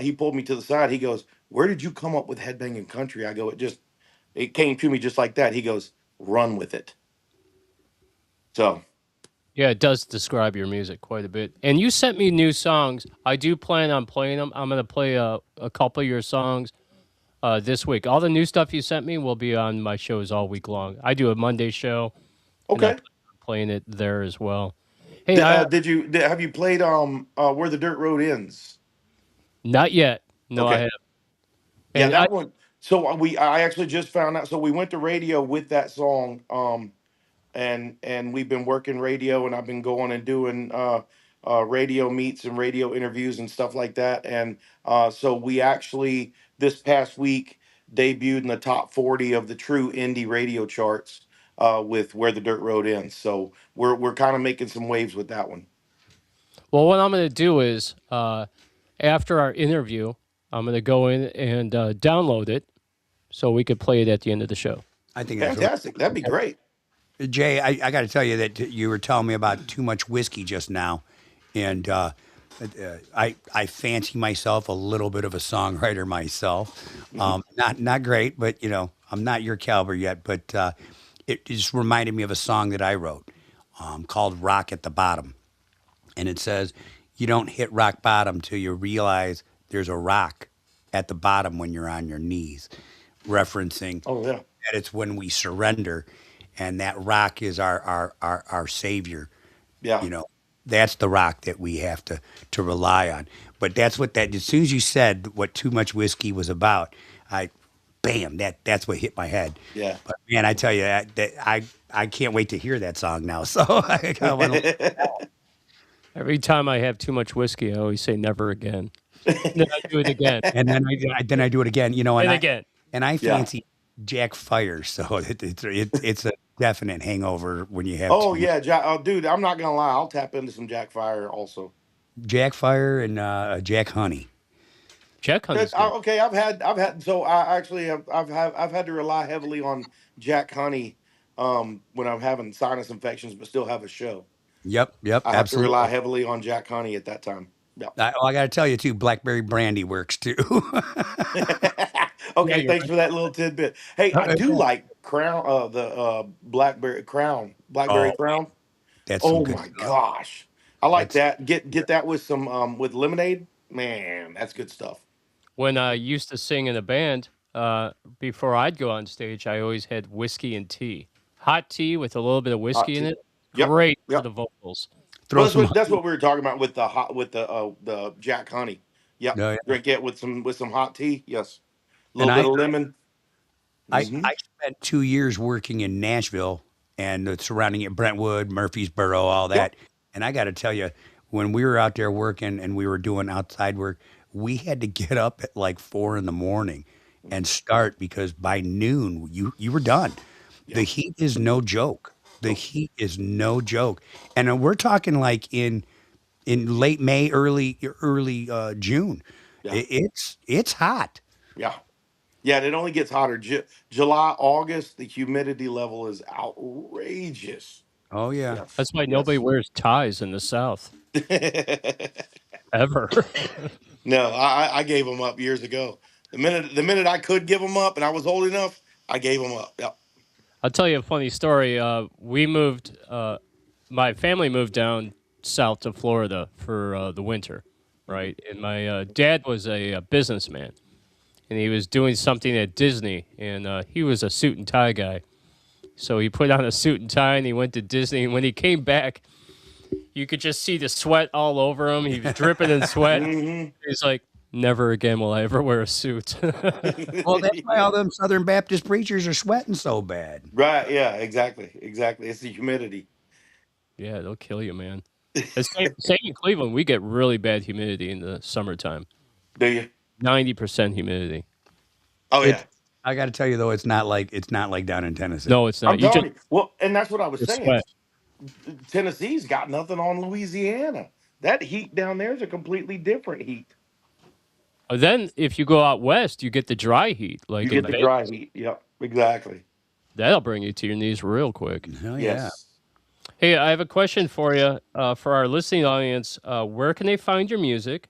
he pulled me to the side. He goes, "Where did you come up with headbanging country?" I go, "It came to me just like that." He goes, "Run with it." So Yeah, it does describe your music quite a bit. And you sent me new songs. I do plan on playing them. I'm gonna play a couple of your songs this week. All the new stuff you sent me will be on my shows all week long. I do a Monday show, and I okay. plan on playing it there as well. Hey, Have you played Where the Dirt Road Ends? not yet. No, I Okay. have. Yeah, And I that one. So I actually just found out. So we went to radio with that song, and we've been working radio, and I've been going and doing radio meets and radio interviews and stuff like that. And so we actually this past week debuted in the top 40 of the true indie radio charts with Where the Dirt Road Ends. So we're kind of making some waves with that one. Well, what I'm going to do is after our interview, I'm going to go in and download it so we could play it at the end of the show. I think that's Fantastic. That'd be great. Jay. I got to tell you that you were telling me about too much whiskey just now, and I fancy myself a little bit of a songwriter myself. Not great, but I'm not your caliber yet. But it just reminded me of a song that I wrote called "Rock at the Bottom," and it says, "You don't hit rock bottom till you realize there's a rock at the bottom when you're on your knees," referencing Oh yeah. that it's when we surrender, and that rock is our savior. Yeah. That's the rock that we have to rely on. But that's what that. As soon as you said what too much whiskey was about, bam, that's what hit my head. Yeah. But man, I tell you I can't wait to hear that song now. So I kind of want to. Every time I have too much whiskey, I always say never again. Then I do it again. And then I do it again. And again. And I Yeah. fancy Jack Fire, so it's a definite hangover when you have Oh too yeah, dude. I'm not gonna lie. I'll tap into some Jack Fire also. Jack Fire and Jack Honey. Jack Honey's good. Okay, I've had. So I actually have. I've had to rely heavily on Jack Honey when I'm having sinus infections, but still have a show. Yep, I have to absolutely. rely heavily on Jack Honey at that time. Yeah. I got to tell you too, blackberry brandy works too. Okay, you're thanks for that little tidbit. Hey, I do like Crown, the Blackberry Oh, Crown. that's some Oh good my stuff. gosh, I like That's that. Get that with some with lemonade. Man, that's good stuff. When I used to sing in a band, before I'd go on stage, I always had whiskey and tea. Hot tea with a little bit of Hot whiskey in tea. it. Yep. Great for Yep. the vocals. Well, throw some. that's what we were talking about with the Jack Honey. Yep. No, yeah. Drink it with some hot tea. Yes. A And little bit of lemon. I spent 2 years working in Nashville and the surrounding it, Brentwood, Murfreesboro, all Yep. that. And I got to tell you, when we were out there working and we were doing outside work, we had to get up at like 4 in the morning and start because by noon you were done. The heat is no joke. The heat is no joke. And we're talking like in late May, early June. Yeah. It's hot. Yeah. Yeah, and it only gets hotter. July, August, the humidity level is outrageous. Oh yeah. Yes. That's why nobody Yes. wears ties in the South ever. No, I gave them up years ago. The minute I could give them up and I was old enough, I gave them up. Yep. I'll tell you a funny story. We moved, my family moved down south to Florida for the winter, right? And my dad was a businessman, and he was doing something at Disney, and he was a suit and tie guy. So he put on a suit and tie, and he went to Disney. And when he came back, you could just see the sweat all over him. He was dripping in sweat. Mhm. He's like, "Never again will I ever wear a suit." Well, that's why all them Southern Baptist preachers are sweating so bad. Right. Yeah. Exactly. Exactly. It's the humidity. Yeah, they'll kill you, man. It's same in Cleveland. We get really bad humidity in the summertime. Do you? 90% humidity. Oh yeah. I got to tell you though, it's not like down in Tennessee. No, it's I'm not. You just telling you. Well, and that's what I was the saying. sweat. Tennessee's got nothing on Louisiana. That heat down there is a completely different heat. Then if you go out west, you get the dry heat, like You in get the Vegas. dry heat. Yep. Exactly. That'll bring you to your knees real quick. Hell yeah. Yes. Hey, I have a question for you, for our listening audience. Where can they find your music,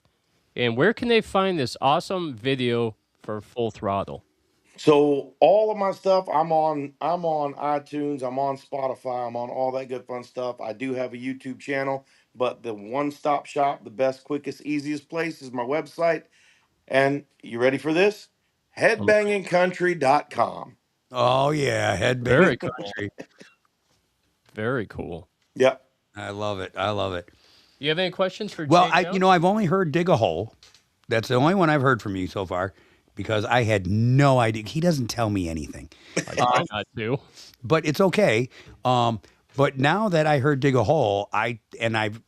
and where can they find this awesome video for Full Throttle? So all of my stuff, I'm on iTunes, I'm on Spotify, I'm on all that good fun stuff. I do have a YouTube channel, but the one-stop shop, the best, quickest, easiest place is my website. And you ready for this? Headbangingcountry.com. Oh yeah, headbang Very cool. country. Very cool. Yep. I love it. I love it. You have any questions for Well, Jay Jones? I've only heard "Dig a Hole." That's the only one I've heard from you so far, because I had no idea. He doesn't tell me anything, I try not to. but it's okay. But now that I heard "Dig a Hole," I've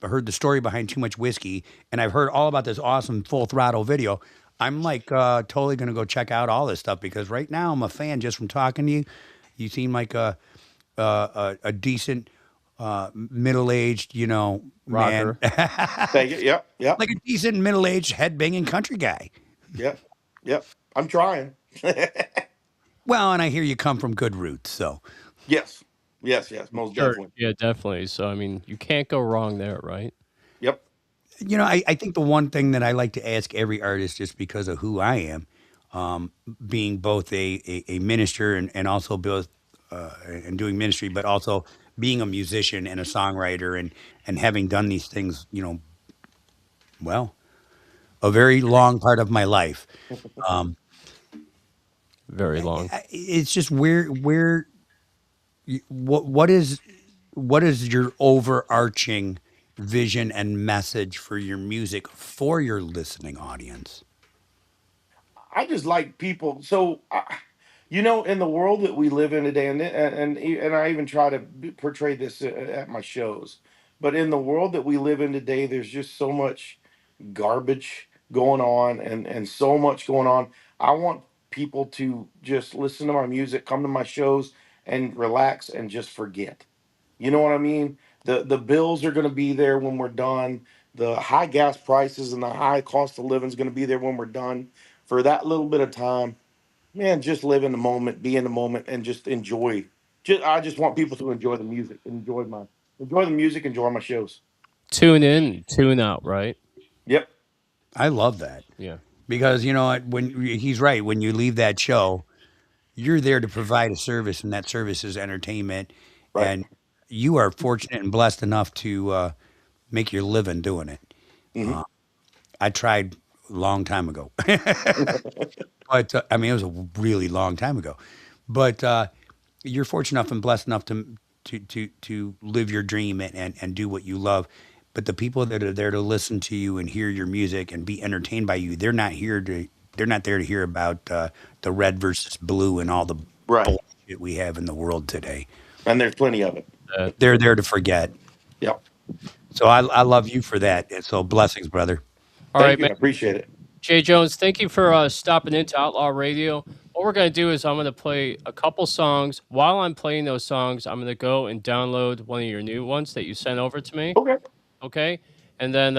heard the story behind Too Much Whiskey, and I've heard all about this awesome Full Throttle video. I'm like totally gonna go check out all this stuff because right now I'm a fan just from talking to you. You seem like a decent middle-aged, man, Rocker. Thank you. Yep. Yep. like a decent middle-aged headbanging country guy. Yep. Yep. I'm trying. Well, and I hear you come from good roots, so Yes. Yes. Yes. Most Sure. definitely. Yeah, definitely. So I mean, you can't go wrong there, right? Yep. I think the one thing that I like to ask every artist, just because of who I am, being both a minister and also both and doing ministry, but also being a musician and a songwriter and having done these things, well, a very long part of my life. Um, Very long. it's just what is your overarching vision and message for your music for your listening audience? I just like people. So, in the world that we live in today, and I even try to portray this at my shows, but in the world that we live in today, there's just so much garbage going on, and so much going on. I want people to just listen to my music, come to my shows, and relax and just forget. You know what I mean? The bills are going to be there when we're done. The high gas prices and the high cost of living is going to be there when we're done. For that little bit of time, man, just live in the moment, be in the moment, and just enjoy. I just want people to enjoy the music, enjoy the music, enjoy my shows. Tune in, tune out, right? Yep. I love that Yeah. because when he's right, when you leave that show, you're there to provide a service, and that service is entertainment, Right. and you are fortunate and blessed enough to make your living doing it. Hmm. I tried a long time ago, but I mean it was a really long time ago, but you're fortunate enough and blessed enough to live your dream and do what you love. But the people that are there to listen to you and hear your music and be entertained by you, they're not there to hear about the red versus blue and all the Right. bullshit we have in the world today. And there's plenty of it. They're there to forget. Yep. So I love you for that. And so blessings, brother. All Thank right, you. man. I appreciate it. Jay Jones, thank you for stopping into Outlaw Radio. What we're going to do is I'm going to play a couple songs. While I'm playing those songs, I'm going to go and download one of your new ones that you sent over to me. Okay. Okay? And then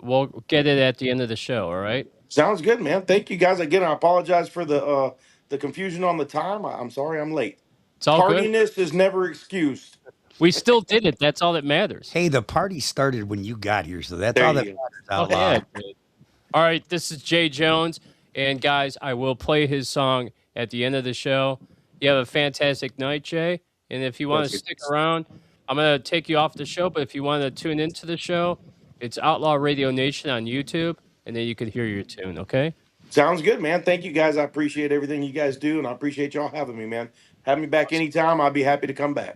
we'll get it at the end of the show, all right? Sounds good, man. Thank you guys again. I apologize for the confusion on the time. I'm sorry I'm late. It's all good. Tardiness is never excused. We still did it. That's all that matters. Hey, the party started when you got here, so that's There all you that go. matters, Oh, outlaw. yeah, dude. All right, this is Jay Jones. And guys, I will play his song at the end of the show. You have a fantastic night, Jay. And if you want Thank to you. stick around, I'm going to take you off the show. But if you want to tune into the show, it's Outlaw Radio Nation on YouTube. And then you can hear your tune, okay? Sounds good, man. Thank you guys. I appreciate everything you guys do, and I appreciate y'all having me, man. Have me back anytime. I'll be happy to come back.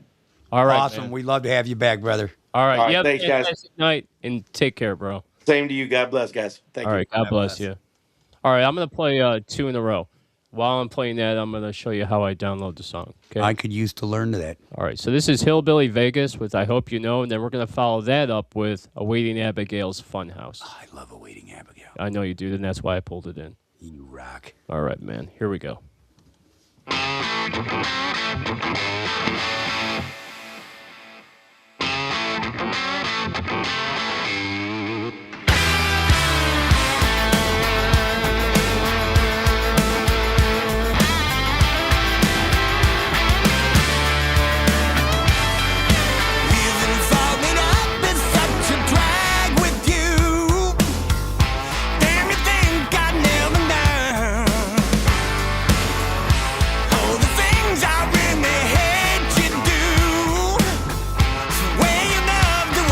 All right, Awesome. man. We love to have you back, brother. All right. All right, You have a thanks, guys. fantastic night. And take care, bro. Same to you. God bless, guys. Thank All you. right. God bless bless. you. All right. I'm going to play two in a row. While I'm playing that, I'm going to show you how I download the song. Okay. I could use to learn that. All right. So this is Hillbilly Vegas with I Hope You Know. And then we're going to follow that up with Awaiting Abigail's Funhouse. I love Awaiting Abigail. I know you do. And that's why I pulled it in. You rock. All right, man. Here we go. Falling up is such a drag with you. Damn, you think I'd never know. Oh, the things I really hate you do. The way you love the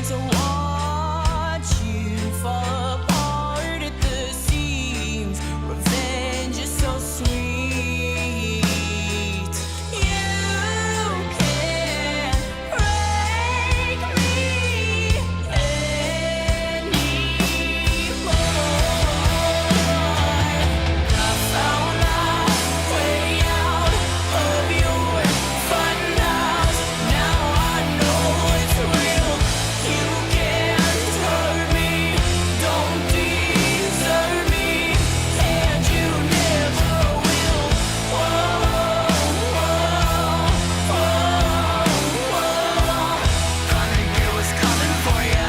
to watch you fall apart at the seams. Revenge is so sweet. You can break me anymore. I found my way out of your funhouse. Now I know it's real. You can't hurt me, don't desert me, and you never will. Whoa, whoa, whoa. Gonna hear what's coming for ya.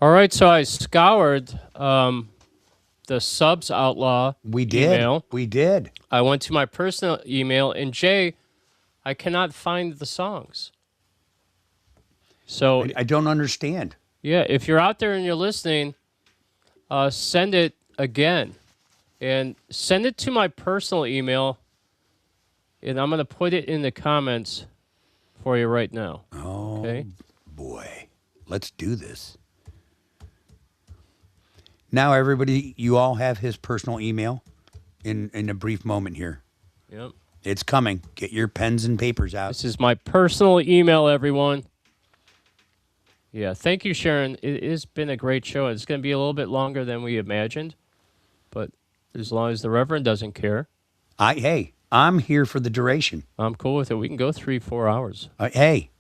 All right, so I scoured the Subs Outlaw We did. email. We did. I went to my personal email, and Jay, I cannot find the songs. So, I don't understand. yeah, if you're out there and you're listening, send it again. And send it to my personal email, and I'm going to put it in the comments for you right now. Oh, Okay? boy. Let's do this. Now, everybody, you all have his personal email in a brief moment here. Yep. It's coming. Get your pens and papers out. This is my personal email, everyone. Yeah, thank you, Sharon. It has been a great show. It's going to be a little bit longer than we imagined, but as long as the Reverend doesn't care, Hey, I'm here for the duration. I'm cool with it. We can go 3-4 hours. Hey,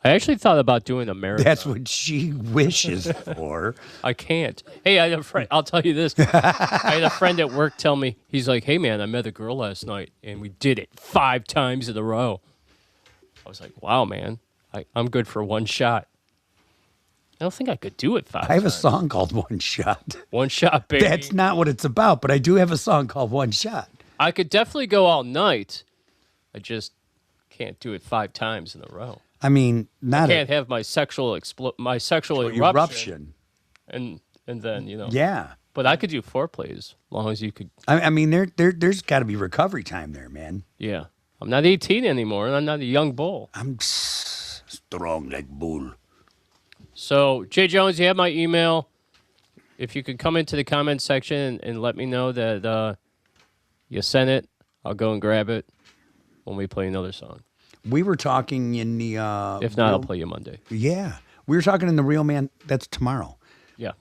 I actually thought about doing a marathon. that's what she wishes for. I can't. Hey, I had a friend. I'll tell you this. I had a friend at work tell me, he's like, hey, man, I met a girl last night, and we did it 5 times in a row. I was like, wow, man, I'm good for one shot. I don't think I could do it 5 times. I have a song called One Shot. One shot, baby. That's not what it's about, but I do have a song called One Shot. I could definitely go all night. I just can't do it 5 times in a row. I mean, I can't have my sexual eruption. And then, Yeah. But I could do foreplays as long as you could. I mean, there's got to be recovery time there, man. Yeah. I'm not 18 anymore, and I'm not a young bull. I'm strong like bull. So, Jay Jones, you have my email. If you could come into the comment section and let me know that you sent it, I'll go and grab it when we play another song. We were talking in the... if not, I'll play you Monday. Yeah. We were talking in the Real Man, that's tomorrow. Yeah.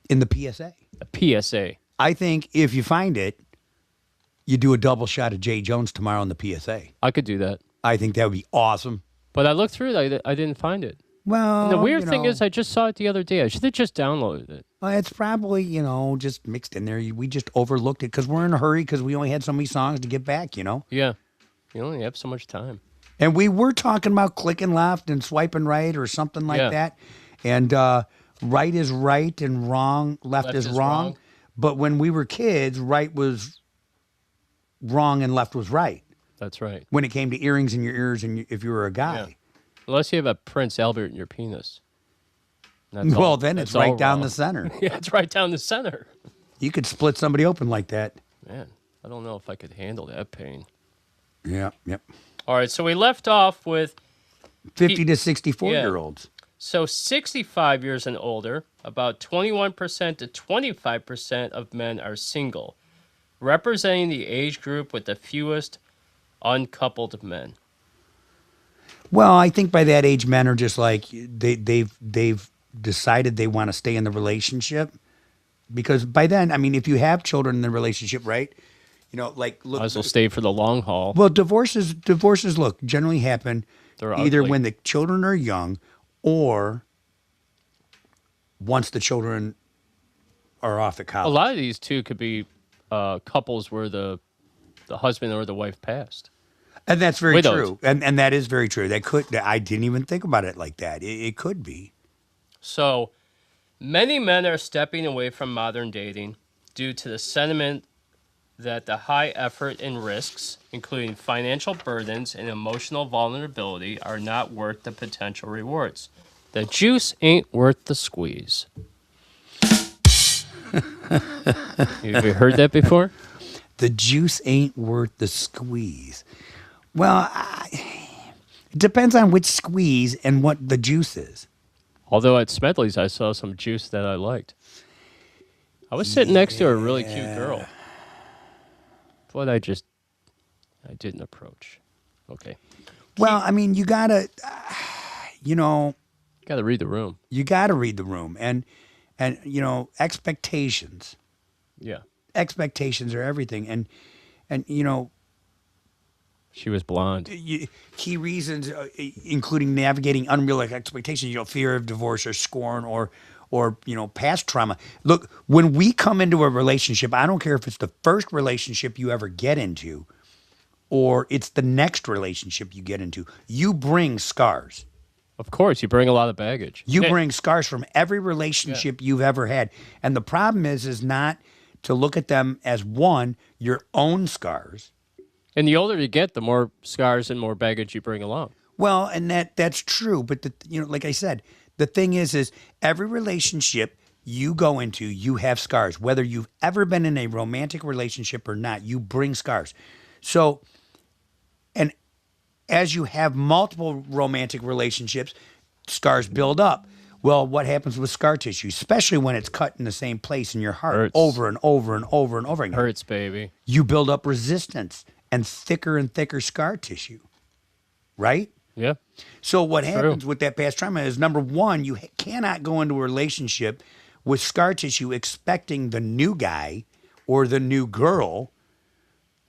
In the PSA. A PSA. I think if you find it, you do a double shot of Jay Jones tomorrow in the PSA. I could do that. I think that would be awesome. But I looked through it. I didn't find it. Well, And the weird thing is I just saw it the other day. I should have just downloaded it. Well, it's probably, just mixed in there. We just overlooked it because we're in a hurry because we only had so many songs to get back, Yeah. You only have so much time. And we were talking about clicking left and swiping right or something like Yeah. that. And right is right and left is wrong. But when we were kids, right was wrong and left was right. That's right. When it came to earrings in your ears and if you were a guy. Yeah. Unless you have a Prince Albert in your penis. Well, then it's right down the center. Yeah, it's right down the center. You could split somebody open like that. Man, I don't know if I could handle that pain. Yeah, yep. All right, so we left off with 50 to 64-year-olds. So 65 years and older, about 21% to 25% of men are single, representing the age group with the fewest uncoupled men. Well, I think by that age, men are just like they've decided they want to stay in the relationship. Because by then, I mean, if you have children in the relationship, right? You know, like look. Might as well stay for the long haul. Well, divorces look generally happen They're either ugly. when the children are young or once the children are off at A college. lot of these too could be couples where the husband or the wife passed. And that's very Widows. true. And that is very true. That could I didn't even think about it like that. It could be. So many men are stepping away from modern dating due to the sentiment that the high effort and risks, including financial burdens and emotional vulnerability, are not worth the potential rewards. The juice ain't worth the squeeze. Have you heard that before? The juice ain't worth the squeeze. Well, it depends on which squeeze and what the juice is. Although at Smedley's, I saw some juice that I liked. I was sitting next to a really cute girl. But I didn't approach. Okay. Well, I mean, you gotta, Got to read the room. you gotta read the room, and expectations. Yeah. Expectations are everything, and She was blonde. key reasons, including navigating unrealistic expectations, fear of divorce or scorn or past trauma. Look, when we come into a relationship, I don't care if it's the first relationship you ever get into or it's the next relationship you get into, you bring scars. Of course, you bring a lot of baggage. You Yeah. bring scars from every relationship you've ever had. And the problem is not to look at them as your own scars. And the older you get, the more scars and more baggage you bring along. Well, and that's true, but like I said, the thing is every relationship you go into, you have scars. Whether you've ever been in a romantic relationship or not, you bring scars. So, and as you have multiple romantic relationships, scars build up. Well, what happens with scar tissue, especially when it's cut in the same place in your heart Hurts. over and over and over and over again? Hurts, baby. You build up resistance and thicker scar tissue, right? Yeah. So what happens with that past trauma is, number one, you cannot go into a relationship with scar tissue expecting the new guy or the new girl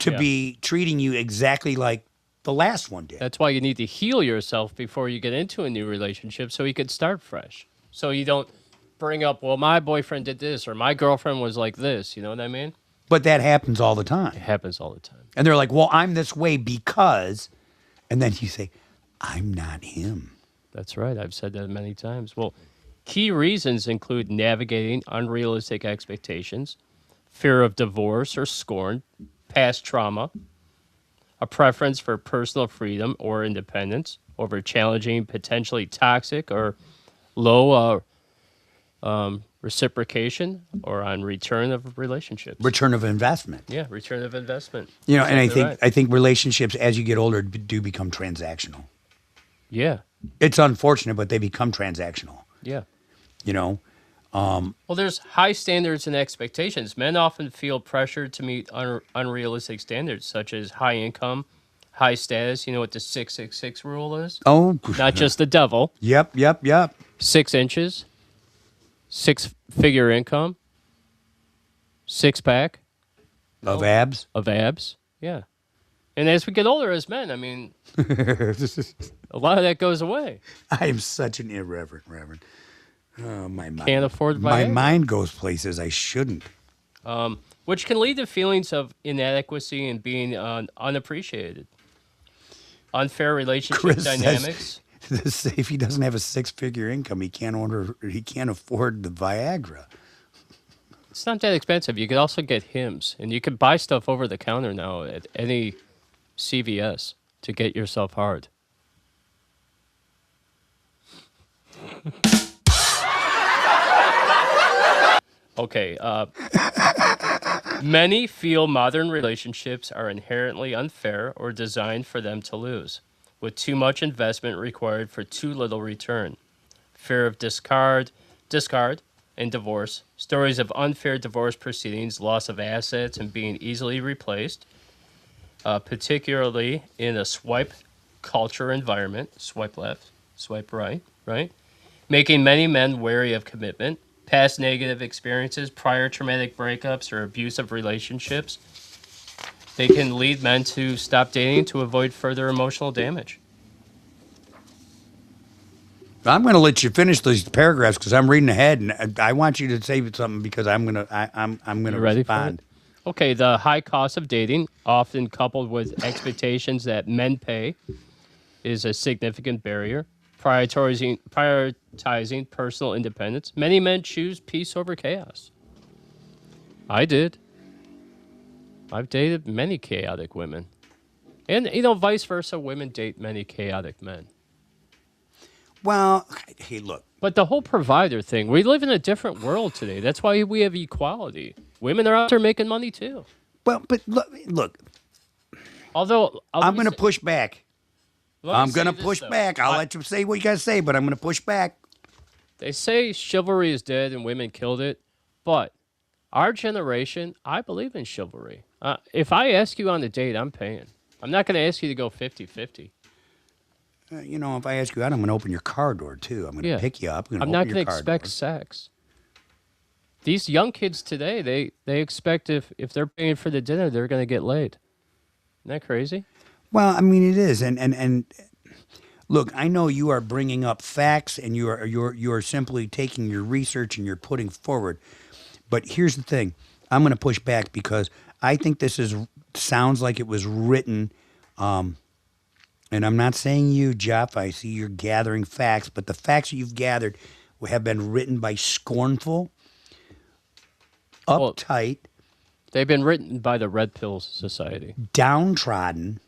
to be treating you exactly like the last one did. That's why you need to heal yourself before you get into a new relationship so you can start fresh. So you don't bring up, well, my boyfriend did this or my girlfriend was like this. You know what I mean? But that happens all the It time. happens all the time. And they're like, well, I'm this way because, and then you say, I'm not him. That's right. I've said that many times. Well, key reasons include navigating unrealistic expectations, fear of divorce or scorn, past trauma, a preference for personal freedom or independence over challenging, potentially toxic or low reciprocation or on return of relationships. Return of investment. Yeah, return of investment. And Exactly right. I think relationships as you get older do become transactional. Yeah, It's unfortunate, but they become transactional. yeah. Well, There's high standards and expectations. Men often feel pressured to meet unrealistic standards, such as high income, high status. You know what the 666 rule is? Oh, Not just the devil. Yep. 6 inches, 6-figure income, 6-pack Of abs. of abs. Yeah. And as we get older as men, I mean, a lot of that goes away. I am such an irreverent reverend. Oh, my mind. Can't afford My Viagra. mind goes places I shouldn't. Which can lead to feelings of inadequacy and being unappreciated. Unfair relationship Chris dynamics. says if he doesn't have a 6-figure income, he can't afford the Viagra. It's not that expensive. You could also get hymns, and you can buy stuff over the counter now at any CVS to get yourself hard. Okay. Many feel modern relationships are inherently unfair or designed for them to lose, with too much investment required for too little return. Fear of discard, and divorce. Stories of unfair divorce proceedings, loss of assets, and being easily replaced, particularly in a swipe culture environment. Swipe left, swipe right, right? making many men wary of commitment. Past negative experiences, prior traumatic breakups, or abusive relationships, they can lead men to stop dating to avoid further emotional damage. I'm going to let you finish these paragraphs because I'm reading ahead, and I want you to say something because I'm going to You ready for it? respond. Okay, the high cost of dating, often coupled with expectations that men pay, is a significant barrier. Prioritizing personal independence. Many men choose peace over chaos. I did. I've dated many chaotic women. And, vice versa, women date many chaotic men. Well, hey, look. But the whole provider thing, we live in a different world today. That's why we have equality. Women are out there making money too. Well, but look. Although I'm going to push back. I'm going to push though. back. I'll let you say what you got to say, but I'm going to push back. They say chivalry is dead and women killed it, but our generation, I believe in chivalry. If I ask you on a date, I'm paying. I'm not going to ask you to go 50-50. If I ask you out, I'm going to open your car door too. I'm going to pick you up. I'm not going to expect sex. These young kids today, they expect if they're paying for the dinner, they're going to get laid. Isn't that crazy? Well, I mean, it is, and look, I know you are bringing up facts, and you're simply taking your research and you're putting forward. But here's the thing: I'm going to push back because I think this sounds like it was written. And I'm not saying you, Jeff. I see you're gathering facts, but the facts that you've gathered have been written by scornful, uptight. They've been written by the Red Pill Society. Downtrodden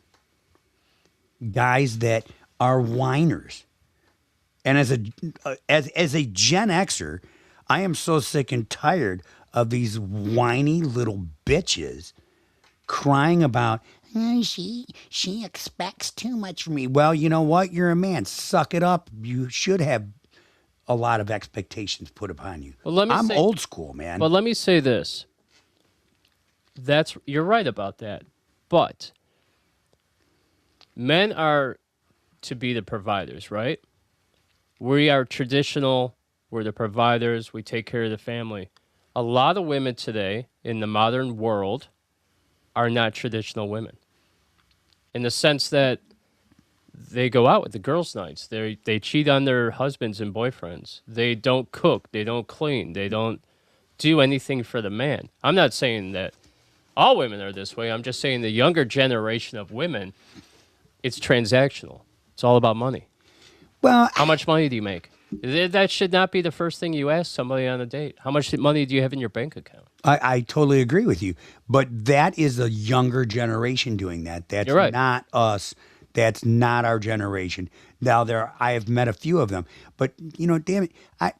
guys that are whiners. And as a Gen Xer, I am so sick and tired of these whiny little bitches crying about, she expects too much from me. Well, you know what? You're a man. Suck it up. You should have a lot of expectations put upon you. Well, I'm old school, man. But let me say this. You're right about that. But men are to be the providers, right? We are traditional. We're the providers. We take care of the family. A lot of women today in the modern world are not traditional women. In the sense that they go out with the girls' nights. They cheat on their husbands and boyfriends. They don't cook. They don't clean. They don't do anything for the man. I'm not saying that all women are this way. I'm just saying the younger generation of women, it's transactional. It's all about money. Well, how much money do you make? That should not be the first thing you ask somebody on a date. How much money do you have in your bank account? I totally agree with you. But that is a younger generation doing that. That's You're right. not us. That's not our generation. Now, I have met a few of them. But, damn it, I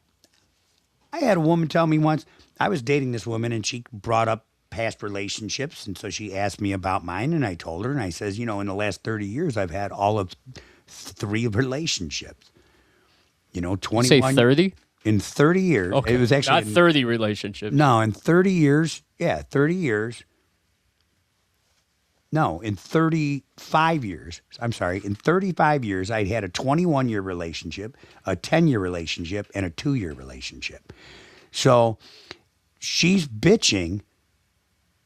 had a woman tell me once, I was dating this woman, and she brought up past relationships, and so she asked me about mine, and I told her, and I says, in the last 30 years, I've had all of 3 relationships. 21. Say 30? In 30 years. Okay. It was actually not 30 relationships. No, in 30 years. Yeah, 30 years. No, in 35 years. I'm sorry. In 35 years, I'd had a 21-year relationship, a 10-year relationship, and a 2-year relationship. So she's bitching.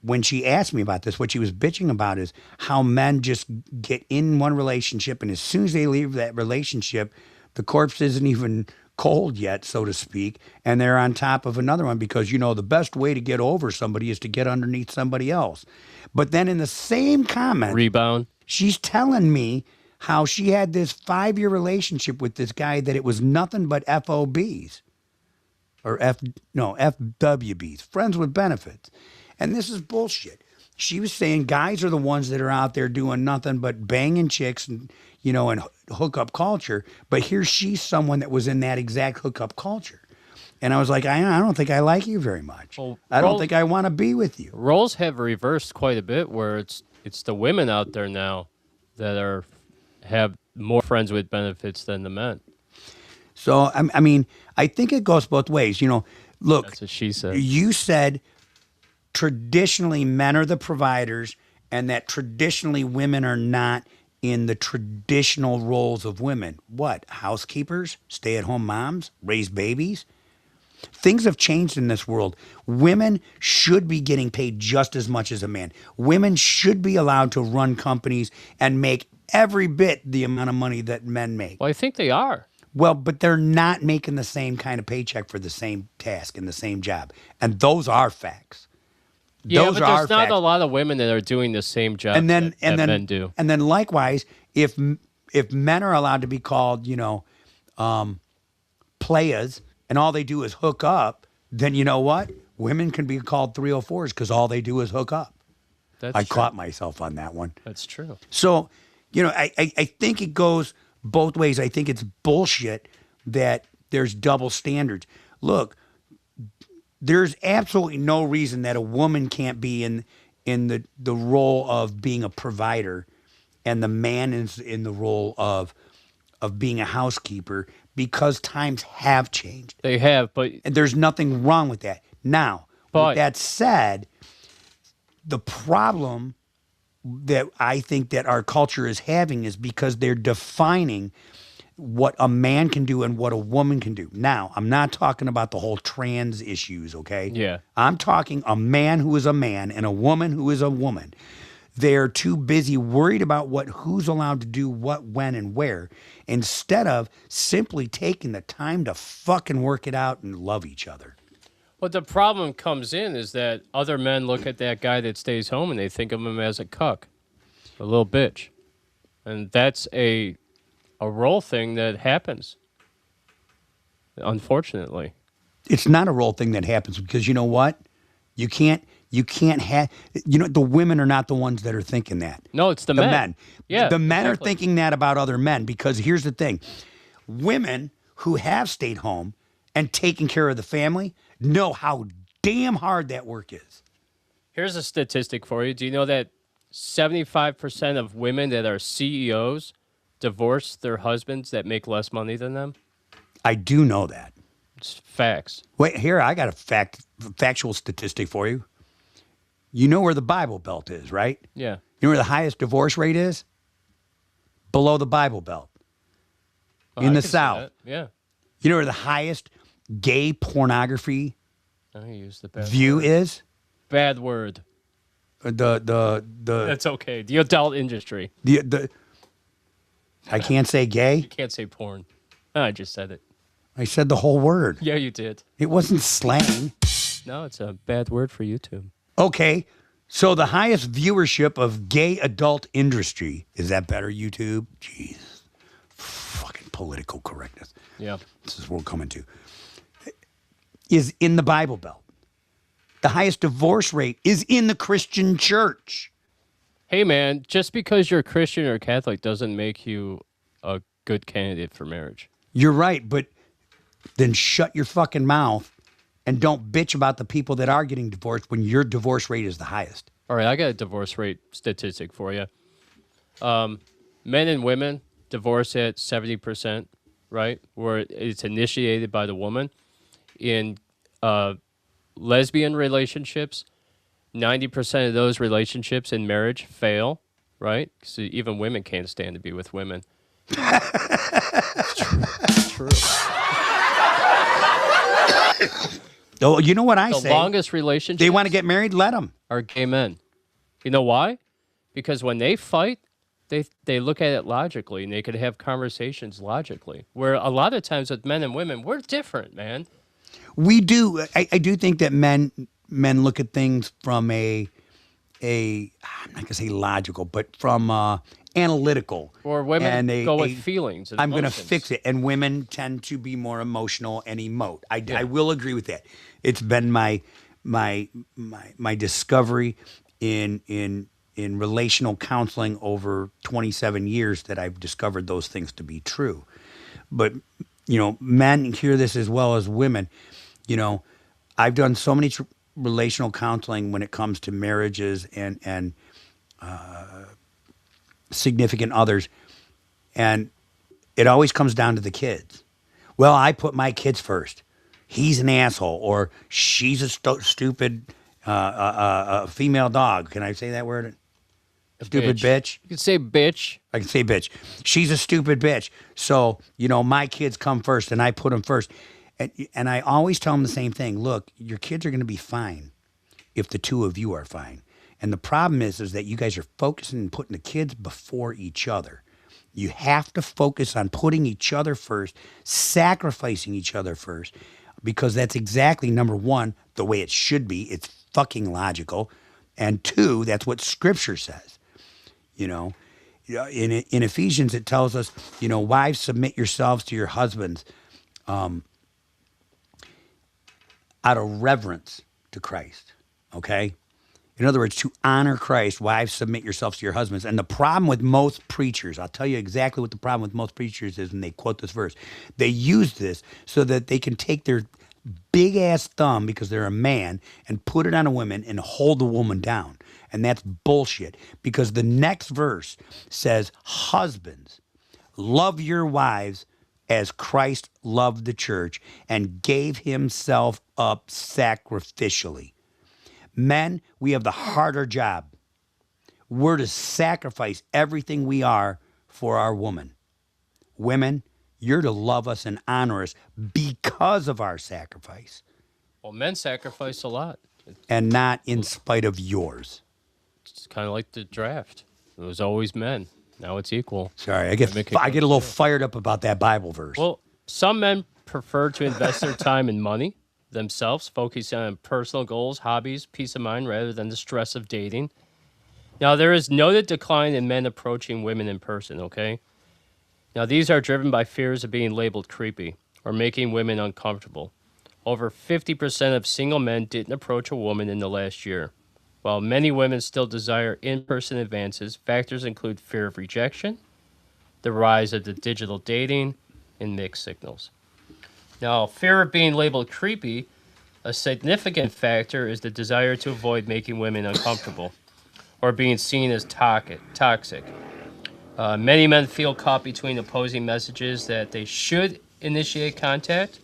When she asked me about this, what she was bitching about is how men just get in one relationship, and as soon as they leave that relationship, the corpse isn't even cold yet, so to speak, and they're on top of another one because, the best way to get over somebody is to get underneath somebody else. But then in the same comment, rebound, she's telling me how she had this 5-year relationship with this guy that it was nothing but FOBs or FWBs, friends with benefits. And this is bullshit. She was saying guys are the ones that are out there doing nothing but banging chicks and, and hookup culture. But here she's someone that was in that exact hookup culture. And I was like, I don't think I like you very much. Well, I don't think I want to be with you. Roles have reversed quite a bit where it's the women out there now that have more friends with benefits than the men. So, I mean, I think it goes both ways. Look, that's what she said. You said traditionally men are the providers and that traditionally women are not in the traditional roles of women. What? Housekeepers, stay-at-home moms, raise babies? Things have changed in this world. Women should be getting paid just as much as a man. Women should be allowed to run companies and make every bit the amount of money that men make. Well, I think they are. Well, but they're not making the same kind of paycheck for the same task and the same job. And those are facts. Yeah, Those but are there's not facts. a lot of women that are doing the same job that men do. And then likewise, if men are allowed to be called, playas, and all they do is hook up, then you know what? Women can be called 304s because all they do is hook up. That's I true. caught myself on that one. That's true. So, I think it goes both ways. I think it's bullshit that there's double standards. Look, there's absolutely no reason that a woman can't be in the role of being a provider and the man is in the role of being a housekeeper because times have changed. They have, but And there's nothing wrong with that. Now, But- with that said, the problem that I think that our culture is having is because they're defining what a man can do and what a woman can do. Now, I'm not talking about the whole trans issues, okay? Yeah. I'm talking a man who is a man and a woman who is a woman. They're too busy worried about who's allowed to do what, when, and where, instead of simply taking the time to fucking work it out and love each other. what the problem comes in is that other men look at that guy that stays home and they think of him as a cuck, a little bitch. And that's a role thing that happens, unfortunately. It's not a role thing that happens because you know what? You can't have, the women are not the ones that are thinking that. No, it's the The men. men. Yeah, The men exactly. are thinking that about other men because here's the thing. Women who have stayed home and taken care of the family know how damn hard that work is. Here's a statistic for you. Do you know that 75% of women that are CEOs divorce their husbands that make less money than them? I do know that. It's facts. Wait, here, I got a factual statistic for you. You know where the Bible Belt is, right? Yeah. You know where the highest divorce rate is? Below the Bible Belt. Oh, In I the can see South. that. Yeah. You know where the highest gay pornography I use the bad view word. is? Bad word. The That's okay. The adult industry. I can't say gay. You can't say porn. I just said it. I said the whole word. Yeah, you did. It wasn't slang. No, it's a bad word for YouTube. Okay, so the highest viewership of gay adult industry, is that better, YouTube? Jesus. Fucking political correctness. Yeah. This is what we're coming to. Is in the Bible Belt. The highest divorce rate is in the Christian church. Hey, man, just because you're Christian or Catholic doesn't make you a good candidate for marriage. You're right, but then shut your fucking mouth and don't bitch about the people that are getting divorced when your divorce rate is the highest. All right, I got a divorce rate statistic for you. Men and women divorce at 70%, right? Where it's initiated by the woman. In lesbian relationships, 90% of those relationships in marriage fail, right? So even women can't stand to be with women. It's true. It's true. Oh, you know what I The say? longest relationships They want to get married, let them. are gay men. You know why? Because when they fight, they look at it logically and they could have conversations logically. Where a lot of times with men and women, we're different, man. We do. I do think that men look at things from a I'm not gonna say logical, but from analytical. Or women and go with feelings and I'm gonna emotions. fix it, and women tend to be more emotional and emote. I will agree with that. It's been my discovery in relational counseling over 27 years that I've discovered those things to be true. But men hear this as well as women. I've done so many relational counseling when it comes to marriages and significant others, and it always comes down to the kids. Well, I put my kids first. He's an asshole, or she's a stupid female dog. Can I say that word? Stupid bitch. You could say bitch. I can say bitch. She's a stupid bitch. So, my kids come first and I put them first. And I always tell them the same thing. Look, your kids are going to be fine if the two of you are fine. And the problem is that you guys are focusing and putting the kids before each other. You have to focus on putting each other first, sacrificing each other first, because that's exactly, number one, the way it should be. It's fucking logical. And two, that's what Scripture says. In Ephesians, it tells us, wives, submit yourselves to your husbands out of reverence to Christ. Okay? In other words, to honor Christ, wives, submit yourselves to your husbands. And the problem with most preachers, I'll tell you exactly what the problem with most preachers is when they quote this verse. They use this so that they can take their big ass thumb, because they're a man, and put it on a woman and hold the woman down. And that's bullshit, because the next verse says, husbands, love your wives as Christ loved the church and gave himself up sacrificially. Men, we have the harder job. We're to sacrifice everything we are for our woman. Women, you're to love us and honor us because of our sacrifice. Well, men sacrifice a lot. And not in spite of yours. It's kind of like the draft. It was always men. Now it's equal. Sorry, I get a little fired up about that Bible verse. Well, some men prefer to invest their time and money themselves, focusing on personal goals, hobbies, peace of mind, rather than the stress of dating. Now, there is noted decline in men approaching women in person, okay? Now, these are driven by fears of being labeled creepy or making women uncomfortable. Over 50% of single men didn't approach a woman in the last year. While many women still desire in-person advances, factors include fear of rejection, the rise of the digital dating, and mixed signals. Now, fear of being labeled creepy, a significant factor is the desire to avoid making women uncomfortable or being seen as toxic. Many men feel caught between opposing messages that they should initiate contact,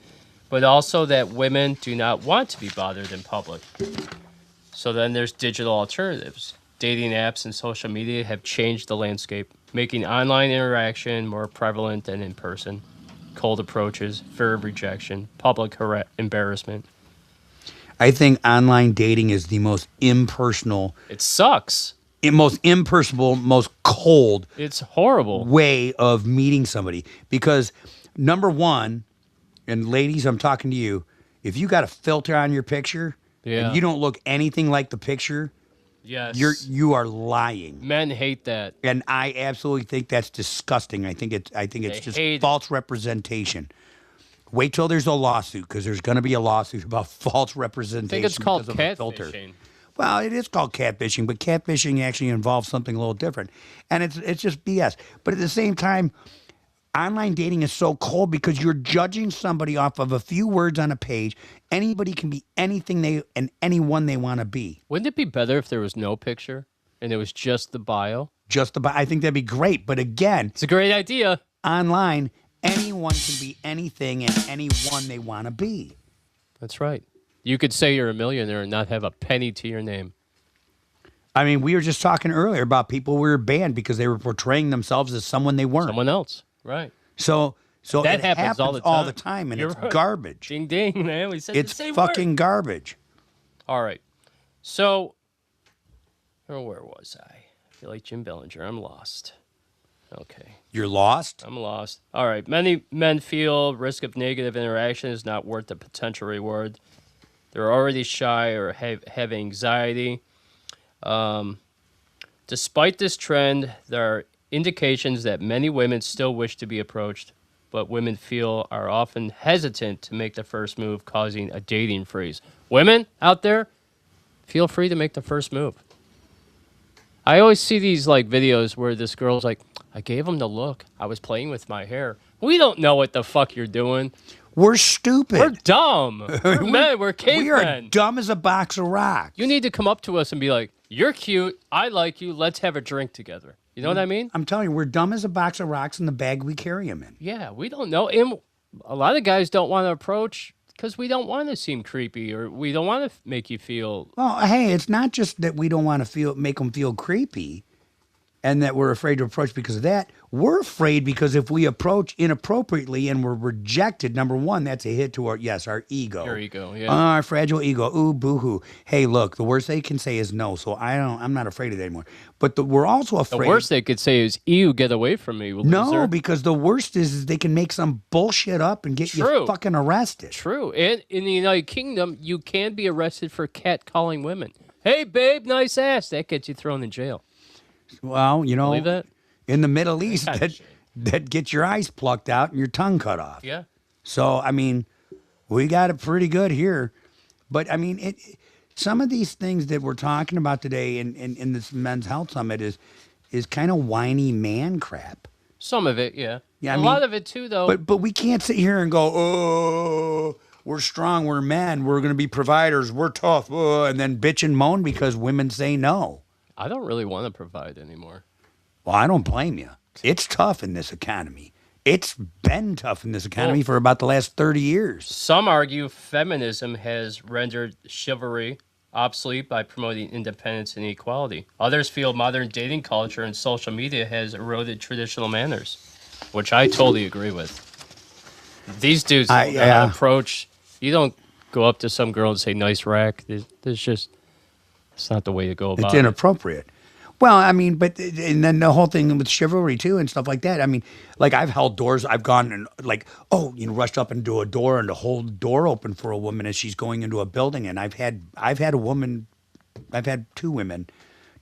but also that women do not want to be bothered in public. So then there's digital alternatives. Dating apps and social media have changed the landscape, making online interaction more prevalent than in person. Cold approaches, fear of rejection, public embarrassment. I think online dating is the most impersonal. It sucks. Most impersonal, most cold. It's horrible. Way of meeting somebody. Because number one, and ladies, I'm talking to you, if you got a filter on your picture, and you don't look anything like the picture, yes, you are lying. Men hate that, and I absolutely think that's disgusting. I think it's just false representation. Wait till there's a lawsuit, because there's going to be a lawsuit about false representation. I think it's called catfishing. Well, it is called catfishing, but catfishing actually involves something a little different, and it's just BS. But at the same time, online dating is so cold because you're judging somebody off of a few words on a page. Anybody can be anything and anyone they want to be. Wouldn't it be better if there was no picture and it was just the bio? Just the bio. I think that'd be great. But again, it's a great idea. Online, anyone can be anything and anyone they want to be. That's right. You could say you're a millionaire and not have a penny to your name. I mean, we were just talking earlier about people who were banned because they were portraying themselves as someone they weren't. Someone else. Right. So that it happens all the time, and You're it's right. garbage. Ding ding, man. We said it's the same fucking word. Garbage. All right. So, where was I? I feel like Jim Bellinger. I'm lost. Okay. You're lost? I'm lost. All right. Many men feel risk of negative interaction is not worth the potential reward. They're already shy or have anxiety. Despite this trend, there are indications that many women still wish to be approached, but women feel are often hesitant to make the first move, causing a dating freeze. Women out there, feel free to make the first move. I always see these videos where this girl's like, I gave him the look. I was playing with my hair. We don't know what the fuck you're doing. We're stupid. We're dumb. We're men. We're cavemen. We are dumb as a box of rocks. You need to come up to us and be like, you're cute. I like you. Let's have a drink together. You know what I mean? I'm telling you, we're dumb as a box of rocks in the bag we carry them in. Yeah, we don't know. And a lot of guys don't want to approach because we don't want to seem creepy or we don't want to make you feel. Well, hey, it's not just that we don't want to make them feel creepy. and that we're afraid to approach because of that. We're afraid because if we approach inappropriately and we're rejected, number one, that's a hit to our ego. Your ego, yeah. Our fragile ego. Ooh, boo-hoo. Hey, look, the worst they can say is no, so I'm not afraid of that anymore. But we're also The afraid. worst they could say is, "Ew, get away from me, loser." No, because the worst is they can make some bullshit up and get True. you fucking arrested. True. And in the United Kingdom, you can be arrested for catcalling women. Hey, babe, nice ass. That gets you thrown in jail. Well, Believe that? in the Middle East, kinda that get your eyes plucked out and your tongue cut off. Yeah. So, I mean, we got it pretty good here. But, I mean, some of these things that we're talking about today in this Men's Health Summit is kind of whiny man crap. Some of it, yeah. Yeah, I a mean, lot of it, too, though. But we can't sit here and go, oh, we're strong, we're men, we're going to be providers, we're tough, and then bitch and moan because women say no. I don't really want to provide anymore. Well, I don't blame you. It's tough in this economy. It's been tough in this economy for about the last 30 years. Some argue feminism has rendered chivalry obsolete by promoting independence and equality. Others feel modern dating culture and social media has eroded traditional manners, which I totally agree with. These dudes don't know how to approach. You don't go up to some girl and say, "Nice rack." There's just, it's not the way to go about It's it. inappropriate. Well, I mean, and then the whole thing with chivalry too and stuff like that. I mean, like I've held doors. I've gone and rushed up into a door and to hold the door open for a woman as she's going into a building. And I've had two women,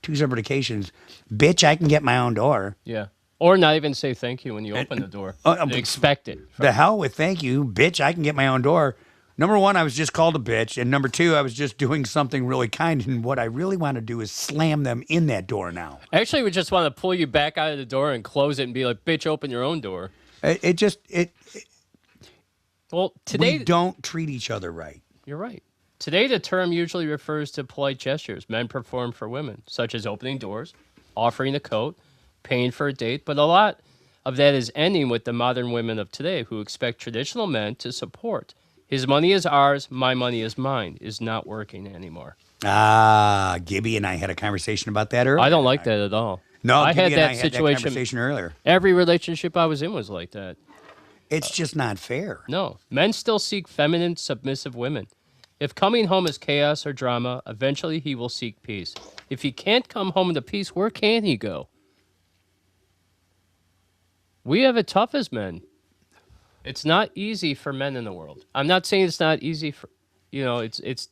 two separate occasions. Bitch, I can get my own door. Yeah. Or not even say thank you when you open the door. They expect it. The hell with thank you, bitch. I can get my own door. Number one, I was just called a bitch. And number two, I was just doing something really kind. And what I really want to do is slam them in that door now. Actually, we just want to pull you back out of the door and close it and be like, "Bitch, open your own door." Well, today we don't treat each other right. You're right. Today, the term usually refers to polite gestures men perform for women, such as opening doors, offering a coat, paying for a date. But a lot of that is ending with the modern women of today who expect traditional men to support. His money is ours, my money is mine is not working anymore. Gibby and I had a conversation about that earlier. I don't like that at all. No, I Gibby had that and I situation had that conversation earlier. Every relationship I was in was like that. It's just not fair. No, men still seek feminine, submissive women. If coming home is chaos or drama, eventually he will seek peace. If he can't come home to peace, where can he go? We have it tough as men. It's not easy for men in the world. I'm not saying it's not easy for, it's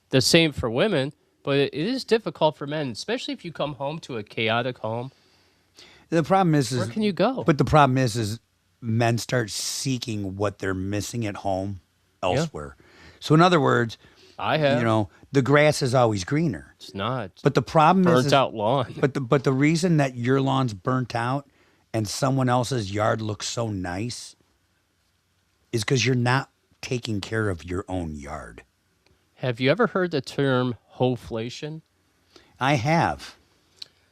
the same for women, but it is difficult for men, especially if you come home to a chaotic home. The problem is where can you go? But the problem is men start seeking what they're missing at home elsewhere. Yeah. So in other words, the grass is always greener. It's not. But the problem burnt out lawn. But the reason that your lawn's burnt out and someone else's yard looks so nice is because you're not taking care of your own yard. Have you ever heard the term hoflation? I have.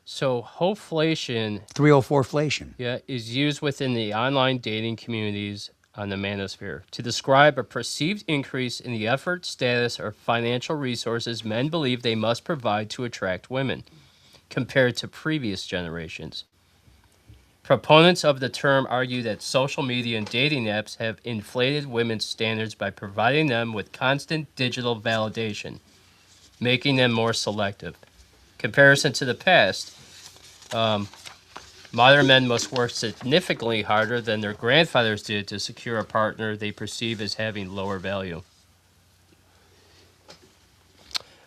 So hoflation, 304-flation, is used within the online dating communities on the manosphere to describe a perceived increase in the effort, status, or financial resources men believe they must provide to attract women, compared to previous generations. Proponents of the term argue that social media and dating apps have inflated women's standards by providing them with constant digital validation, making them more selective. Comparison to the past, modern men must work significantly harder than their grandfathers did to secure a partner they perceive as having lower value.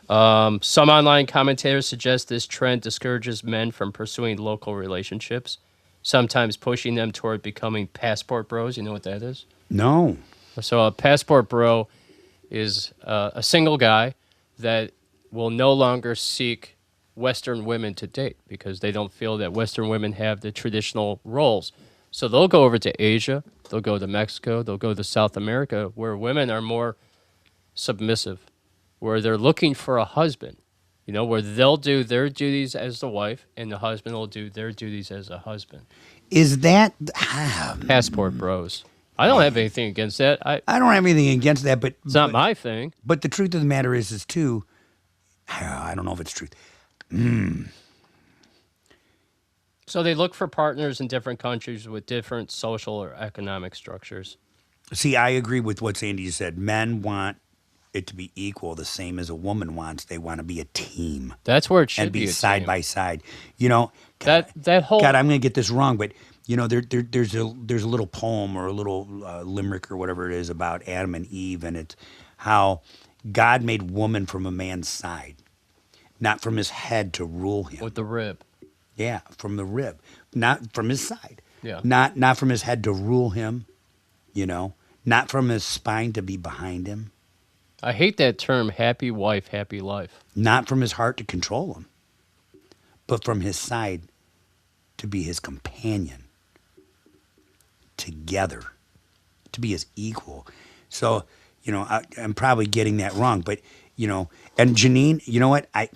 Some online commentators suggest this trend discourages men from pursuing local relationships, sometimes pushing them toward becoming passport bros. You know what that is? No. So a passport bro is a single guy that will no longer seek Western women to date because they don't feel that Western women have the traditional roles. So they'll go over to Asia, they'll go to Mexico, they'll go to South America, where women are more submissive, where they're looking for a husband, where they'll do their duties as the wife and the husband will do their duties as a husband. Is that... passport bros. I don't have anything against that. I don't have anything against that, but... It's not my thing. But the truth of the matter is too... I don't know if it's truth. So they look for partners in different countries with different social or economic structures. See, I agree with what Sandy said. Men want it to be equal, the same as a woman wants. They want to be a team That's where it should and be be a side team. by side. You know, That whole God, I'm going to get this wrong, but you know, there's a little poem or a little limerick or whatever it is about Adam and Eve, and it's how God made woman from a man's side, not from his head to rule him. with the rib. Yeah, from the rib, not from his side. Yeah. Not from his head to rule him. You know, not from his spine to be behind him. I hate that term, happy wife, happy life. Not from his heart to control him, but from his side to be his companion. Together, to be his equal. So, you know, I'm probably getting that wrong, but, you know, and Janine, you know what? I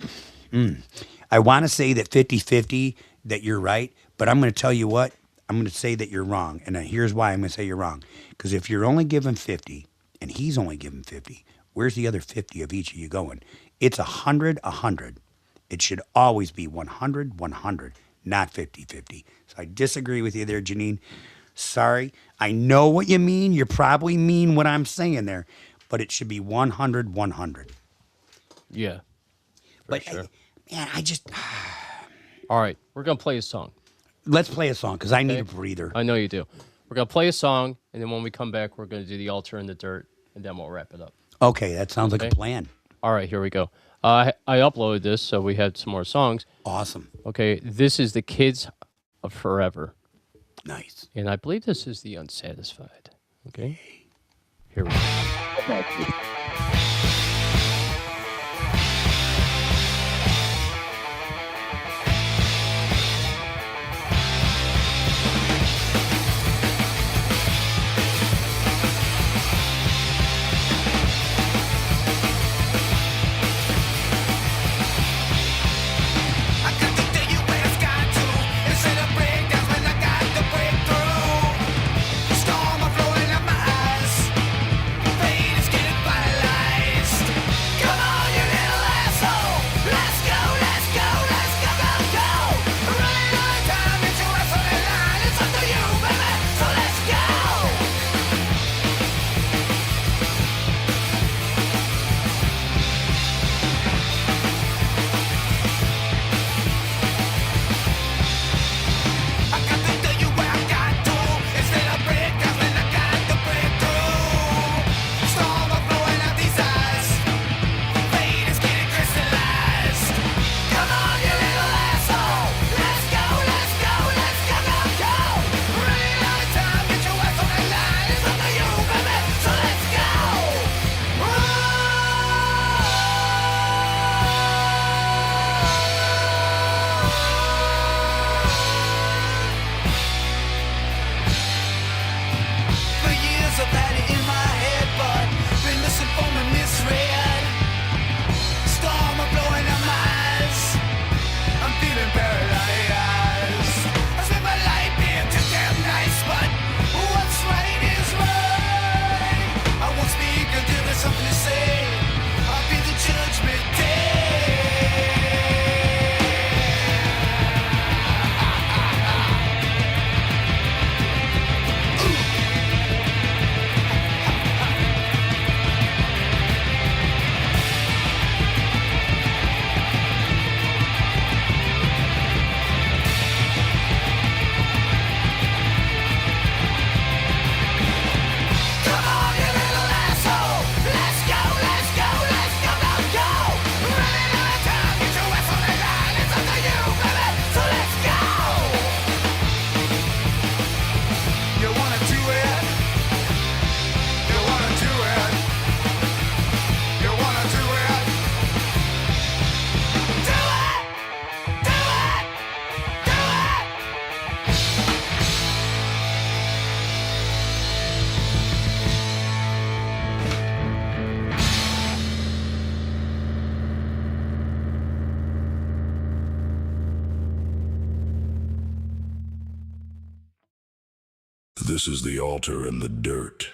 want to say that 50-50, that you're right, but I'm going to tell you what, I'm going to say that you're wrong. And here's why I'm going to say you're wrong. Because if you're only given 50 and he's only given 50, where's the other 50 of each of you going? It's 100-100. It should always be 100-100, not 50-50. So I disagree with you there, Janine. Sorry. I know what you mean. You probably mean what I'm saying there, but it should be 100-100. Yeah. But sure. man, I just All right, we're going to play a song. let's play a song because I need Okay. a breather. I know you do. We're going to play a song, and then when we come back, we're going to do the altar in the dirt, and then we'll wrap it up. Okay, that sounds like a Okay. plan. All right, here we go. I uploaded this, so we had some more songs. Awesome. Okay, this is the Kids of Forever. Nice. And I believe this is the Unsatisfied. Okay? Here we go. I got to tell you where it's got to. Instead of breakdowns when I got the breakthrough. Storm are flowing out my eyes. Pain is getting vitalized. Come on, you little asshole. Let's go, let's go, let's go, go, go. Running out of time, it's your ass on the line. It's up to you, baby. So let's go. I got to tell you where I got to. Instead of breakdowns when I got the breakthrough. Storm are blowing out these eyes. Fate is getting crystallized. Come on, you little asshole. Let's go, let's go, let's go, go, go. Running out of time, get your ass on the line. It's up to you, baby. So let's go. For years I've had it in my head, but been misinformed and misread. Storm are blowing out my eyes. I'm feeling paralyzed. I spent my life being too damn nice, but what's right is right. I won't speak until there's something to say. I'll be the judgment day. Come on, you little asshole. Let's go, let's go, let's go, go, go. Running out of time, get your ass on the line. It's up to you, baby. So let's go. You wanna do it? You wanna do it? You wanna do it? Do it! Do it! Do it! This is the altar in the dirt,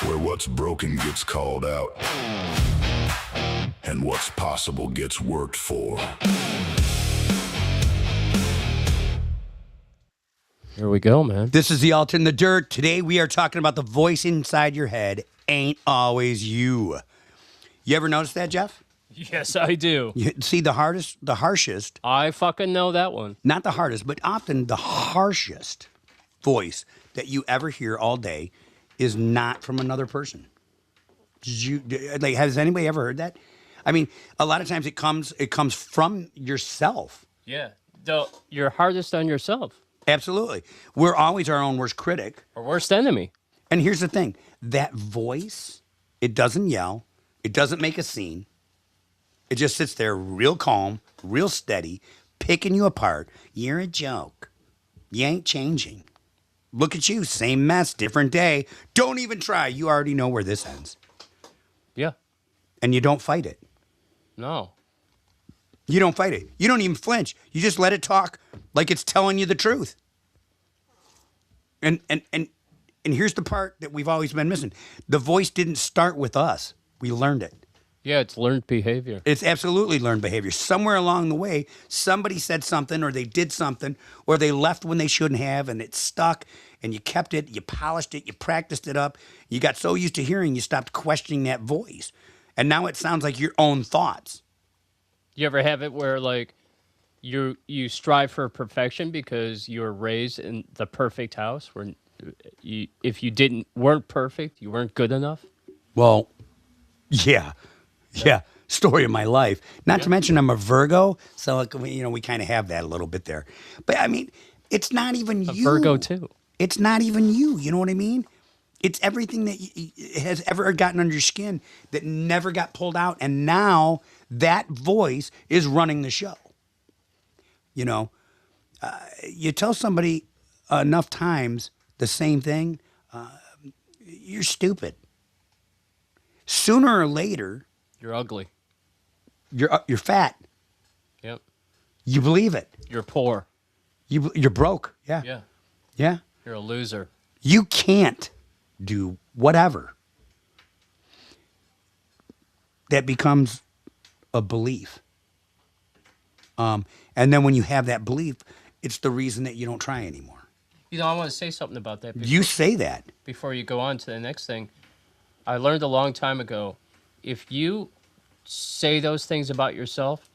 where what's broken gets called out, and what's possible gets worked for. Here we go, man. This is the Alt in the Dirt. Today we are talking about the voice inside your head ain't always you. You ever notice that, Jeff? Yes, I do. You see, the harshest, I fucking know that one. not the hardest, but often the harshest voice that you ever hear all day is not from another person. Has anybody ever heard that? I mean, a lot of times it comes from yourself. Yeah. You're hardest on yourself. Absolutely. We're always our own worst critic. Or worst enemy. And here's the thing. That voice, it doesn't yell. It doesn't make a scene. It just sits there real calm, real steady, picking you apart. You're a joke. You ain't changing. Look at you. Same mess, different day. Don't even try. You already know where this ends. Yeah. And you don't fight it. No. You don't fight it. You don't even flinch. You just let it talk like it's telling you the truth. And here's the part that we've always been missing. The voice didn't start with us. We learned it. Yeah, it's learned behavior. It's absolutely learned behavior. Somewhere along the way, somebody said something or they did something or they left when they shouldn't have and it stuck and you kept it, you polished it, you practiced it up. You got so used to hearing, you stopped questioning that voice. And now it sounds like your own thoughts. You ever have it where like you strive for perfection because you were raised in the perfect house where if you weren't perfect, you weren't good enough? Well, yeah. Yeah. Story of my life. Not to mention I'm a Virgo, so we kind of have that a little bit there. But I mean, it's not even you. Virgo too. It's not even you. You know what I mean? It's everything that has ever gotten under your skin that never got pulled out, and now that voice is running the show. You tell somebody enough times the same thing, you're stupid. Sooner or later, You're ugly. you're fat. Yep. You believe it. You're poor. You're broke. Yeah. Yeah. Yeah. You're a loser. You can't do whatever. That becomes a belief. And then when you have that belief, it's the reason that you don't try anymore. I want to say something about that. You say that. Before you go on to the next thing, I learned a long time ago, if you say those things about yourself,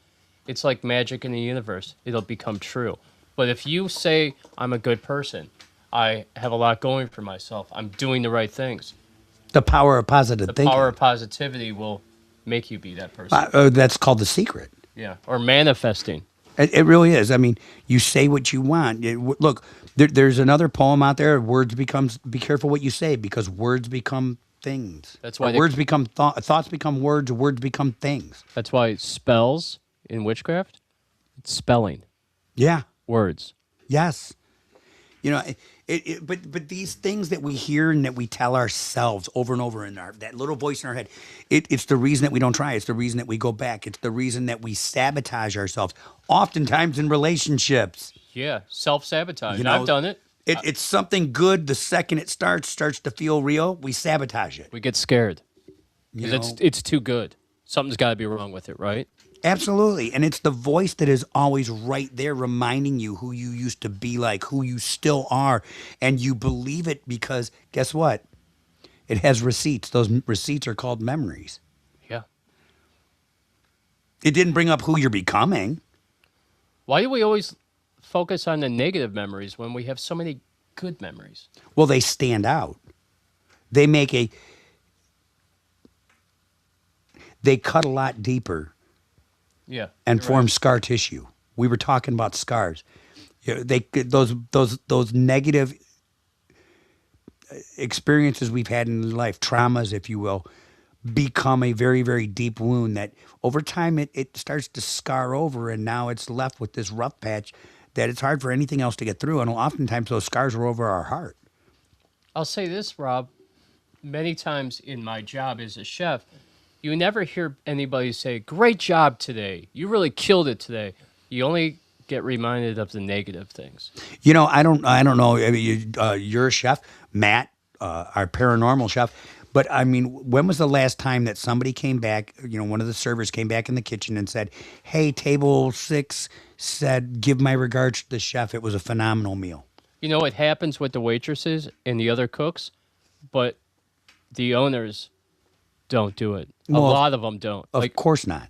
it's like magic in the universe. It'll become true. But if you say, I'm a good person, I have a lot going for myself, I'm doing the right things, The power of positive the thinking. power of positivity will make you be that person. That's called the secret. Yeah. Or manifesting. It really is. I mean, you say what you want. Look, there's another poem out there. Be careful what you say because words become things. That's why words become thoughts become words. Words become things. That's why spells in witchcraft, it's spelling. Yeah. Words. Yes. But these things that we hear and that we tell ourselves over and over in that little voice in our head, it's the reason that we don't try. It's the reason that we go back. It's the reason that we sabotage ourselves, oftentimes in relationships. Yeah. Self-sabotage. I've done it. It's something good. The second it starts to feel real, we sabotage it. We get scared. You Because know? it's too good. Something's got to be wrong with it, right? Absolutely. And it's the voice that is always right there reminding you who you used to be like, who you still are. And you believe it because guess what? It has receipts. Those receipts are called memories. Yeah. It didn't bring up who you're becoming. Why do we always focus on the negative memories when we have so many good memories? Well, they stand out. They cut a lot deeper. Yeah. And you're form right. scar tissue. We were talking about scars. Those negative experiences we've had in life, traumas, if you will, become a very, very deep wound that over time it starts to scar over, and now it's left with this rough patch that it's hard for anything else to get through. And oftentimes those scars are over our heart. I'll say this, Rob. Many times in my job as a chef, you never hear anybody say, "Great job today. You really killed it today." You only get reminded of the negative things. I don't know. I mean, you're a chef, Matt, our paranormal chef. But I mean, when was the last time that somebody came back? One of the servers came back in the kitchen and said, "Hey, table 6 said, give my regards to the chef. It was a phenomenal meal." You know, it happens with the waitresses and the other cooks, but the owners don't do it. A Well, lot of them don't. Of course not.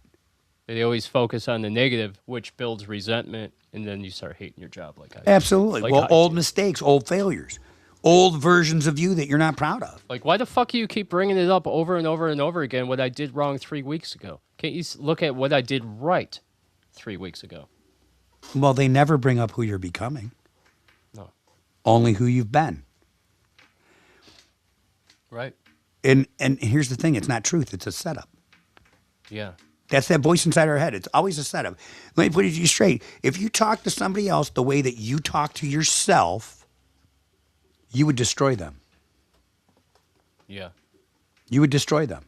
They always focus on the negative, which builds resentment, and then you start hating your job like I do. Absolutely. Like Well, I old do. mistakes, old failures, old versions of you that you're not proud of. Like, why the fuck do you keep bringing it up over and over and over again what I did wrong 3 weeks ago? Can't you look at what I did right 3 weeks ago? Well, they never bring up who you're becoming, No. only who you've been. Right? And here's the thing, it's not truth, it's a setup. Yeah. That's that voice inside our head. It's always a setup. Let me put it to you straight. If you talk to somebody else the way that you talk to yourself, you would destroy them. Yeah. You would destroy them.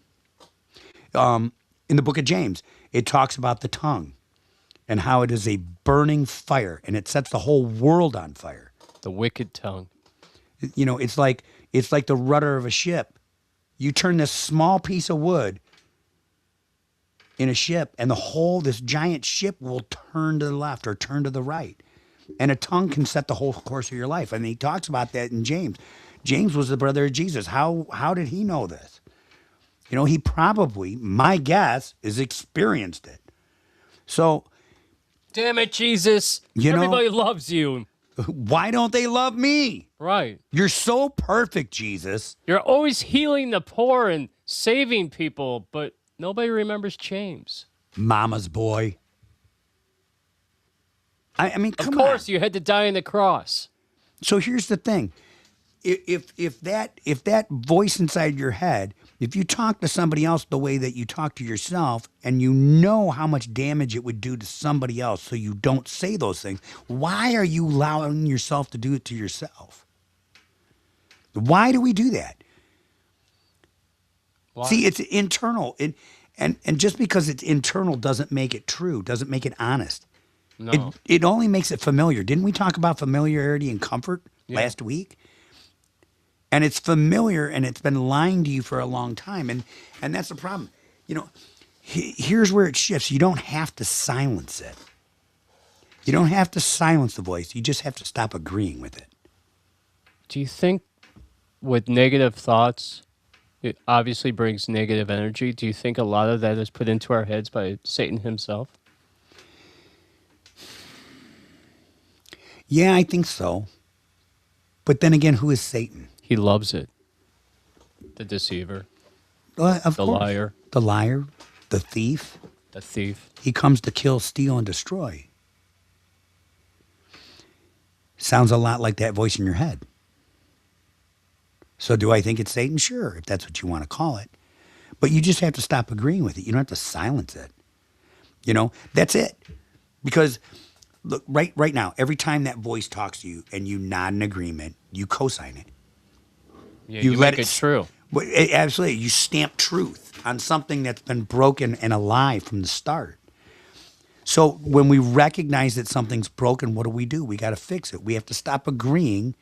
In the book of James, it talks about the tongue and how it is a burning fire and it sets the whole world on fire. The wicked tongue. You know, it's like the rudder of a ship. You turn this small piece of wood in a ship and this giant ship will turn to the left or turn to the right. And a tongue can set the whole course of your life. And he talks about that in James. James was the brother of Jesus. How did he know this? You know, he probably, my guess, is experienced it. So, Damn it, Jesus. You know- Everybody loves you. why don't they love me? Right. You're so perfect, Jesus. You're always healing the poor and saving people, but nobody remembers James. Mama's boy. I mean, Of come course, on. you had to die on the cross. So here's the thing. If that voice inside your head, if you talk to somebody else the way that you talk to yourself and you know how much damage it would do to somebody else so you don't say those things, why are you allowing yourself to do it to yourself? Why do we do that? Why? See, it's internal. And just because it's internal doesn't make it true, doesn't make it honest. No. It only makes it familiar. Didn't we talk about familiarity and comfort last week? And it's familiar and it's been lying to you for a long time. And that's the problem. You know, here's where it shifts. You don't have to silence it. You don't have to silence the voice. You just have to stop agreeing with it. Do you think with negative thoughts, it obviously brings negative energy? Do you think a lot of that is put into our heads by Satan himself? Yeah, I think so. But then again, who is Satan? He loves it. The deceiver, Of the course. liar, The liar, the thief. the thief. He comes to kill, steal, and destroy. Sounds a lot like that voice in your head. So do I think it's Satan? Sure, if that's what you want to call it. But you just have to stop agreeing with it. You don't have to silence it. You know, that's it. Because look, right now, every time that voice talks to you and you nod in agreement, you co-sign it. Yeah, You you let make it it true. Well, absolutely. You stamp truth on something that's been broken and a lie from the start. So when we recognize that something's broken, what do? We got to fix it. We have to stop agreeing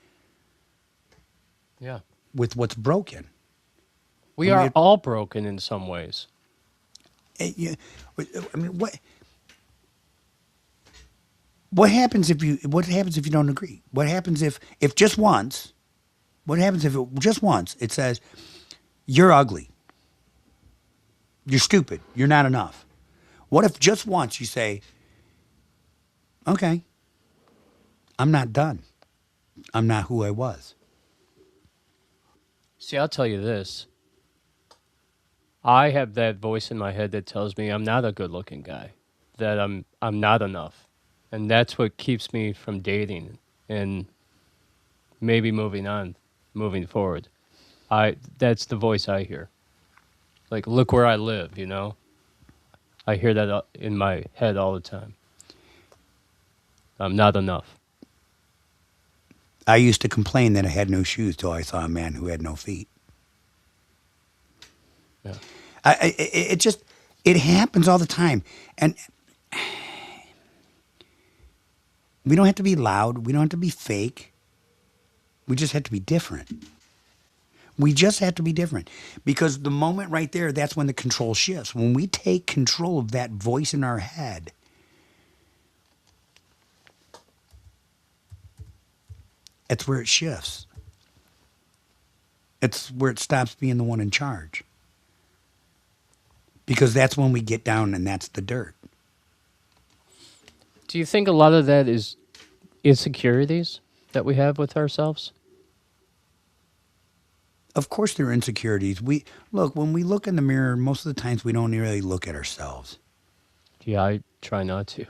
Yeah. with what's broken. We And are we- all broken in some ways. I mean, what happens if you don't agree? What happens if just once? What happens if just once it says you're ugly, you're stupid, you're not enough? What if just once you say, okay, I'm not done. I'm not who I was. See, I'll tell you this. I have that voice in my head that tells me I'm not a good-looking guy, that I'm not enough. And that's what keeps me from dating and maybe moving forward. That's the voice I hear. Like, look where I live, you know? I hear that in my head all the time. I'm not enough. I used to complain that I had no shoes till I saw a man who had no feet. Yeah. It happens all the time. And we don't have to be loud. We don't have to be fake. We just have to be different. We just have to be different. Because the moment right there, that's when the control shifts. When we take control of that voice in our head, It's where it shifts. It's where it stops being the one in charge. Because that's when we get down and that's the dirt. Do you think a lot of that is insecurities that we have with ourselves? Of course, there are insecurities. When we look in the mirror, most of the times we don't really look at ourselves. Yeah, I try not to.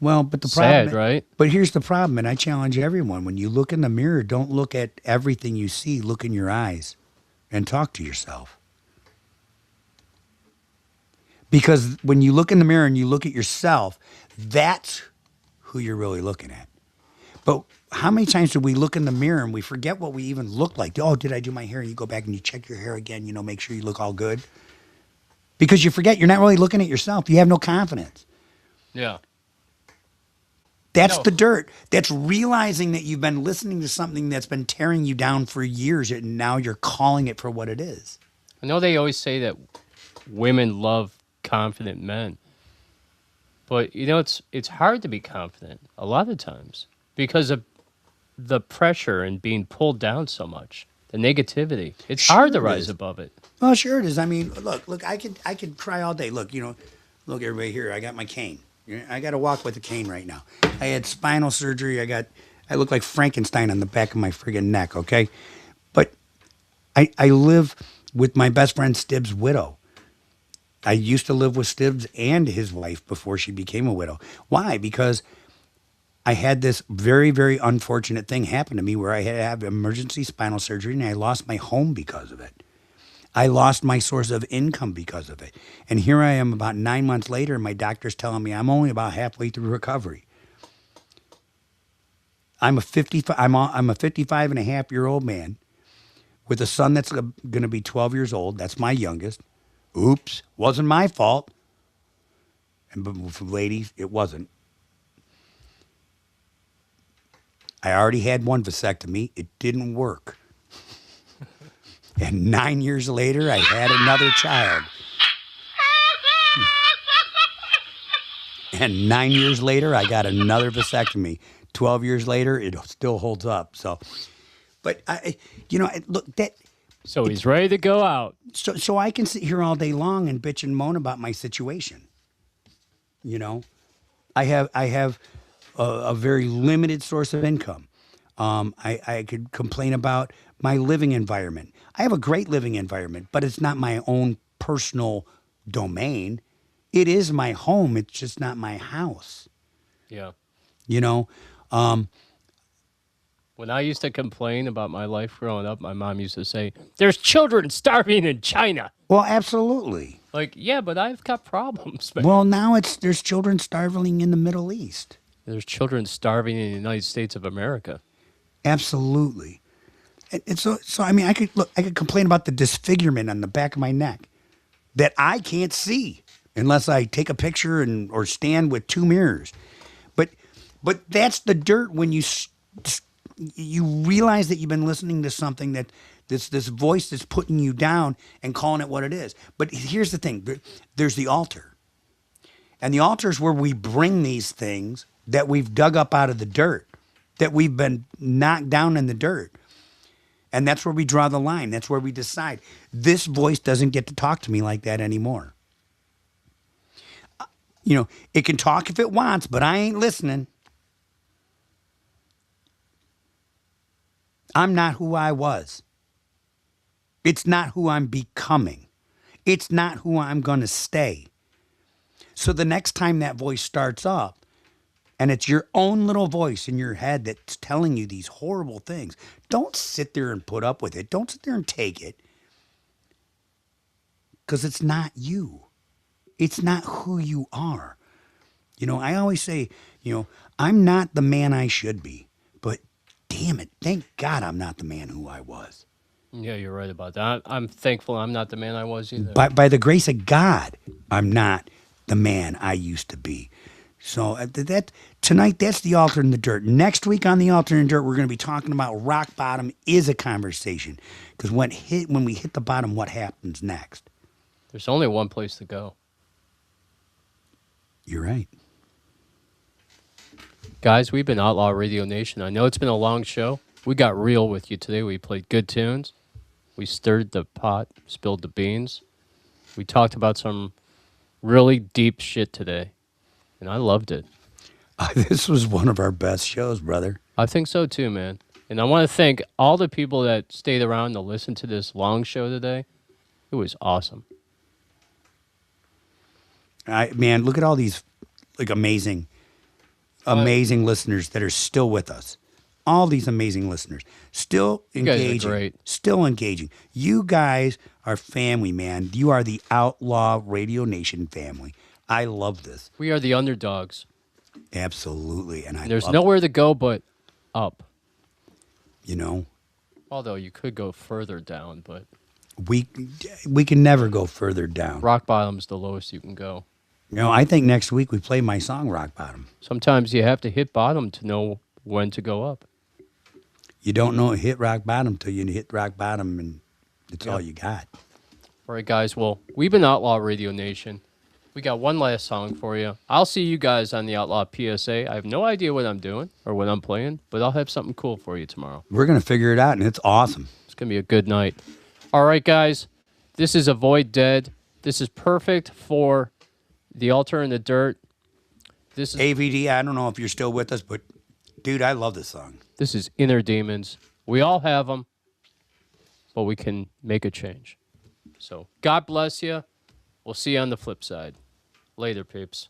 Well, but the Sad, problem, right? But here's the problem, and I challenge everyone: when you look in the mirror, don't look at everything you see. Look in your eyes, and talk to yourself. Because when you look in the mirror and you look at yourself, that's who you're really looking at. But how many times do we look in the mirror and we forget what we even look like? Oh, did I do my hair? You go back and you check your hair again, make sure you look all good. Because you forget you're not really looking at yourself. You have no confidence. Yeah. That's No. the dirt. That's realizing that you've been listening to something that's been tearing you down for years and now you're calling it for what it is. I know they always say that women love confident men. But it's hard to be confident a lot of times because of the pressure and being pulled down so much. The negativity. It's hard to Sure it rise is. above it. Well, sure it is. I mean, look, I could cry all day. Look, look everybody here. I got my cane. I got to walk with a cane right now. I had spinal surgery. I look like Frankenstein on the back of my friggin' neck, okay? But I live with my best friend Stibbs' widow. I used to live with Stibbs and his wife before she became a widow. Why? Because I had this very, very unfortunate thing happen to me where I had to have emergency spinal surgery and I lost my home because of it. I lost my source of income because of it. And here I am about 9 months later and my doctor's telling me I'm only about halfway through recovery. I'm a 55 and a half year old man with a son that's going to be 12 years old. That's my youngest. Oops, wasn't my fault. And for ladies, it wasn't. I already had one vasectomy. It didn't work. And 9 years later, I had another child. And 9 years later, I got another vasectomy. 12 years later, it still holds up. So, but look, that. So he's ready to go out. So I can sit here all day long and bitch and moan about my situation. I have a very limited source of income. I could complain about my living environment. I have a great living environment, but it's not my own personal domain. It is my home. It's just not my house. Yeah. When I used to complain about my life growing up, my mom used to say, "There's children starving in China." Well, absolutely. Like, yeah, but I've got problems, man. Well, now there's children starving in the Middle East. There's children starving in the United States of America. Absolutely. And so I mean, I could complain about the disfigurement on the back of my neck that I can't see unless I take a picture or stand with two mirrors. But that's the dirt when you realize that you've been listening to something that this voice that's putting you down and calling it what it is. But here's the thing. There's the altar. And the altar is where we bring these things that we've dug up out of the dirt, that we've been knocked down in the dirt. And that's where we draw the line. That's where we decide. This voice doesn't get to talk to me like that anymore. It can talk if it wants, but I ain't listening. I'm not who I was. It's not who I'm becoming. It's not who I'm going to stay. So the next time that voice starts up, and it's your own little voice in your head that's telling you these horrible things, don't sit there and put up with it. Don't sit there and take it. Because it's not you. It's not who you are. I always say, I'm not the man I should be. But damn it, thank God I'm not the man who I was. Yeah, you're right about that. I'm thankful I'm not the man I was either. By the grace of God, I'm not the man I used to be. So tonight, that's the altar in the dirt. Next week on the altar in the dirt, we're going to be talking about rock bottom is a conversation. Because when we hit the bottom, what happens next? There's only one place to go. You're right. Guys, we've been Outlaw Radio Nation. I know it's been a long show. We got real with you today. We played good tunes. We stirred the pot, spilled the beans. We talked about some really deep shit today, and I loved it. This was one of our best shows, brother. I think so too, man. And I want to thank all the people that stayed around to listen to this long show today. It was awesome. Man, look at all these like amazing listeners that are still with us. All these amazing listeners still You guys are engaging, great. still engaging. You guys are family, man. You are the Outlaw Radio Nation family. I love this. We are the underdogs. Absolutely, and There's love nowhere to go but up. it. You know, Although you could go further down, but we can never go further down. rock bottom's the lowest you can go. You know, I think next week we play my song Rock Bottom. Sometimes you have to hit bottom to know when to go up. You don't know hit rock bottom till you hit rock bottom, and it's all you got. All right, guys. Well, we've been Outlaw Radio Nation. We got one last song for you. I'll see you guys on the Outlaw PSA. I have no idea what I'm doing or what I'm playing, but I'll have something cool for you tomorrow. We're gonna figure it out, and it's awesome. It's going to be a good night. All right, guys. This is Avoid Dead. This is perfect for The Altar in the Dirt. This is AVD, I don't know if you're still with us, but dude, I love this song. This is Inner Demons. We all have them, but we can make a change. So God bless you. We'll see you on the flip side. Later, peeps.